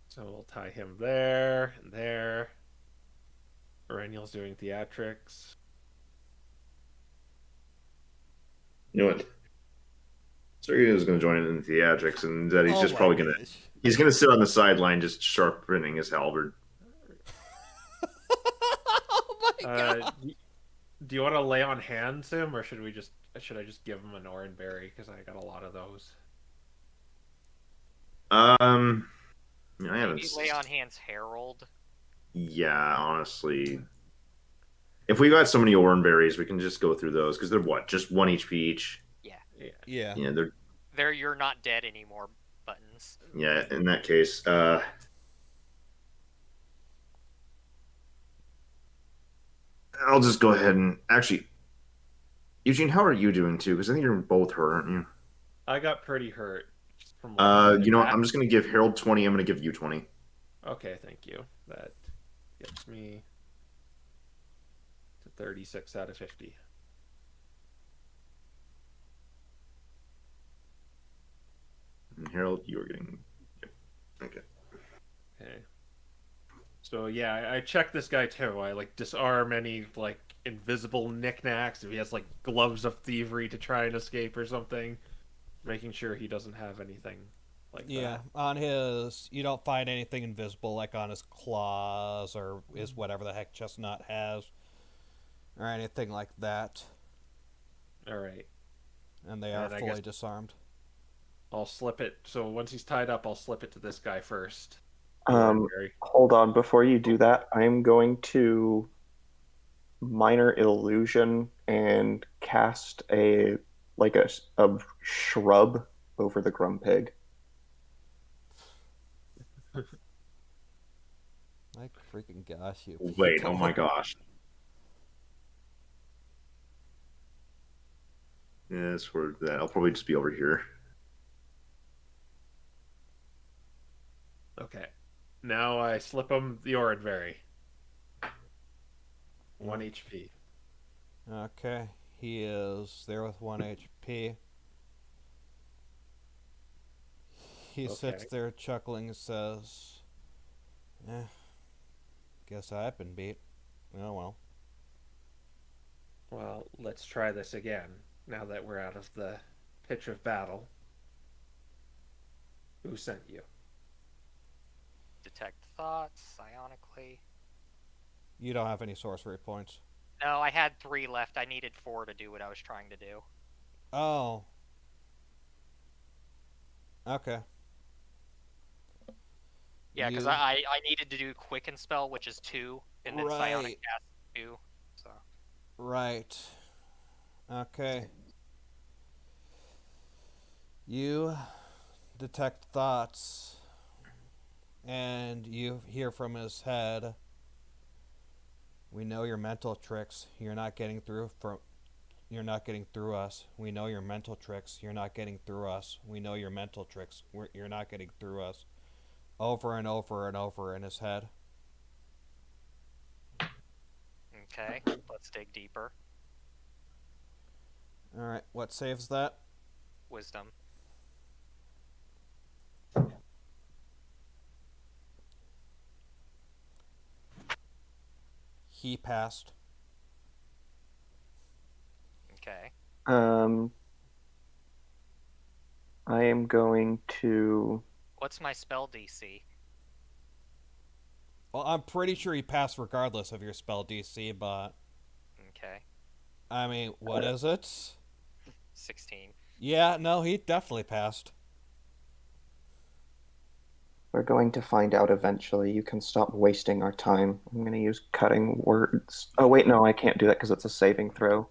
So we'll tie him there and there. Perennial's doing theatrics. You know what? Sergio is going to join in the theatrics, and that he's Oh just my probably going to... gosh. He's going to sit on the sideline just sharpening his halberd. Oh my god. Do you want to lay on hands him, or should I just give him an oranberry because I got a lot of those? I haven't... Maybe lay on hands Herald. Yeah, honestly. If we got so many oranberries, we can just go through those, because they're what? Just 1 HP each? Yeah. Yeah. Yeah, they're... They're you're not dead anymore buttons. Yeah, in that case, I'll just go ahead and... Actually, Eugene, how are you doing, too? Because I think you're both hurt, aren't you? I got pretty hurt. Just from You know what? I'm just going to give Harold 20. I'm going to give you 20. Okay, thank you. That gets me to 36 out of 50. And Harold, you are getting... Okay. Okay. So yeah, I checked this guy too. I like disarm any like invisible knickknacks if he has like gloves of thievery to try and escape or something, making sure he doesn't have anything like Yeah, that. on his, you don't find anything invisible like on his claws or his whatever the heck Chestnut has, or anything like that. All right. And they are And I fully guess- disarmed. I'll slip it. So once he's tied up, I'll slip it to this guy first. Very- Hold on, before you do that, I'm going to minor illusion and cast a shrub over the Grumpig. My freaking gosh, you Wait, people. oh my gosh. Yeah, that's for that. I'll probably just be over here. Okay. Now I slip him the Oranberry. 1 HP. Okay, he is there with 1 HP. He sits Okay. there chuckling and says, guess I've been beat. Oh well. Well, let's try this again. Now that we're out of the pitch of battle. Who sent you? Detect thoughts, psionically. You don't have any sorcery points. No, I had 3 left. I needed 4 to do what I was trying to do. Oh. Okay. Yeah, because You- I needed to do Quicken Spell, which is 2, and then Psionic Right. Cast 2. So Right. Okay. You detect thoughts, and you hear from his head, "We know your mental tricks. You're not getting through us. We know your mental tricks. You're not getting through us. We know your mental tricks. You're not getting through us." Over and over and over in his head. okay, let's dig deeper. Alright, what saves that? Wisdom. He passed. Okay. I am going to. What's my spell DC? Well, I'm pretty sure he passed regardless of your spell DC, but Okay. I mean, what is it? 16. Yeah, no, he definitely passed. We're going to find out eventually. You can stop wasting our time. I'm going to use cutting words. Oh, wait, no, I can't do that because it's a saving throw.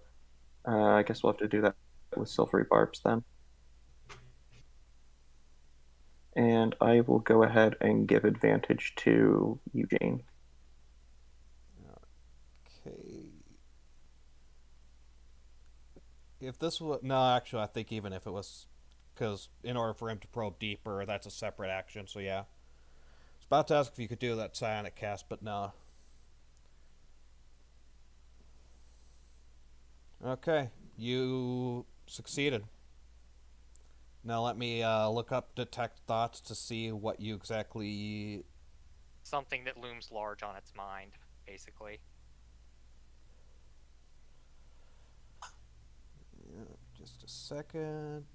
I guess we'll have to do that with silvery barbs then. And I will go ahead and give advantage to Eugene. Okay. If this was... No, actually, I think even if it was... Because in order for him to probe deeper, that's a separate action, so yeah. I was about to ask if you could do that psionic cast, but no. Okay, you succeeded. Now let me look up Detect Thoughts to see what you exactly... Something that looms large on its mind, basically. Yeah, just a second.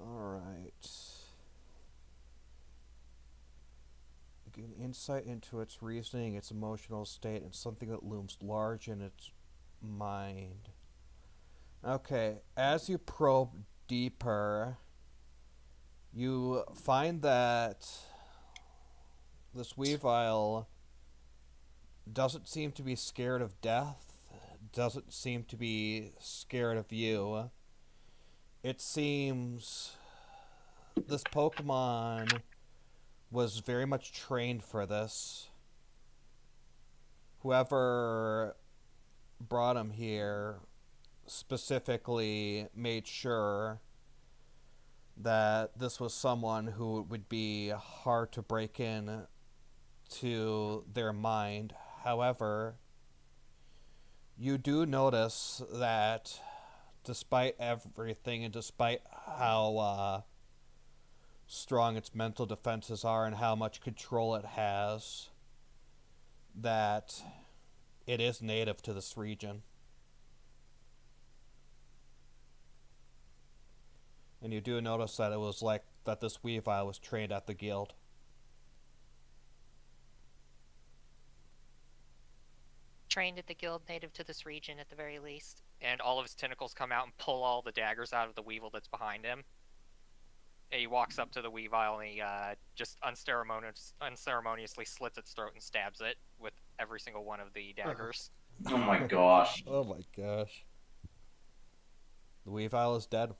Alright. Gain insight into its reasoning, its emotional state, and something that looms large in its mind. Okay, as you probe deeper, you find that this Weavile doesn't seem to be scared of death, doesn't seem to be scared of you. It seems this Pokemon was very much trained for this. Whoever brought him here specifically made sure that this was someone who would be hard to break in to their mind. However, you do notice that despite everything and despite how strong its mental defenses are and how much control it has, that it is native to this region. And you do notice that it was like that this Weavile was trained at the guild. Trained at the guild, native to this region at the very least. And all of his tentacles come out and pull all the daggers out of the Weevil that's behind him. And he walks up to the Weavile and he just unceremoniously slits its throat and stabs it with every single one of the daggers. Oh my gosh. Oh my gosh. The Weavile is dead.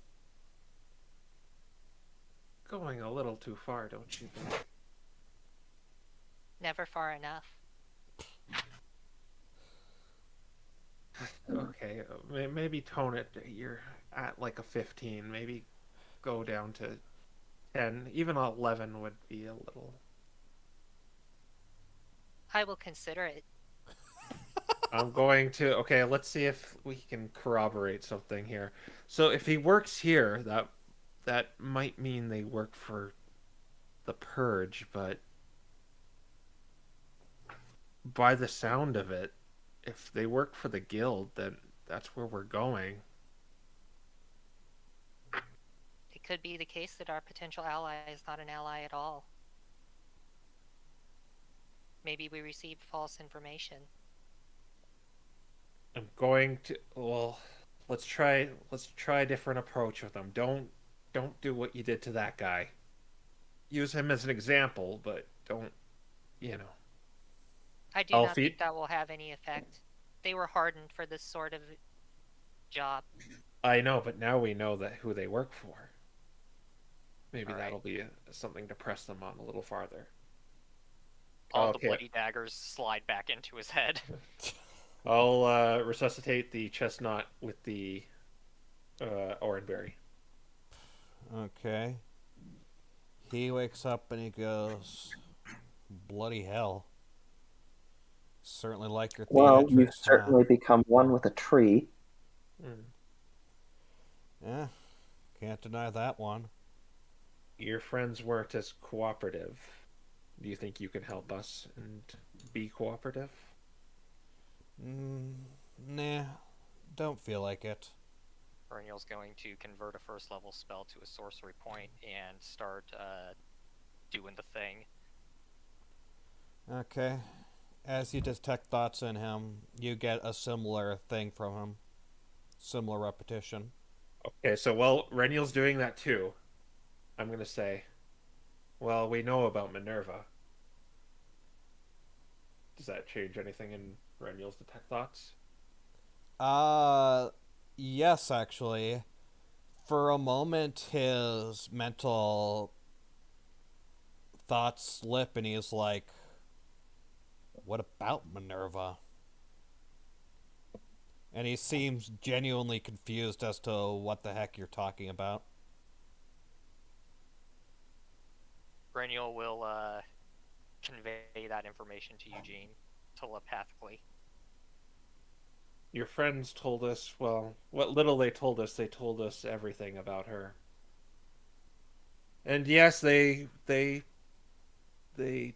Going a little too far, don't you think? Never far enough. Okay, maybe tone it. You're at like a 15. Maybe go down to 10. Even 11 would be a little... I will consider it. I'm going to... Okay, let's see if we can corroborate something here. So if he works here, that might mean they work for the Purge, but... by the sound of it, if they work for the guild, then that's where we're going. It could be the case that our potential ally is not an ally at all. Maybe we received false information. I'm going to, well, let's try a different approach with them. Don't do what you did to that guy. Use him as an example, but don't, you know. I do not think that will have any effect. They were hardened for this sort of job. I know, but now we know that who they work for. Maybe All right. that'll be something to press them on a little farther. All the bloody daggers slide back into his head. I'll resuscitate the chestnut with the oranberry. Okay. He wakes up and he goes, bloody hell. Certainly like your Well, theatrics, you've certainly become one with a tree. Yeah, can't deny that one. Your friends weren't as cooperative. Do you think you can help us and be cooperative? Nah, don't feel like it. Perennial's going to convert a first level spell to a sorcery point and start doing the thing. Okay. As you detect thoughts in him, you get a similar thing from him. Similar repetition. Okay, so while Reniel's doing that too, I'm going to say, well, we know about Minerva. Does that change anything in Reniel's detect thoughts? Yes, actually. For a moment, his mental thoughts slip and he's like, what about Minerva? And he seems genuinely confused as to what the heck you're talking about. Perennial will convey that information to Eugene telepathically. Your friends told us, well, what little they told us everything about her. And yes, they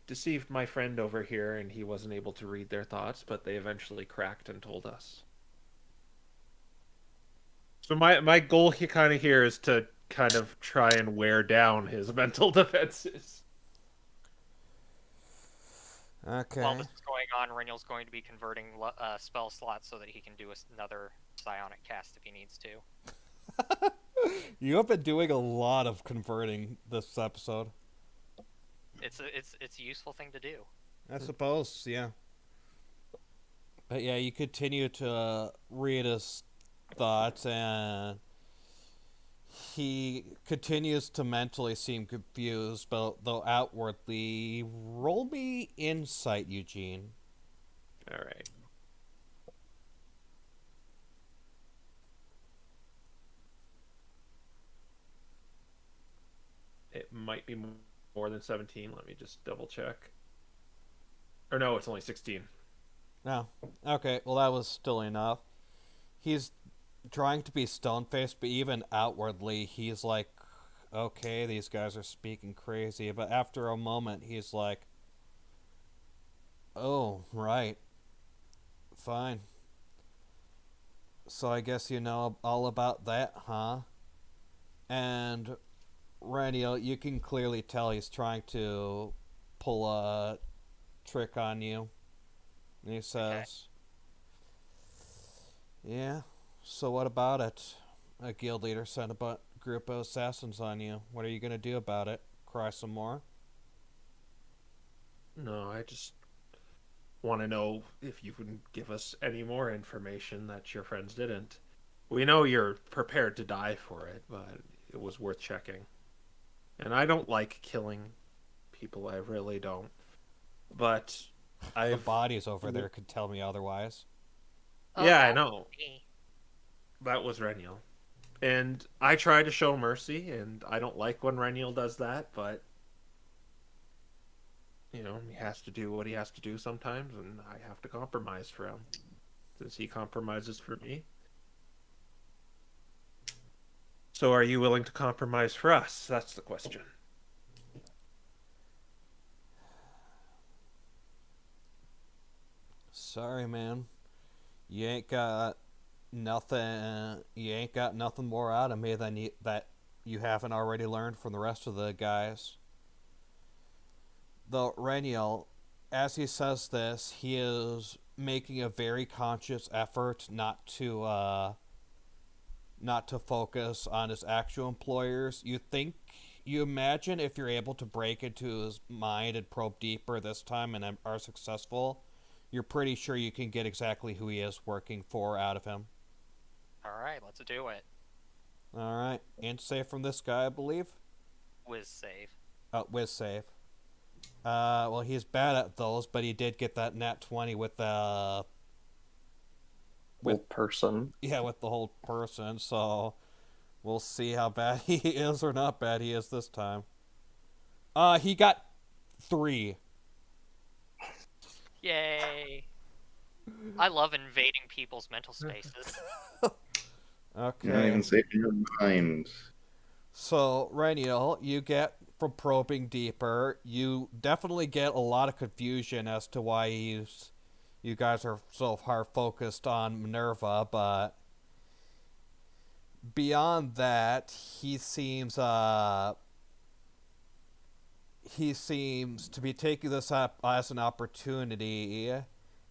deceived my friend over here and he wasn't able to read their thoughts, but they eventually cracked and told us. So my goal here is to kind of try and wear down his mental defenses. Okay. While this is going on, Renniel's going to be converting spell slots so that he can do another psionic cast if he needs to. You have been doing a lot of converting this episode. It's a useful thing to do. I suppose, yeah. But yeah, you continue to read his thoughts, and he continues to mentally seem confused, but though outwardly, roll me insight, Eugene. All right. It might be more than 17. Let me just double check. Or no, it's only 16. No. Okay, well that was still enough. He's trying to be stone-faced, but even outwardly, he's like, okay, these guys are speaking crazy. But after a moment, he's like, oh, right. Fine. So I guess you know all about that, huh? And Raniel, you can clearly tell he's trying to pull a trick on you. And he says, yeah, so what about it? A guild leader sent a group of assassins on you. What are you going to do about it? Cry some more? No, I just want to know if you can give us any more information that your friends didn't. We know you're prepared to die for it, but it was worth checking. And I don't like killing people, I really don't. But The bodies over there could tell me otherwise. Oh, yeah, I that know. was me. That was Reniel. And I try to show mercy, and I don't like when Reniel does that, but you know, he has to do what he has to do sometimes, and I have to compromise for him. Since he compromises for me. So are you willing to compromise for us? That's the question. Sorry, man. You ain't got nothing. You ain't got nothing more out of me than that you haven't already learned from the rest of the guys. Though Reniel, as he says this, he is making a very conscious effort not to focus on his actual employers. You imagine if you're able to break into his mind and probe deeper this time and are successful, you're pretty sure you can get exactly who he is working for out of him. Alright, let's do it. Alright, int save from this guy, I believe. Whiz save. Whiz save. Well, he's bad at those, but he did get that nat 20 with the... With person. Yeah, with the whole person, so... We'll see how bad he is or not bad he is this time. He got 3. Yay! I love invading people's mental spaces. Okay. Not even safe in your mind. So, Reniel, you get from probing deeper, you definitely get a lot of confusion as to why you guys are so hard focused on Minerva, but beyond that, he seems to be taking this up as an opportunity,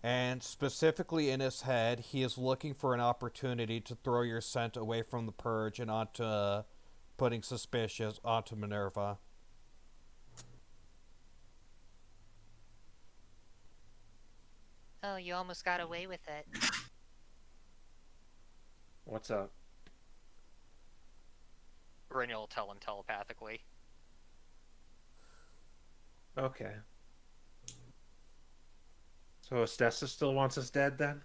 and specifically in his head, he is looking for an opportunity to throw your scent away from the purge and onto putting suspicious onto Minerva. Oh, you almost got away with it. What's up? Brynja will tell him telepathically. Okay. So Estessa still wants us dead then?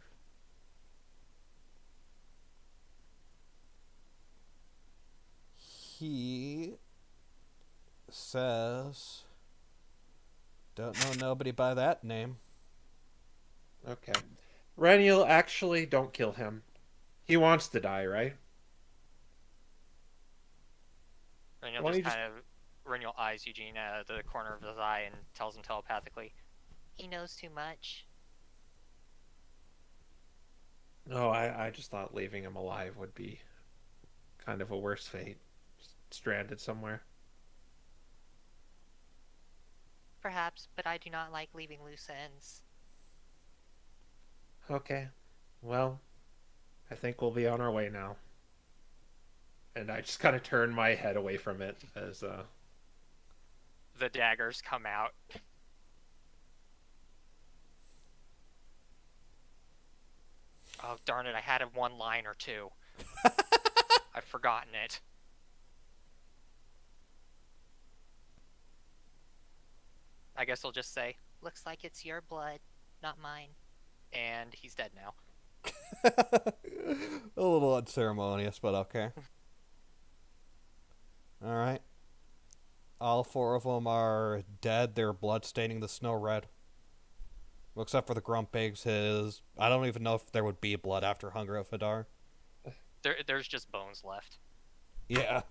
He says, don't know nobody by that name. Okay. Reniel, actually, don't kill him. He wants to die, right? Reniel eyes Eugene out of the corner of his eye and tells him telepathically. He knows too much. No, I just thought leaving him alive would be kind of a worse fate. Stranded somewhere. Perhaps, but I do not like leaving loose ends. Okay. Well, I think we'll be on our way now. And I just kind of turn my head away from it as The daggers come out. Oh, darn it, I had a one-liner too. I've forgotten it. I guess I'll just say, Looks like it's your blood, not mine. and he's dead now. A little unceremonious, but okay. Alright. All 4 of them are dead. Their blood staining the snow red. Well, except for the Grumpigs, I don't even know if there would be blood after Hunger of Hadar. There's just bones left. Yeah.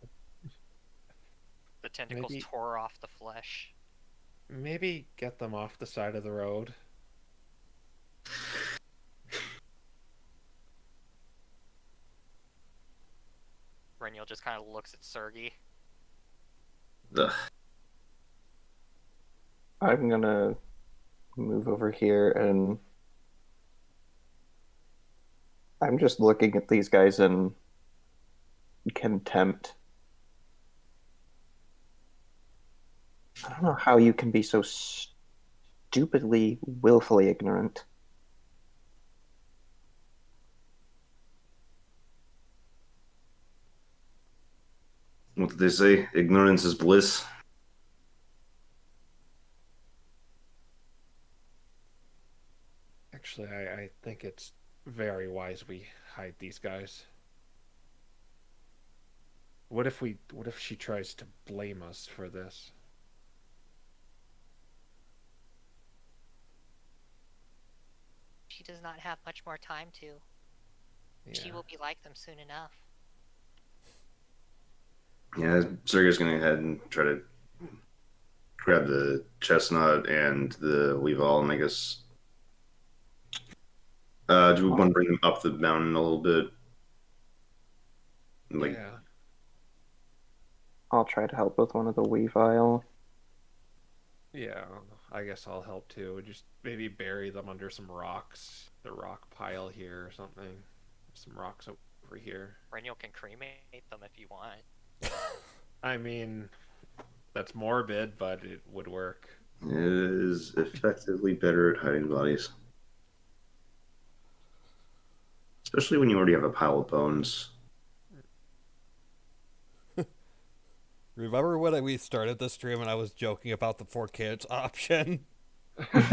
The tentacles Maybe- tore off the flesh. maybe get them off the side of the road. Reniel just kind of looks at Sergey. Ugh. I'm gonna move over here and I'm just looking at these guys in contempt. I don't know how you can be so stupidly, willfully ignorant. What did they say? Ignorance is bliss. Actually, I think it's very wise we hide these guys. What if she tries to blame us for this? She does not have much more time to. She Yeah. will be like them soon enough. Yeah, Sergey's gonna go ahead and try to grab the chestnut and the weevil, and I guess Do we want to bring them up the mountain a little bit? Like, Yeah. I'll try to help with one of the Weavile. Yeah, I guess I'll help too. Just maybe bury them under some rocks. The rock pile here or something. Some rocks over here. Reniel can cremate them if you want. I mean, that's morbid, but it would work. it is effectively better at hiding bodies. Especially when you already have a pile of bones. Remember when we started this stream and I was joking about the 4 kids option? It's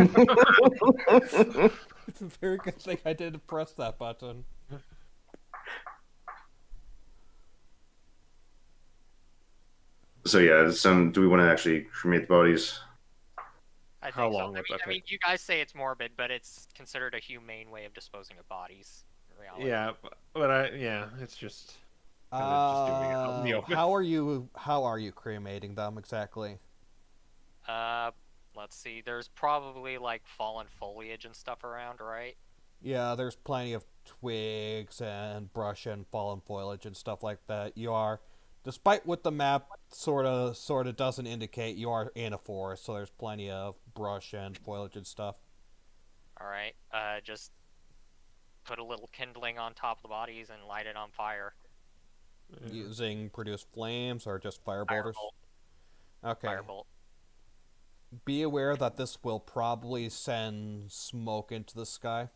a very good thing I didn't press that button. So yeah, do we want to actually cremate the bodies? I How think long so. would that I mean, take? you guys say it's morbid, but it's considered a humane way of disposing of bodies. In reality. Yeah, but it's just kinda just doing it out in the open. How are you cremating them exactly? Let's see. There's probably like fallen foliage and stuff around, right? Yeah, there's plenty of twigs and brush and fallen foliage and stuff like that. Despite what the map sort of doesn't indicate, you are in a forest, so there's plenty of brush and foliage and stuff. All right. Just put a little kindling on top of the bodies and light it on fire. Using produced flames or just firebolters? Firebolt. Okay. Firebolt. Be aware that this will probably send smoke into the sky.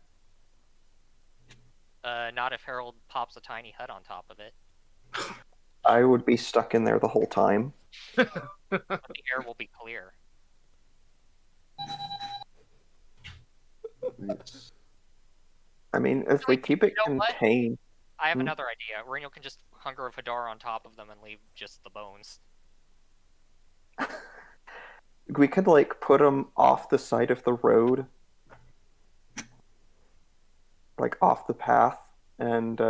Not if Harold pops a tiny hut on top of it. I would be stuck in there the whole time. But the air will be clear. I mean, if we keep it You know what? contained, I have another idea. Reniel can just Hunger of Hadar on top of them and leave just the bones. we could like put them off the side of the road, like off the path, and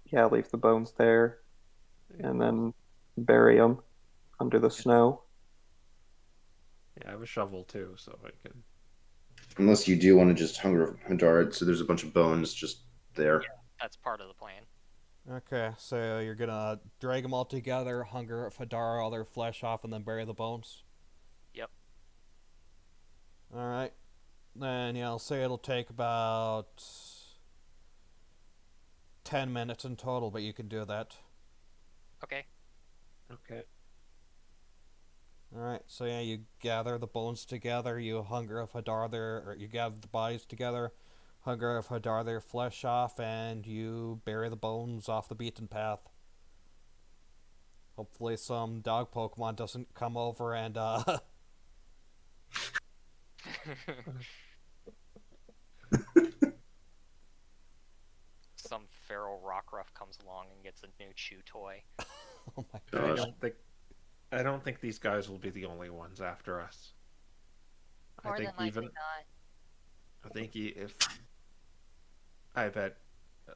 yeah, leave the bones there, and then bury them under the snow. Yeah, I have a shovel too, so I can. Unless you do want to just hunger Hadar, so there's a bunch of bones just there. Yeah, that's part of the plan. Okay, so you're gonna drag them all together, hunger Fadara, all their flesh off, and then bury the bones? Yep. Alright. Then, yeah, I'll say it'll take about 10 minutes in total, but you can do that. Okay. Okay. Alright, so yeah, you gather the bones together, you you gather the bodies together, hunger Hadar their flesh off, and you bury the bones off the beaten path. Hopefully some dog Pokemon doesn't come over and, Some feral Rockruff comes along and gets a new chew toy. oh my I Gosh. I don't think these guys will be the only ones after us. More I think than likely even not. I think if I bet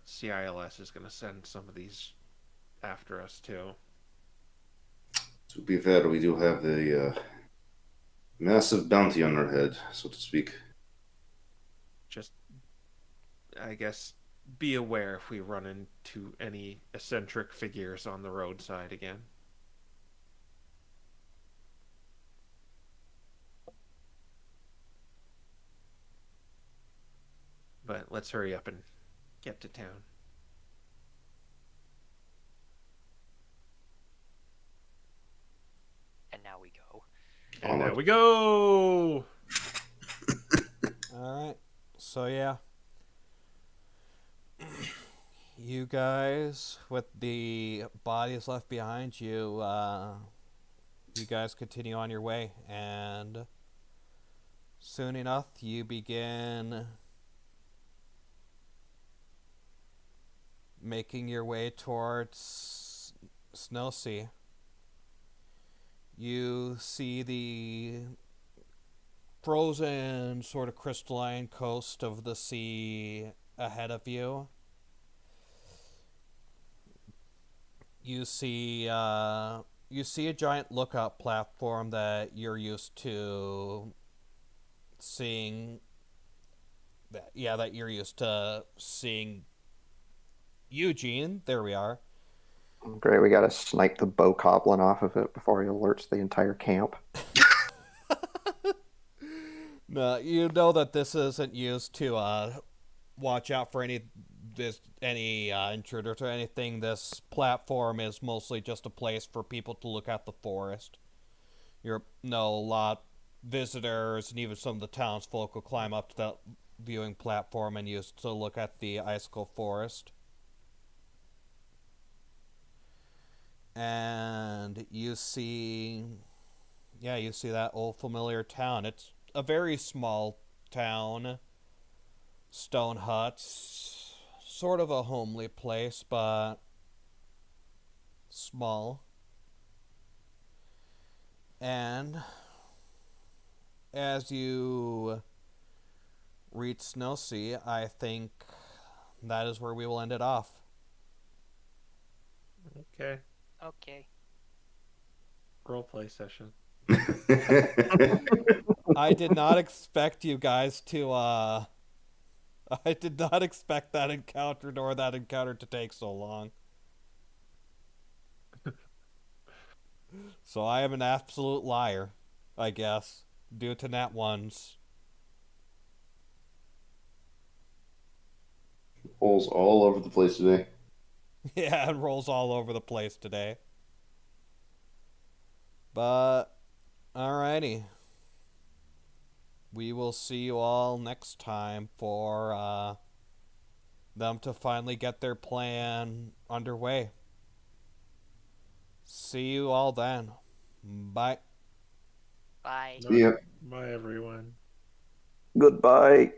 CILS is going to send some of these after us too. To be fair, we do have a massive bounty on our head, so to speak. Just, I guess, be aware if we run into any eccentric figures on the roadside again. But let's hurry up and get to town. And now we go. And there we go! Alright, so yeah. You guys, with the bodies left behind you, you guys continue on your way, and soon enough you begin making your way towards Snowsea. You see the frozen, sort of crystalline coast of the sea ahead of you. You see a giant lookout platform that you're used to seeing that you're used to seeing. Eugene, there we are. Great, we gotta snipe the bokoblin off of it before he alerts the entire camp. No, you know that this isn't used to watch out for any intruders or anything. This platform is mostly just a place for people to look at the forest. A lot visitors and even some of the townsfolk will climb up to that viewing platform and use to look at the icicle forest. And you see that old familiar town. It's a very small town. Stone huts, sort of a homely place, but small. And as you reach Snowsea, I think that is where we will end it off. Okay. Okay. Roleplay session. I did not expect you guys to I did not expect that encounter to take so long. So I am an absolute liar, I guess, due to nat ones. Holes all over the place today. Yeah, it rolls all over the place today. But, alrighty. We will see you all next time for them to finally get their plan underway. See you all then. Bye. Bye. See ya. Bye, everyone. Goodbye.